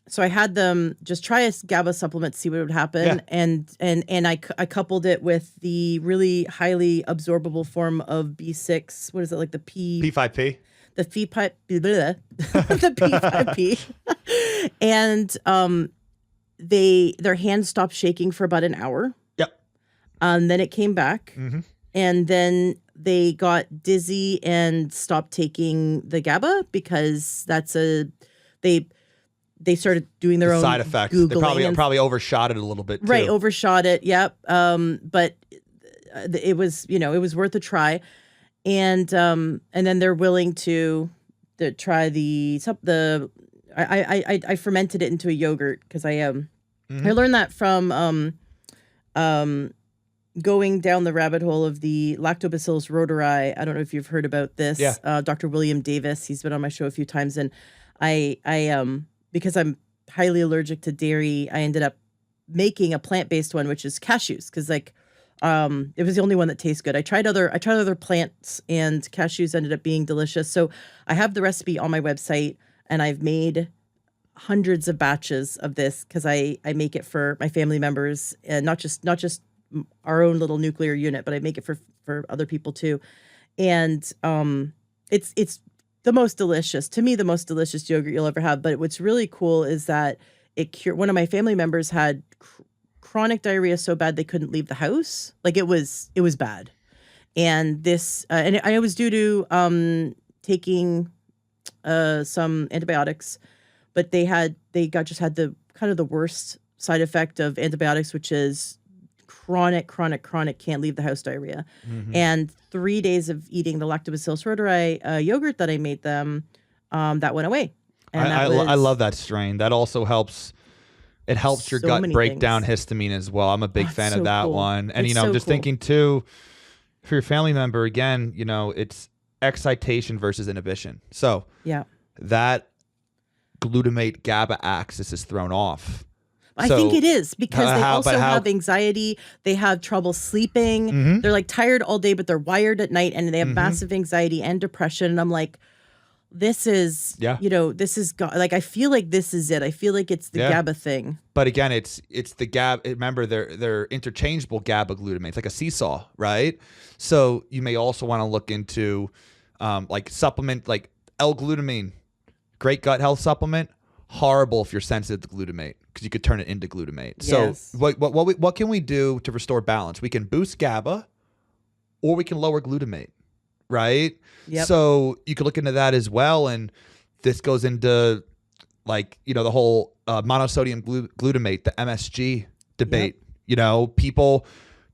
so I had them just try a GABA supplement, see what would happen, and I coupled it with the really highly absorbable form of B6. What is it, like the P5P? The the P5P, and their hands stopped shaking for about an hour. Yep. Then it came back, and then they got dizzy and stopped taking the GABA because they started doing their own Side effects. They Googling probably overshot it a little bit too. Right, overshot it. Yep. But it was, it was worth a try. And then they're willing to try I fermented it into a yogurt because I learned that from going down the rabbit hole of the Lactobacillus rhodori. I don't know if you've heard about this. Yeah. Dr. William Davis, he's been on my show a few times, and I because I'm highly allergic to dairy, I ended up making a plant-based one, which is cashews, because it was the only one that tastes good. I tried other plants, and cashews ended up being delicious. So I have the recipe on my website, and I've made hundreds of batches of this because I make it for my family members, and not just our own little nuclear unit, but I make it for other people too. And it's the most delicious, to me, the most delicious yogurt you'll ever have. But what's really cool is that it cured. One of my family members had chronic diarrhea so bad they couldn't leave the house. Like it was bad. And this, and I was due to taking some antibiotics, but they just had the kind of the worst side effect of antibiotics, which is chronic, can't leave the house diarrhea. And 3 days of eating the Lactobacillus rhodori yogurt that I made them, that went away. And I love that strain. That also helps. It helps your gut break down histamine as well. I'm a big fan of that one. And, I'm just thinking too, for your family member, again, it's excitation versus inhibition. So that glutamate GABA axis is thrown off. I think it is because they also have anxiety. They have trouble sleeping. They're like tired all day, but they're wired at night, and they have massive anxiety and depression. And I'm like, this is, this is like, I feel like this is it. I feel like it's the GABA thing. But again, it's the GABA. Remember, they're interchangeable GABA glutamate. It's like a seesaw, right? So you may also want to look into like supplement, like L-glutamine, great gut health supplement. Horrible if you're sensitive to glutamate, because you could turn it into glutamate. Yes. So what can we do to restore balance? We can boost GABA, or we can lower glutamate, right? Yep. So you could look into that as well. And this goes into like, the whole monosodium glutamate, the MSG debate. Yep.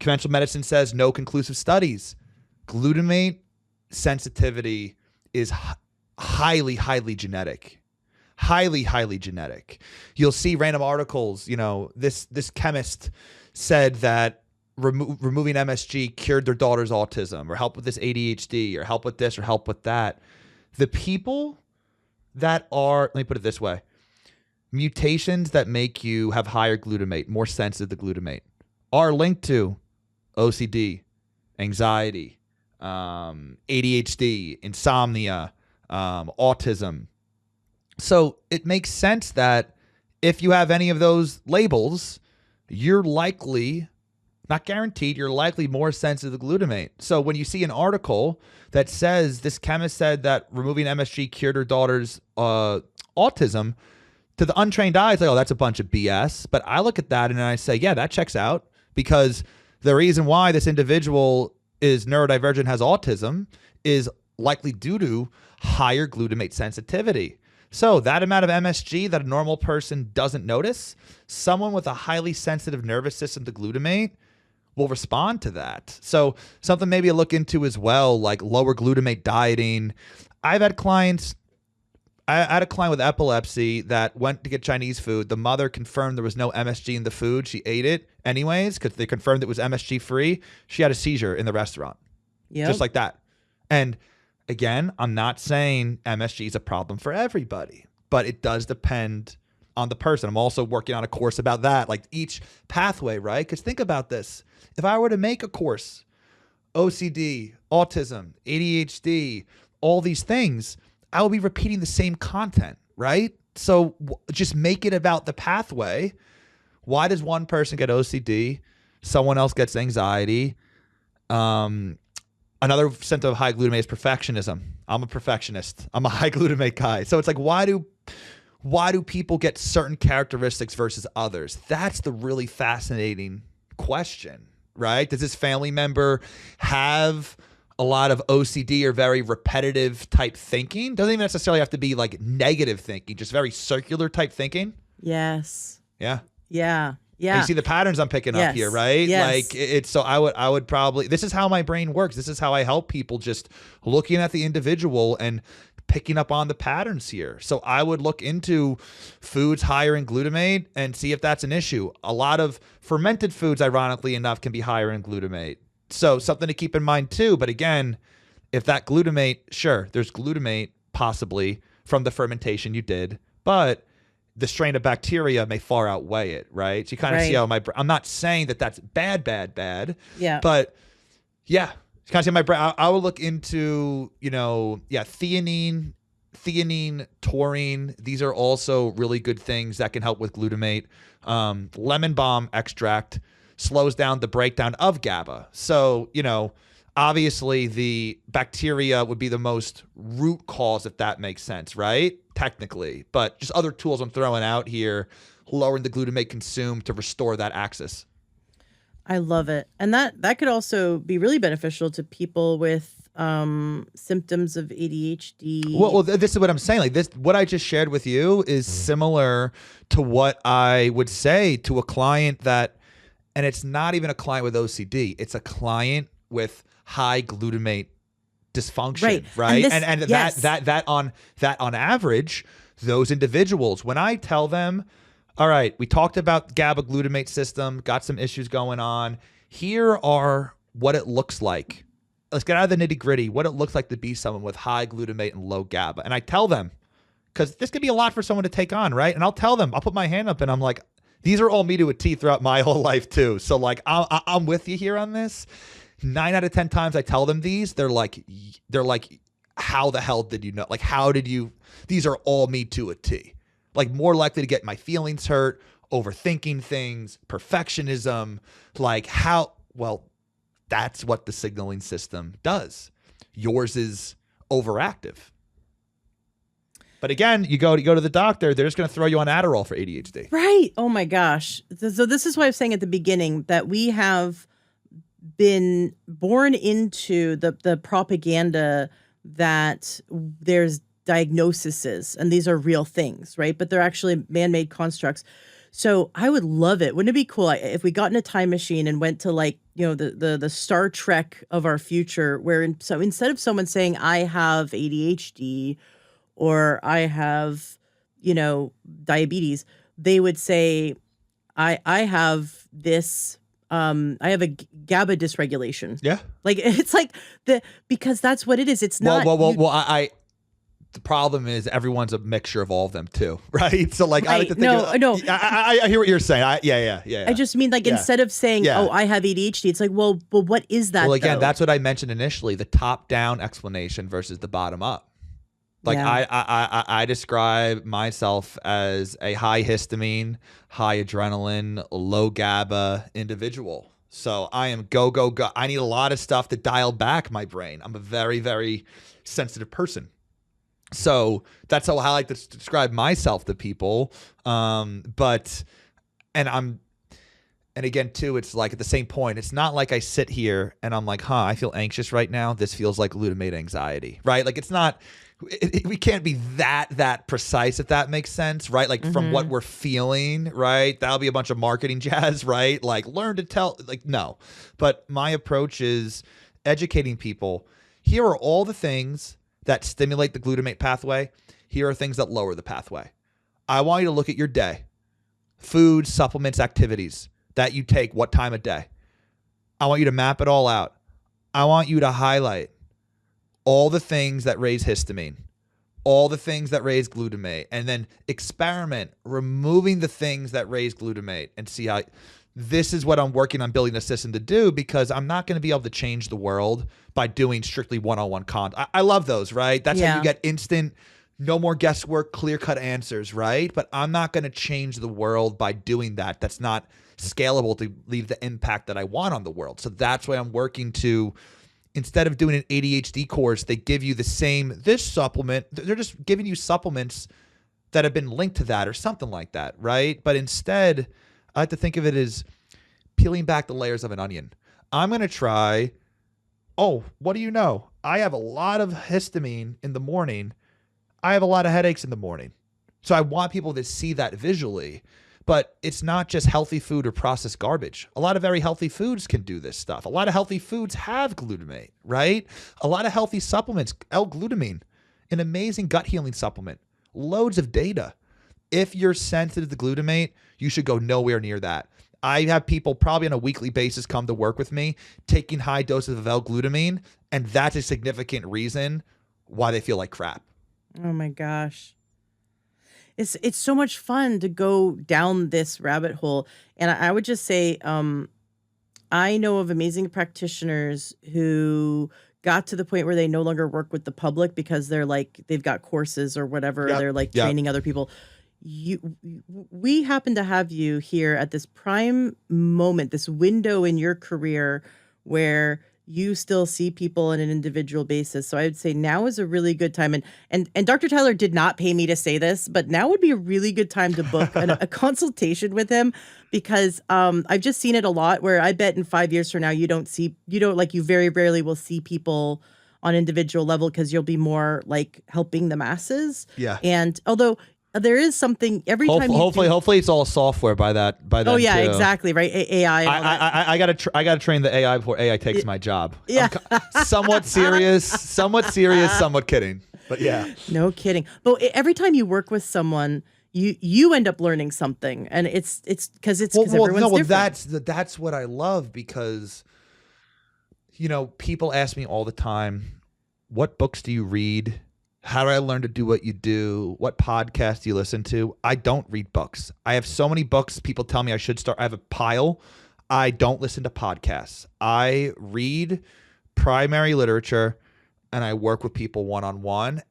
Conventional medicine says no conclusive studies. Glutamate sensitivity is highly, highly genetic. Highly genetic. You'll see random articles, this chemist said that removing MSG cured their daughter's autism, or help with this ADHD, or help with this, or help with that. The people that are, let me put it this way, mutations that make you have higher glutamate, more sensitive to glutamate, are linked to OCD, anxiety, ADHD, insomnia, autism. So it makes sense that if you have any of those labels, you're likely, not guaranteed, you're likely more sensitive to glutamate. So when you see an article that says this chemist said that removing MSG cured her daughter's autism, to the untrained eye, it's like, oh, that's a bunch of BS. But I look at that and I say, yeah, that checks out, because the reason why this individual is neurodivergent, has autism, is likely due to higher glutamate sensitivity. So that amount of MSG that a normal person doesn't notice, someone with a highly sensitive nervous system to glutamate will respond to that. So something maybe to look into as well, like lower glutamate dieting. I had a client with epilepsy that went to get Chinese food. The mother confirmed there was no MSG in the food. She ate it anyways because they confirmed it was MSG free. She had a seizure in the restaurant. Yeah, just like that. And again, I'm not saying MSG is a problem for everybody, but it does depend on the person. I'm also working on a course about that, like each pathway, right? Because think about this. If I were to make a course, OCD, autism, ADHD, all these things, I will be repeating the same content, right? So just make it about the pathway. Why does one person get OCD? Someone else gets anxiety. Another symptom of high glutamate is perfectionism. I'm a perfectionist. I'm a high glutamate guy. So it's like, why do people get certain characteristics versus others? That's the really fascinating question, right? Does this family member have a lot of OCD or very repetitive type thinking. Doesn't even necessarily have to be like negative thinking, just very circular type thinking. Yes. Yeah. Yeah. And you Yeah. see the patterns I'm picking up here, Yes. right? Yes. Like it's so I would probably, this is how my brain works. This is how I help people, just looking at the individual and picking up on the patterns here. So I would look into foods higher in glutamate and see if that's an issue. A lot of fermented foods, ironically enough, can be higher in glutamate. So something to keep in mind too. But again, if that glutamate, sure, there's glutamate possibly from the fermentation you did, but the strain of bacteria may far outweigh it, right? So you kind of see how I'm not saying that that's bad. Yeah. But yeah, you kind of see my brain. I will look into, theanine, taurine. These are also really good things that can help with glutamate. Lemon balm extract slows down the breakdown of GABA. So, obviously the bacteria would be the most root cause, if that makes sense, right? Technically, but just other tools I'm throwing out here, lowering the glutamate consumed to restore that axis. I love it. And that could also be really beneficial to people with symptoms of ADHD. Well, this is what I'm saying. Like this, what I just shared with you is similar to what I would say to a client that, and it's not even a client with OCD. It's a client with high glutamate dysfunction, right? And yes. that on average, those individuals, when I tell them, all right, we talked about GABA glutamate system, got some issues going on. Here are what it looks like. Let's get out of the nitty gritty, what it looks like to be someone with high glutamate and low GABA. And I tell them, because this could be a lot for someone to take on, right? And I'll tell them, I'll put my hand up and I'm like, these are all me to a T throughout my whole life too. So like, I'm with you here on this. 9 out of 10 times I tell them these, they're like, how the hell did you know? Like, how did you, these are all me to a T. Like more likely to get my feelings hurt, overthinking things, perfectionism, like how, well, that's what the signaling system does. Yours is overactive. But again, you go to the doctor, they're just going to throw you on Adderall for ADHD. Right. Oh my gosh. So this is why I was saying at the beginning that we have been born into the propaganda that there's diagnoses and these are real things, right? But they're actually man-made constructs. So I would love it. Wouldn't it be cool if we got in a time machine and went to like, the Star Trek of our future, where so instead of someone saying I have ADHD or I have, diabetes, they would say I have this I have a GABA dysregulation. Yeah. Like it's like because that's what it is. It's not the problem is everyone's a mixture of all of them too, right? So like, right. I like to think I hear what you're saying. Yeah. I just mean like instead of saying, oh, I have ADHD, it's like, well, what is that? Well, again, though? that's what I mentioned initially, the top down explanation versus the bottom up. Like I describe myself as a high histamine, high adrenaline, low GABA individual. So I am go. I need a lot of stuff to dial back my brain. I'm a very, very sensitive person. So that's how I like to describe myself to people. And again, too, it's like at the same point, it's not like I sit here and I'm like, I feel anxious right now. This feels like glutamate anxiety, right? Like it's not, we can't be that precise, if that makes sense, right? Like from what we're feeling, right? That'll be a bunch of marketing jazz, right? Like learn to tell, like, no. But my approach is educating people. Here are all the things that stimulate the glutamate pathway. Here are things that lower the pathway. I want you to look at your day. Food, supplements, activities that you take, what time of day. I want you to map it all out. I want you to highlight all the things that raise histamine, all the things that raise glutamate, and then experiment removing the things that raise glutamate and see how. This is what I'm working on building a system to do, because I'm not going to be able to change the world by doing strictly one-on-one content. I love those, right? That's how you get instant, no more guesswork, clear-cut answers, right? But I'm not going to change the world by doing that. That's not scalable to leave the impact that I want on the world. So that's why I'm working to, instead of doing an ADHD course, they give you this supplement. They're just giving you supplements that have been linked to that or something like that, right? But instead, I like to think of it as peeling back the layers of an onion. I'm going to try Oh, what do you know? I have a lot of histamine in the morning. I have a lot of headaches in the morning. So I want people to see that visually. But it's not just healthy food or processed garbage. A lot of very healthy foods can do this stuff. A lot of healthy foods have glutamate, right? A lot of healthy supplements, L-glutamine, an amazing gut healing supplement. Loads of data. If you're sensitive to glutamate, you should go nowhere near that. I have people probably on a weekly basis come to work with me taking high doses of L-glutamine, and that's a significant reason why they feel like crap. Oh my gosh. It's so much fun to go down this rabbit hole. And I would just say, I know of amazing practitioners who got to the point where they no longer work with the public because they're like, they've got courses or whatever. Yep. They're like Yep. training other people. We happen to have you here at this prime moment, this window in your career where you still see people on an individual basis. So I would say now is a really good time. And Dr. Tyler did not pay me to say this, but now would be a really good time to book a consultation with him, because I've just seen it a lot where I bet in 5 years from now, you very rarely will see people on individual level because you'll be more like helping the masses. Yeah. And although there is something every time you hopefully it's all software by then. Oh yeah, too. exactly, right. AI. And all that. I gotta train the AI before AI takes my job. Yeah. I'm somewhat serious, somewhat kidding. But yeah. No kidding. But every time you work with someone, you end up learning something, and it's because everyone's different. That's what I love, because people ask me all the time, what books do you read? How do I learn to do what you do? What podcast do you listen to? I don't read books. I have so many books. People tell me I should start. I have a pile. I don't listen to podcasts. I read primary literature, and I work with people one-on-one,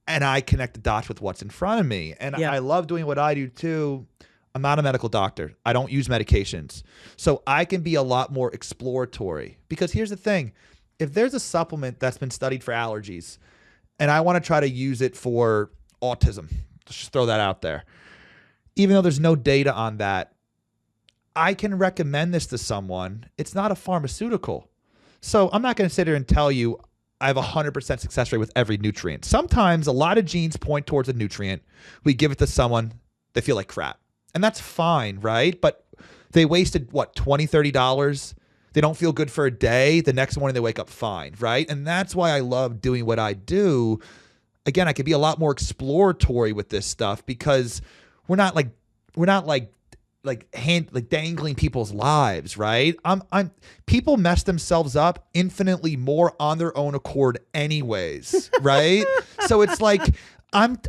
and I connect the dots with what's in front of me. And Yeah. I love doing what I do too. I'm not a medical doctor. I don't use medications. So I can be a lot more exploratory, because here's the thing. If there's a supplement that's been studied for allergies, and I want to try to use it for autism, let's just throw that out there, even though there's no data on that, I can recommend this to someone. It's not a pharmaceutical. So I'm not going to sit here and tell you I have a 100% success rate with every nutrient. Sometimes a lot of genes point towards a nutrient. We give it to someone, they feel like crap. And that's fine, right? But they wasted, what, $20, $30? They don't feel good for a day. The next morning they wake up fine, right? And that's why I love doing what I do. Again, I can be a lot more exploratory with this stuff, because we're not dangling people's lives, right? People mess themselves up infinitely more on their own accord anyways, right? So it's like I'm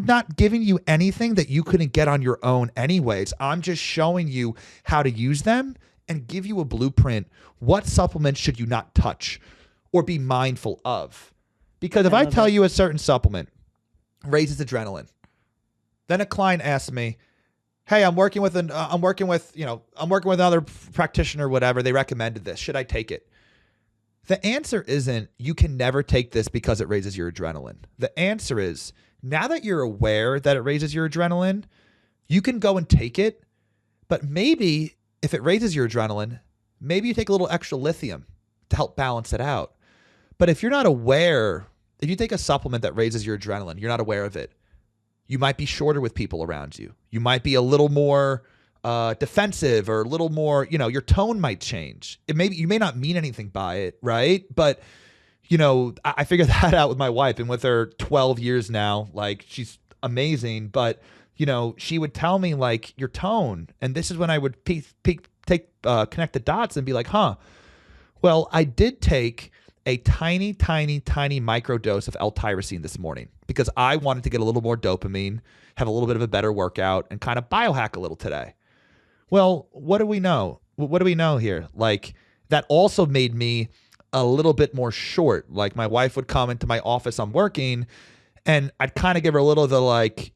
not giving you anything that you couldn't get on your own anyways. I'm just showing you how to use them and give you a blueprint. What supplements should you not touch or be mindful of? Because if I tell you a certain supplement raises adrenaline, then a client asks me, hey, I'm working with another practitioner, whatever, they recommended this. Should I take it? The answer isn't you can never take this because it raises your adrenaline. The answer is, now that you're aware that it raises your adrenaline, you can go and take it, but maybe if it raises your adrenaline, maybe you take a little extra lithium to help balance it out. But if you're not aware, if you take a supplement that raises your adrenaline, you're not aware of it, you might be shorter with people around you. You might be a little more defensive, or a little more, your tone might change. You may not mean anything by it, right? But, I figured that out with my wife, and with her 12 years now, like, she's amazing. But, she would tell me, like, your tone. And this is when I would connect the dots and be like, well, I did take a tiny, tiny, tiny microdose of L-tyrosine this morning because I wanted to get a little more dopamine, have a little bit of a better workout, and kind of biohack a little today. Well, what do we know? What do we know here? Like, that also made me a little bit more short. Like, my wife would come into my office, I'm working, and I'd kind of give her a little of the, like,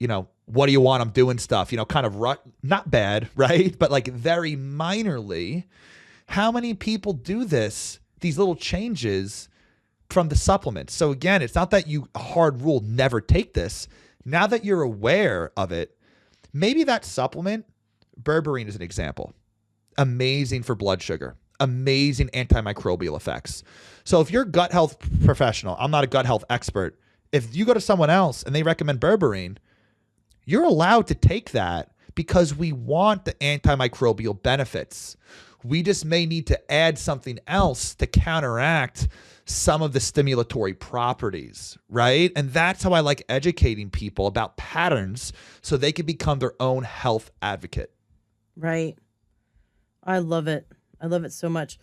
what do you want? I'm doing stuff, kind of not bad, right? But like very minorly. How many people do this, these little changes from the supplements? So again, it's not that you hard rule, never take this. Now that you're aware of it, maybe that supplement, berberine is an example, amazing for blood sugar, amazing antimicrobial effects. So if you're a gut health professional, I'm not a gut health expert. If you go to someone else and they recommend berberine, you're allowed to take that because we want the antimicrobial benefits. We just may need to add something else to counteract some of the stimulatory properties, right? And that's how I like educating people about patterns so they can become their own health advocate. Right. I love it. I love it so much.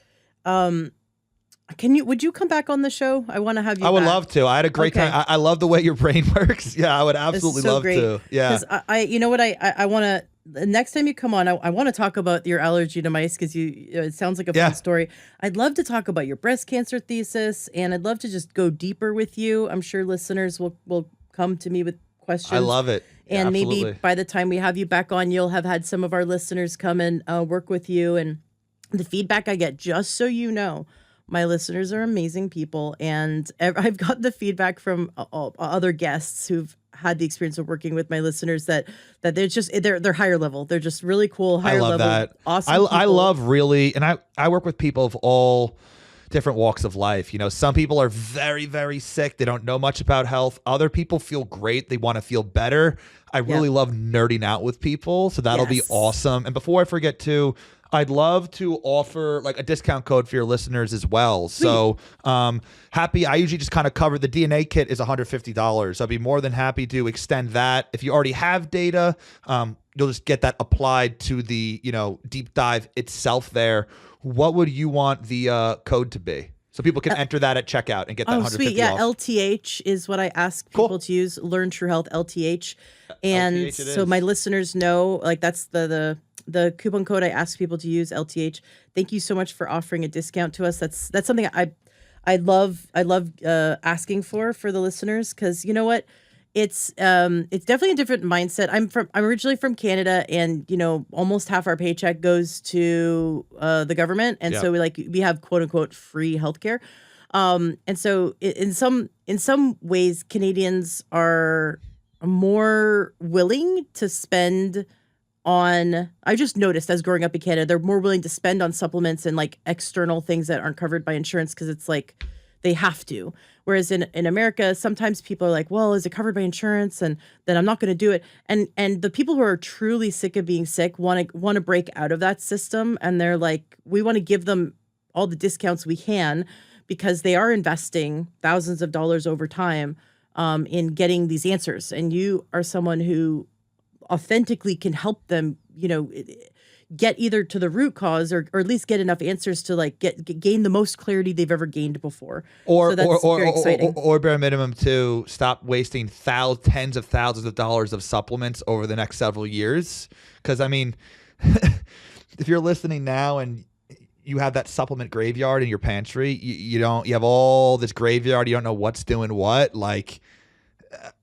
Would you come back on the show? I want to have you I would back. love to. I had a great time. I love the way your brain works. Yeah, I would absolutely so love great. to. Yeah. Because you know what, I want to, the next time you come on, I want to talk about your allergy to mice because it sounds like a fun story. I'd love to talk about your breast cancer thesis, and I'd love to just go deeper with you. I'm sure listeners will come to me with questions. I love it. And absolutely. maybe by the time we have you back on, you'll have had some of our listeners come and work with you. And the feedback I get, just so you know, my listeners are amazing people. And I've got the feedback from other guests who've had the experience of working with my listeners that they're higher level. They're just really cool, higher level. I love that. Awesome. I love really, and I work with people of all different walks of life. You know, some people are very, very sick. They don't know much about health. Other people feel great. They want to feel better. I really love nerding out with people. So that'll be awesome. And before I forget to, I'd love to offer like a discount code for your listeners as well. Sweet. So I usually just kind of cover the DNA kit is $150. I'd be more than happy to extend that. If you already have data, you'll just get that applied to the, deep dive itself there. What would you want the code to be? So people can enter that at checkout and get that $150 sweet. Yeah, off. LTH is what I ask people to use. Learn True Health, LTH. And LTH so my listeners know, like that's the coupon code I ask people to use, LTH. Thank you so much for offering a discount to us. That's something I love asking for the listeners, because you know what? It's definitely a different mindset. I'm originally from Canada, and almost half our paycheck goes to the government, and so we have quote unquote free healthcare. And so in some ways, Canadians are more willing to spend on. I just noticed as growing up in Canada, they're more willing to spend on supplements and like external things that aren't covered by insurance because it's like they have to. Whereas in America, sometimes people are like, well, is it covered by insurance? And then I'm not going to do it. And the people who are truly sick of being sick want to break out of that system. And they're like, we want to give them all the discounts we can because they are investing thousands of dollars over time in getting these answers. And you are someone who authentically can help them, get either to the root cause or at least get enough answers to like gain the most clarity they've ever gained before. Or so that's very exciting. Or bare minimum to stop wasting tens of thousands of dollars of supplements over the next several years. Because I mean, if you're listening now and you have that supplement graveyard in your pantry, you have all this graveyard, you don't know what's doing what, like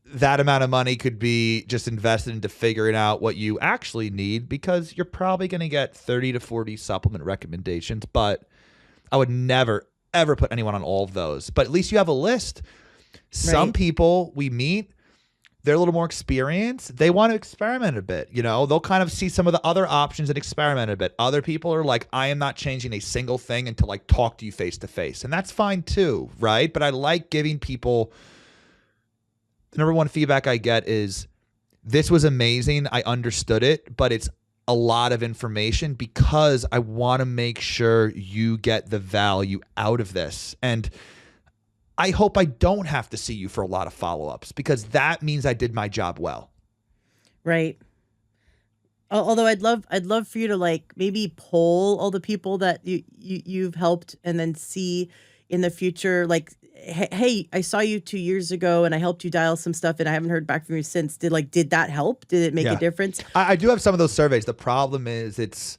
that amount of money could be just invested into figuring out what you actually need, because you're probably going to get 30 to 40 supplement recommendations, but I would never, ever put anyone on all of those. But at least you have a list. Some people we meet, they're a little more experienced. They want to experiment a bit. They'll kind of see some of the other options and experiment a bit. Other people are like, I am not changing a single thing until I talk to you face to face. And that's fine too, right? But I like giving people... The number one feedback I get is, this was amazing. I understood it, but it's a lot of information because I want to make sure you get the value out of this. And I hope I don't have to see you for a lot of follow-ups, because that means I did my job well. Right. Although I'd love for you to like maybe poll all the people that you've helped and then see in the future, like, hey, I saw you 2 years ago and I helped you dial some stuff and I haven't heard back from you since. Did that help? Did it make a difference? I do have some of those surveys. The problem is it's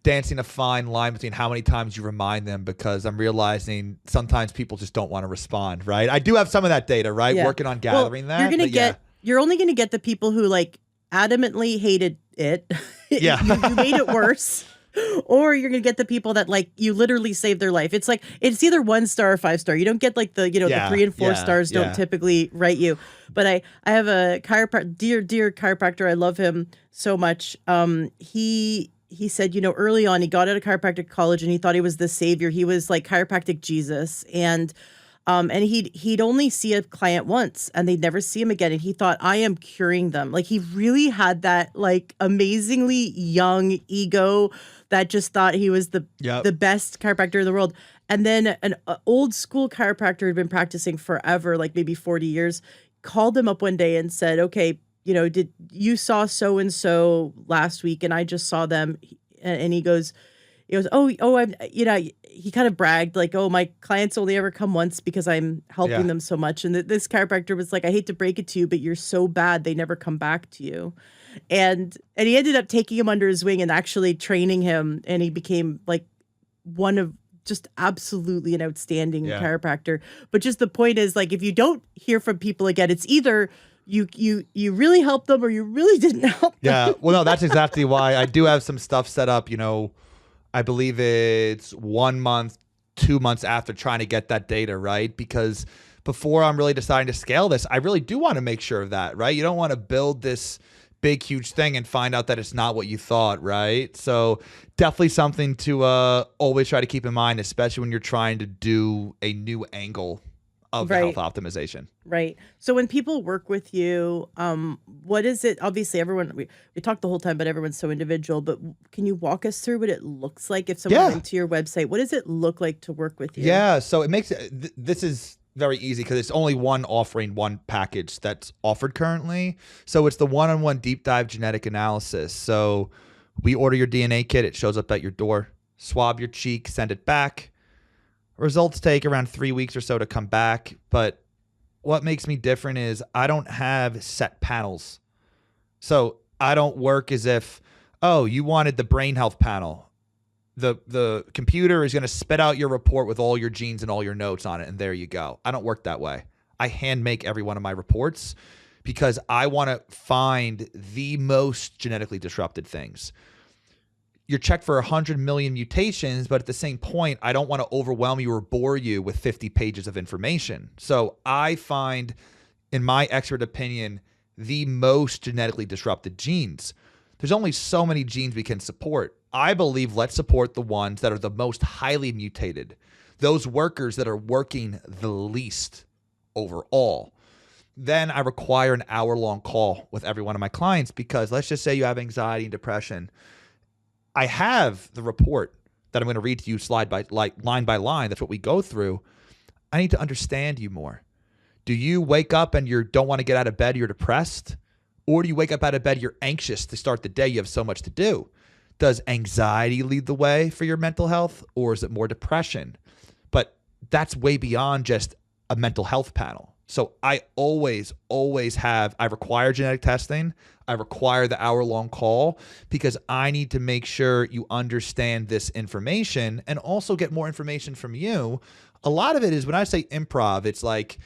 dancing a fine line between how many times you remind them, because I'm realizing sometimes people just don't want to respond, right? I do have some of that data, right? Yeah. Working on gathering that. You're only going to get the people who like adamantly hated it. Yeah. you made it worse. Or you're going to get the people that like you literally saved their life. It's like, it's either 1 star or 5 star. You don't get like the 3 and 4 stars don't typically write you. But I have a dear chiropractor. I love him so much. He he said, early on he got out of chiropractic college and he thought he was the savior. He was like chiropractic Jesus. And he'd only see a client once and they'd never see him again. And he thought, I am curing them. Like he really had that like amazingly young ego that just thought he was the best chiropractor in the world. And then an old school chiropractor who'd been practicing forever, like maybe 40 years, called him up one day and said, okay, did you saw so-and-so last week and I just saw them. And he goes, I'm, he kind of bragged like, oh, my clients only ever come once because I'm helping them so much. And this chiropractor was like, I hate to break it to you, but you're so bad. They never come back to you. And he ended up taking him under his wing and actually training him. And he became like one of just absolutely an outstanding chiropractor. But just the point is like, if you don't hear from people again, it's either you really helped them or you really didn't help them. Yeah. Well, no, that's exactly why I do have some stuff set up, I believe it's 1 month, 2 months after trying to get that data, right? Because before I'm really deciding to scale this, I really do want to make sure of that, right? You don't want to build this big, huge thing and find out that it's not what you thought, right? So definitely something to always try to keep in mind, especially when you're trying to do a new angle of the health optimization. Right. So when people work with you, what is it? Obviously, we talked the whole time, but everyone's so individual. But can you walk us through what it looks like if someone went to your website? What does it look like to work with you? Yeah. So it makes this is very easy because it's only one offering, one package that's offered currently. So it's the one-on-one deep dive genetic analysis. So we order your DNA kit. It shows up at your door. Swab your cheek, send it back. Results take around 3 weeks or so to come back, but what makes me different is I don't have set panels. So I don't work as if, oh, you wanted the brain health panel. The computer is going to spit out your report with all your genes and all your notes on it, and there you go. I don't work that way. I hand make every one of my reports because I want to find the most genetically disrupted things. You're checked for 100 million mutations, but at the same point, I don't want to overwhelm you or bore you with 50 pages of information. So I find, in my expert opinion, the most genetically disrupted genes. There's only so many genes we can support. I believe let's support the ones that are the most highly mutated, those workers that are working the least overall. Then I require an hour-long call with every one of my clients because let's just say you have anxiety and depression. I have the report that I'm going to read to you line by line. That's what we go through. I need to understand you more. Do you wake up and you don't want to get out of bed, you're depressed? Or do you wake up out of bed, you're anxious to start the day, you have so much to do? Does anxiety lead the way for your mental health, or is it more depression? But that's way beyond just a mental health panel. So I always I require genetic testing. I require the hour-long call because I need to make sure you understand this information and also get more information from you. A lot of it is when I say improv, it's like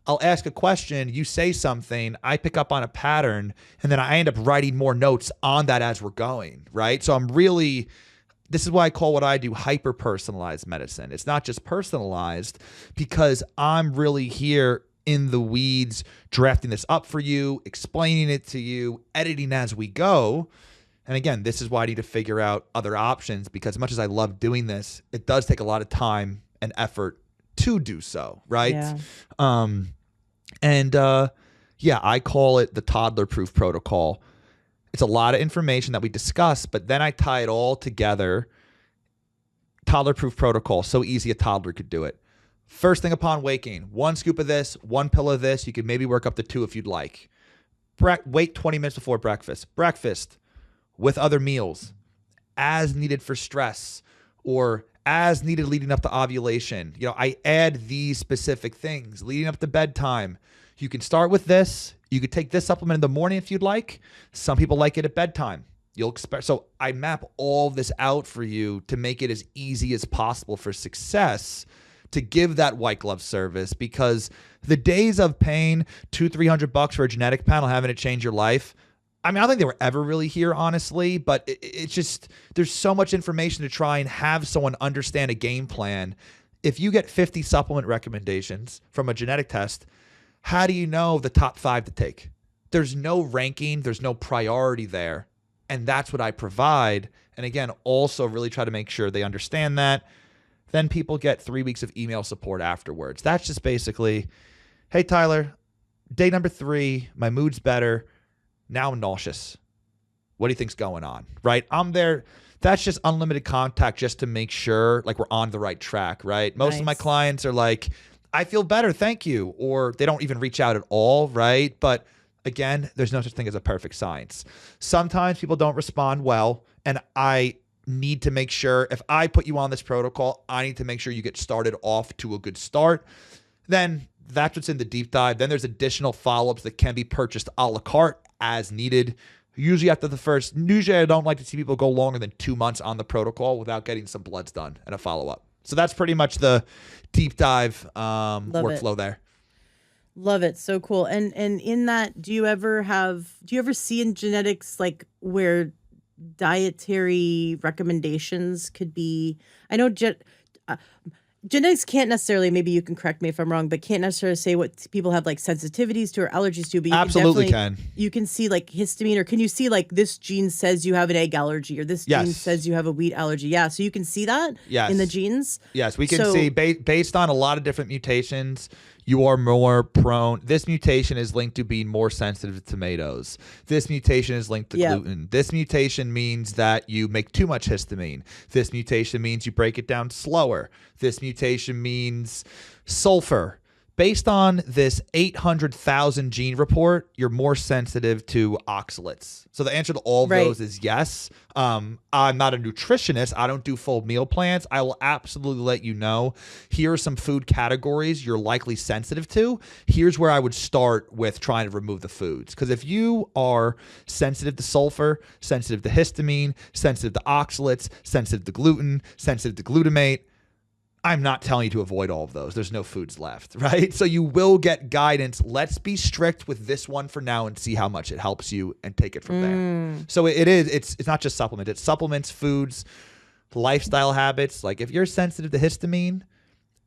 I'll ask a question, you say something, I pick up on a pattern, and then I end up writing more notes on that as we're going, right? So this is why I call what I do hyper-personalized medicine. It's not just personalized because I'm really here in the weeds, drafting this up for you, explaining it to you, editing as we go. And again, this is why I need to figure out other options because as much as I love doing this, it does take a lot of time and effort to do so, right? Yeah. I call it the toddler-proof protocol. It's a lot of information that we discuss, but then I tie it all together. Toddler-proof protocol, so easy a toddler could do it. First thing upon waking, 1 scoop of this, 1 pill of this. You could maybe work up to 2 if you'd like. Wait 20 minutes before breakfast. Breakfast with other meals as needed for stress or as needed leading up to ovulation. I add these specific things leading up to bedtime. You can start with this. You could take this supplement in the morning if you'd like. Some people like it at bedtime. So I map all this out for you to make it as easy as possible for success, to give that white glove service, because the days of paying $200-300 for a genetic panel having it change your life, I don't think they were ever really here, honestly, but it's just, there's so much information to try and have someone understand a game plan. If you get 50 supplement recommendations from a genetic test, how do you know the top 5 to take? There's no ranking, there's no priority there. And that's what I provide. And again, also really try to make sure they understand that. Then people get 3 weeks of email support afterwards. That's just basically, hey, Tyler, day number 3, my mood's better. Now I'm nauseous. What do you think's going on? Right? I'm there. That's just unlimited contact just to make sure like we're on the right track, right? Most of my clients are like, I feel better, thank you. Or they don't even reach out at all, right? But again, there's no such thing as a perfect science. Sometimes people don't respond well, and I need to make sure if I put you on this protocol, I need to make sure you get started off to a good start. Then that's what's in the deep dive. Then there's additional follow-ups that can be purchased a la carte as needed. Usually after the first, usually I don't like to see people go longer than 2 months on the protocol without getting some bloods done and a follow-up. So that's pretty much the deep dive workflow there. Love it. So cool. And in that, do you ever see in genetics like where dietary recommendations could be, I know genetics can't necessarily, maybe you can correct me if I'm wrong, but can't necessarily say what people have like sensitivities to or allergies to, but you absolutely you can see like histamine, or can you see like this gene says you have an egg allergy, or this gene says you have a wheat allergy? Yeah. So you can see that in the genes? Yes, we can see based on a lot of different mutations, you are more prone. This mutation is linked to being more sensitive to tomatoes. This mutation is linked to gluten. This mutation means that you make too much histamine. This mutation means you break it down slower. This mutation means sulfur. Based on this 800,000 gene report, you're more sensitive to oxalates. So the answer to all of those is yes. I'm not a nutritionist. I don't do full meal plans. I will absolutely let you know. Here are some food categories you're likely sensitive to. Here's where I would start with trying to remove the foods. Because if you are sensitive to sulfur, sensitive to histamine, sensitive to oxalates, sensitive to gluten, sensitive to glutamate, I'm not telling you to avoid all of those. There's no foods left, right? So you will get guidance. Let's be strict with this one for now and see how much it helps you and take it from there. So it's not just supplement. It's supplements, foods, lifestyle habits. Like if you're sensitive to histamine,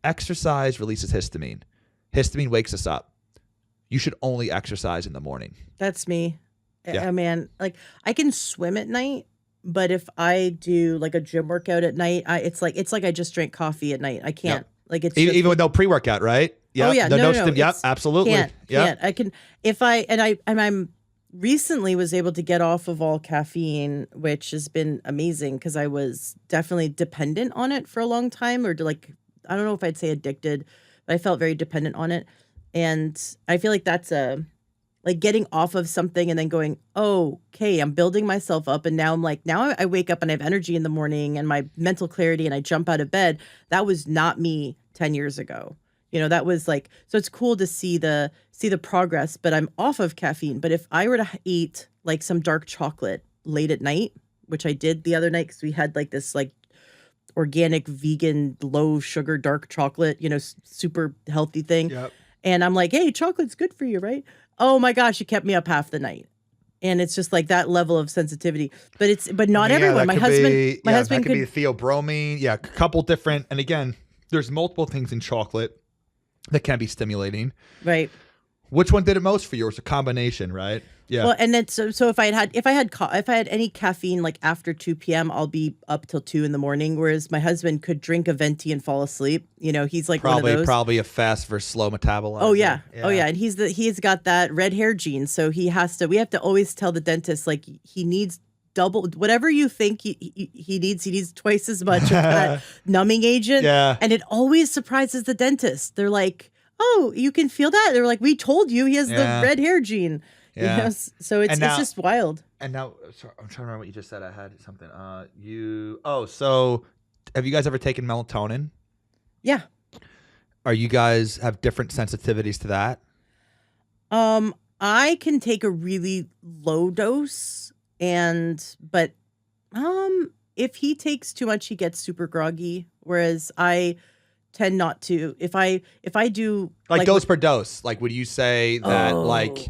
exercise releases histamine. Histamine wakes us up. You should only exercise in the morning. That's me. Yeah. Man, like I can swim at night. But if I do like a gym workout at night, it's like I just drank coffee at night. I can't. Like it's even with no pre-workout, right? Yeah. Oh yeah. No. Yep. Absolutely. Can't. I can if I I'm recently was able to get off of all caffeine, which has been amazing because I was definitely dependent on it for a long time, or like I don't know if I'd say addicted, but I felt very dependent on it, and I feel like that's like getting off of something and then going, oh, okay, I'm building myself up. And now I wake up and I have energy in the morning and my mental clarity and I jump out of bed. That was not me 10 years ago. You know, that was like, so it's cool to see the progress, but I'm off of caffeine. But if I were to eat like some dark chocolate late at night, which I did the other night, because we had like this like organic, vegan, low sugar, dark chocolate, you know, super healthy thing. Yep. And I'm like, hey, chocolate's good for you, right? Oh my gosh, it kept me up half the night. And it's just like that level of sensitivity. But not everyone. My husband could could be theobromine. Yeah, a couple different. And again, there's multiple things in chocolate that can be stimulating. Right. Which one did it most for you? Or it's a combination, right? Yeah. Well, and then so if I had any caffeine like after 2 p.m., I'll be up till 2 in the morning. Whereas my husband could drink a venti and fall asleep. You know, he's like one of those. Probably a fast versus slow metabolizer. Oh yeah. And he's got that red hair gene, so we have to always tell the dentist like he needs double whatever you think he needs twice as much of that numbing agent. Yeah. And it always surprises the dentist. They're like, oh, you can feel that? They're like, we told you he has the red hair gene. Yeah. You know? So it's just wild. And now, sorry, I'm trying to remember what you just said. I had something. So have you guys ever taken melatonin? Yeah. Are you guys have different sensitivities to that? I can take a really low dose, but if he takes too much, he gets super groggy. Whereas I tend not to. If I do like dose per dose, like would you say that like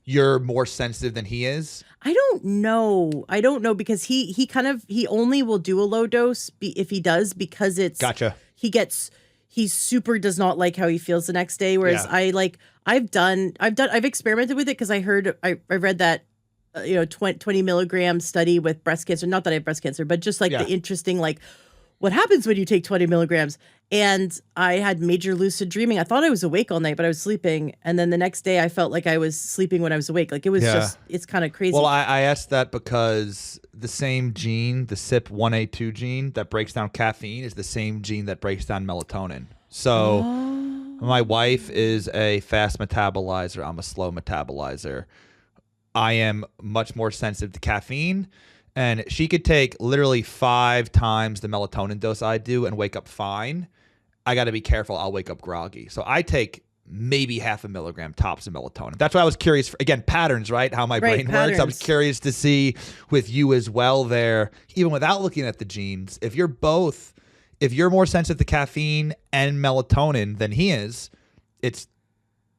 you're more sensitive than he is? I don't know because he only will do a low dose if he does, because it's gotcha. He super does not like how he feels the next day. Whereas I've experimented with it because I read that 20 milligram study with breast cancer. Not that I have breast cancer, but just like Yeah. the interesting, like what happens when you take 20 milligrams. And I had major lucid dreaming. I thought I was awake all night, but I was sleeping. And then the next day I felt like I was sleeping when I was awake. Like it was it's kind of crazy. Well, I asked that because the same gene, the CYP1A2 gene that breaks down caffeine, is the same gene that breaks down melatonin. So my wife is a fast metabolizer. I'm a slow metabolizer. I am much more sensitive to caffeine, and she could take literally 5 times the melatonin dose I do and wake up fine. I got to be careful. I'll wake up groggy. So I take maybe 0.5 milligram tops of melatonin. That's why I was curious for, again, patterns, right? How my brain works. I was curious to see with you as well there, even without looking at the genes, if you're more sensitive to caffeine and melatonin than he is, it's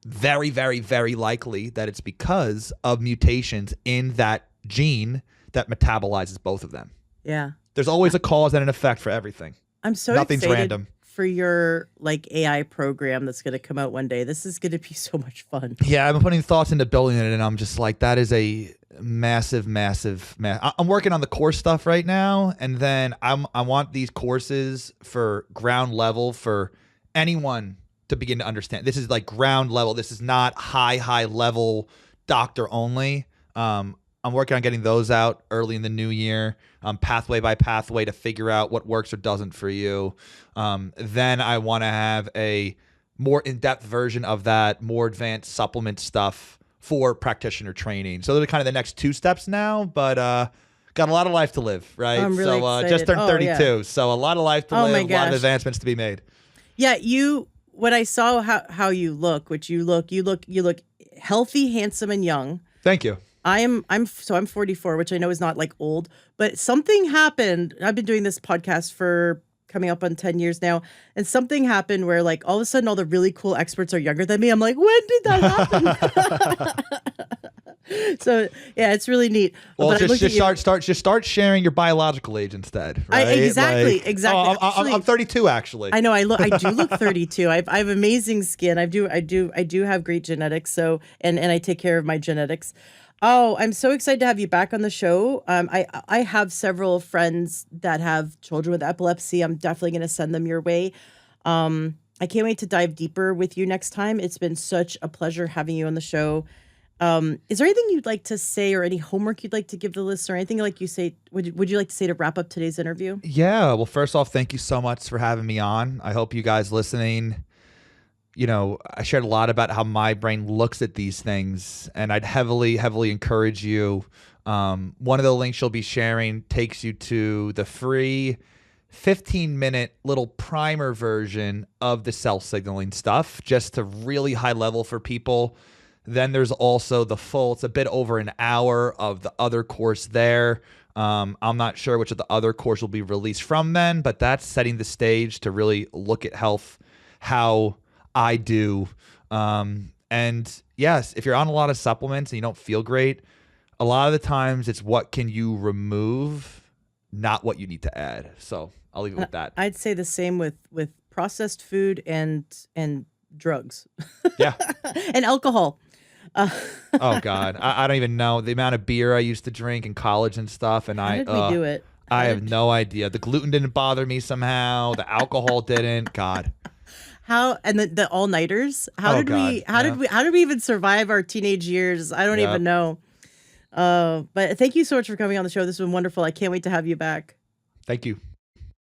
very, very, very likely that it's because of mutations in that gene that metabolizes both of them. Yeah. There's always a cause and an effect for everything. I'm so Nothing's excited random. for your like AI program that's going to come out one day. This is going to be so much fun. Yeah, I've been putting thoughts into building it, and I'm just like, that is a massive. I'm working on the course stuff right now, and then I want these courses for ground level for anyone to begin to understand. This is like ground level. This is not high level doctor only. I'm working on getting those out early in the new year, pathway by pathway, to figure out what works or doesn't for you. Then I want to have a more in-depth version of that, more advanced supplement stuff for practitioner training. So those are kind of the next 2 steps now, but got a lot of life to live, right? I'm really so excited. just turned 32, yeah. so a lot of life to live, a lot of advancements to be made. Yeah, when I saw how you look, which you look healthy, handsome, and young. Thank you. I'm 44, which I know is not like old, but something happened. I've been doing this podcast for coming up on 10 years now, and something happened where like all of a sudden all the really cool experts are younger than me. I'm like, when did that happen? So yeah, it's really neat. Well, but just start sharing your biological age instead. Right? Exactly. Oh, I'm 32 actually. I know. I do look 32. I have amazing skin. I do have great genetics. So and I take care of my genetics. Oh, I'm so excited to have you back on the show. I have several friends that have children with epilepsy. I'm definitely going to send them your way. I can't wait to dive deeper with you next time. It's been such a pleasure having you on the show. Is there anything you'd like to say or any homework you'd like to give the listener? Anything like you say, would you like to say to wrap up today's interview? Yeah. Well, first off, thank you so much for having me on. I hope you guys listening, I shared a lot about how my brain looks at these things, and I'd heavily encourage you. One of the links you'll be sharing takes you to the free 15-minute little primer version of the cell signaling stuff, just to really high level for people. Then there's also the full, it's a bit over an hour of the other course there. I'm not sure which of the other course will be released from then, but that's setting the stage to really look at health, how I do. And yes, if you're on a lot of supplements and you don't feel great, a lot of the times it's what can you remove, not what you need to add. So I'll leave it with that. I'd say the same with processed food and drugs. Yeah. And alcohol. Oh God. I don't even know the amount of beer I used to drink in college and stuff. And How did we do it? I have no idea. The gluten didn't bother me somehow. The alcohol didn't. God. How and the all-nighters? How did we even survive our teenage years? I don't even know. But thank you so much for coming on the show. This has been wonderful. I can't wait to have you back. Thank you.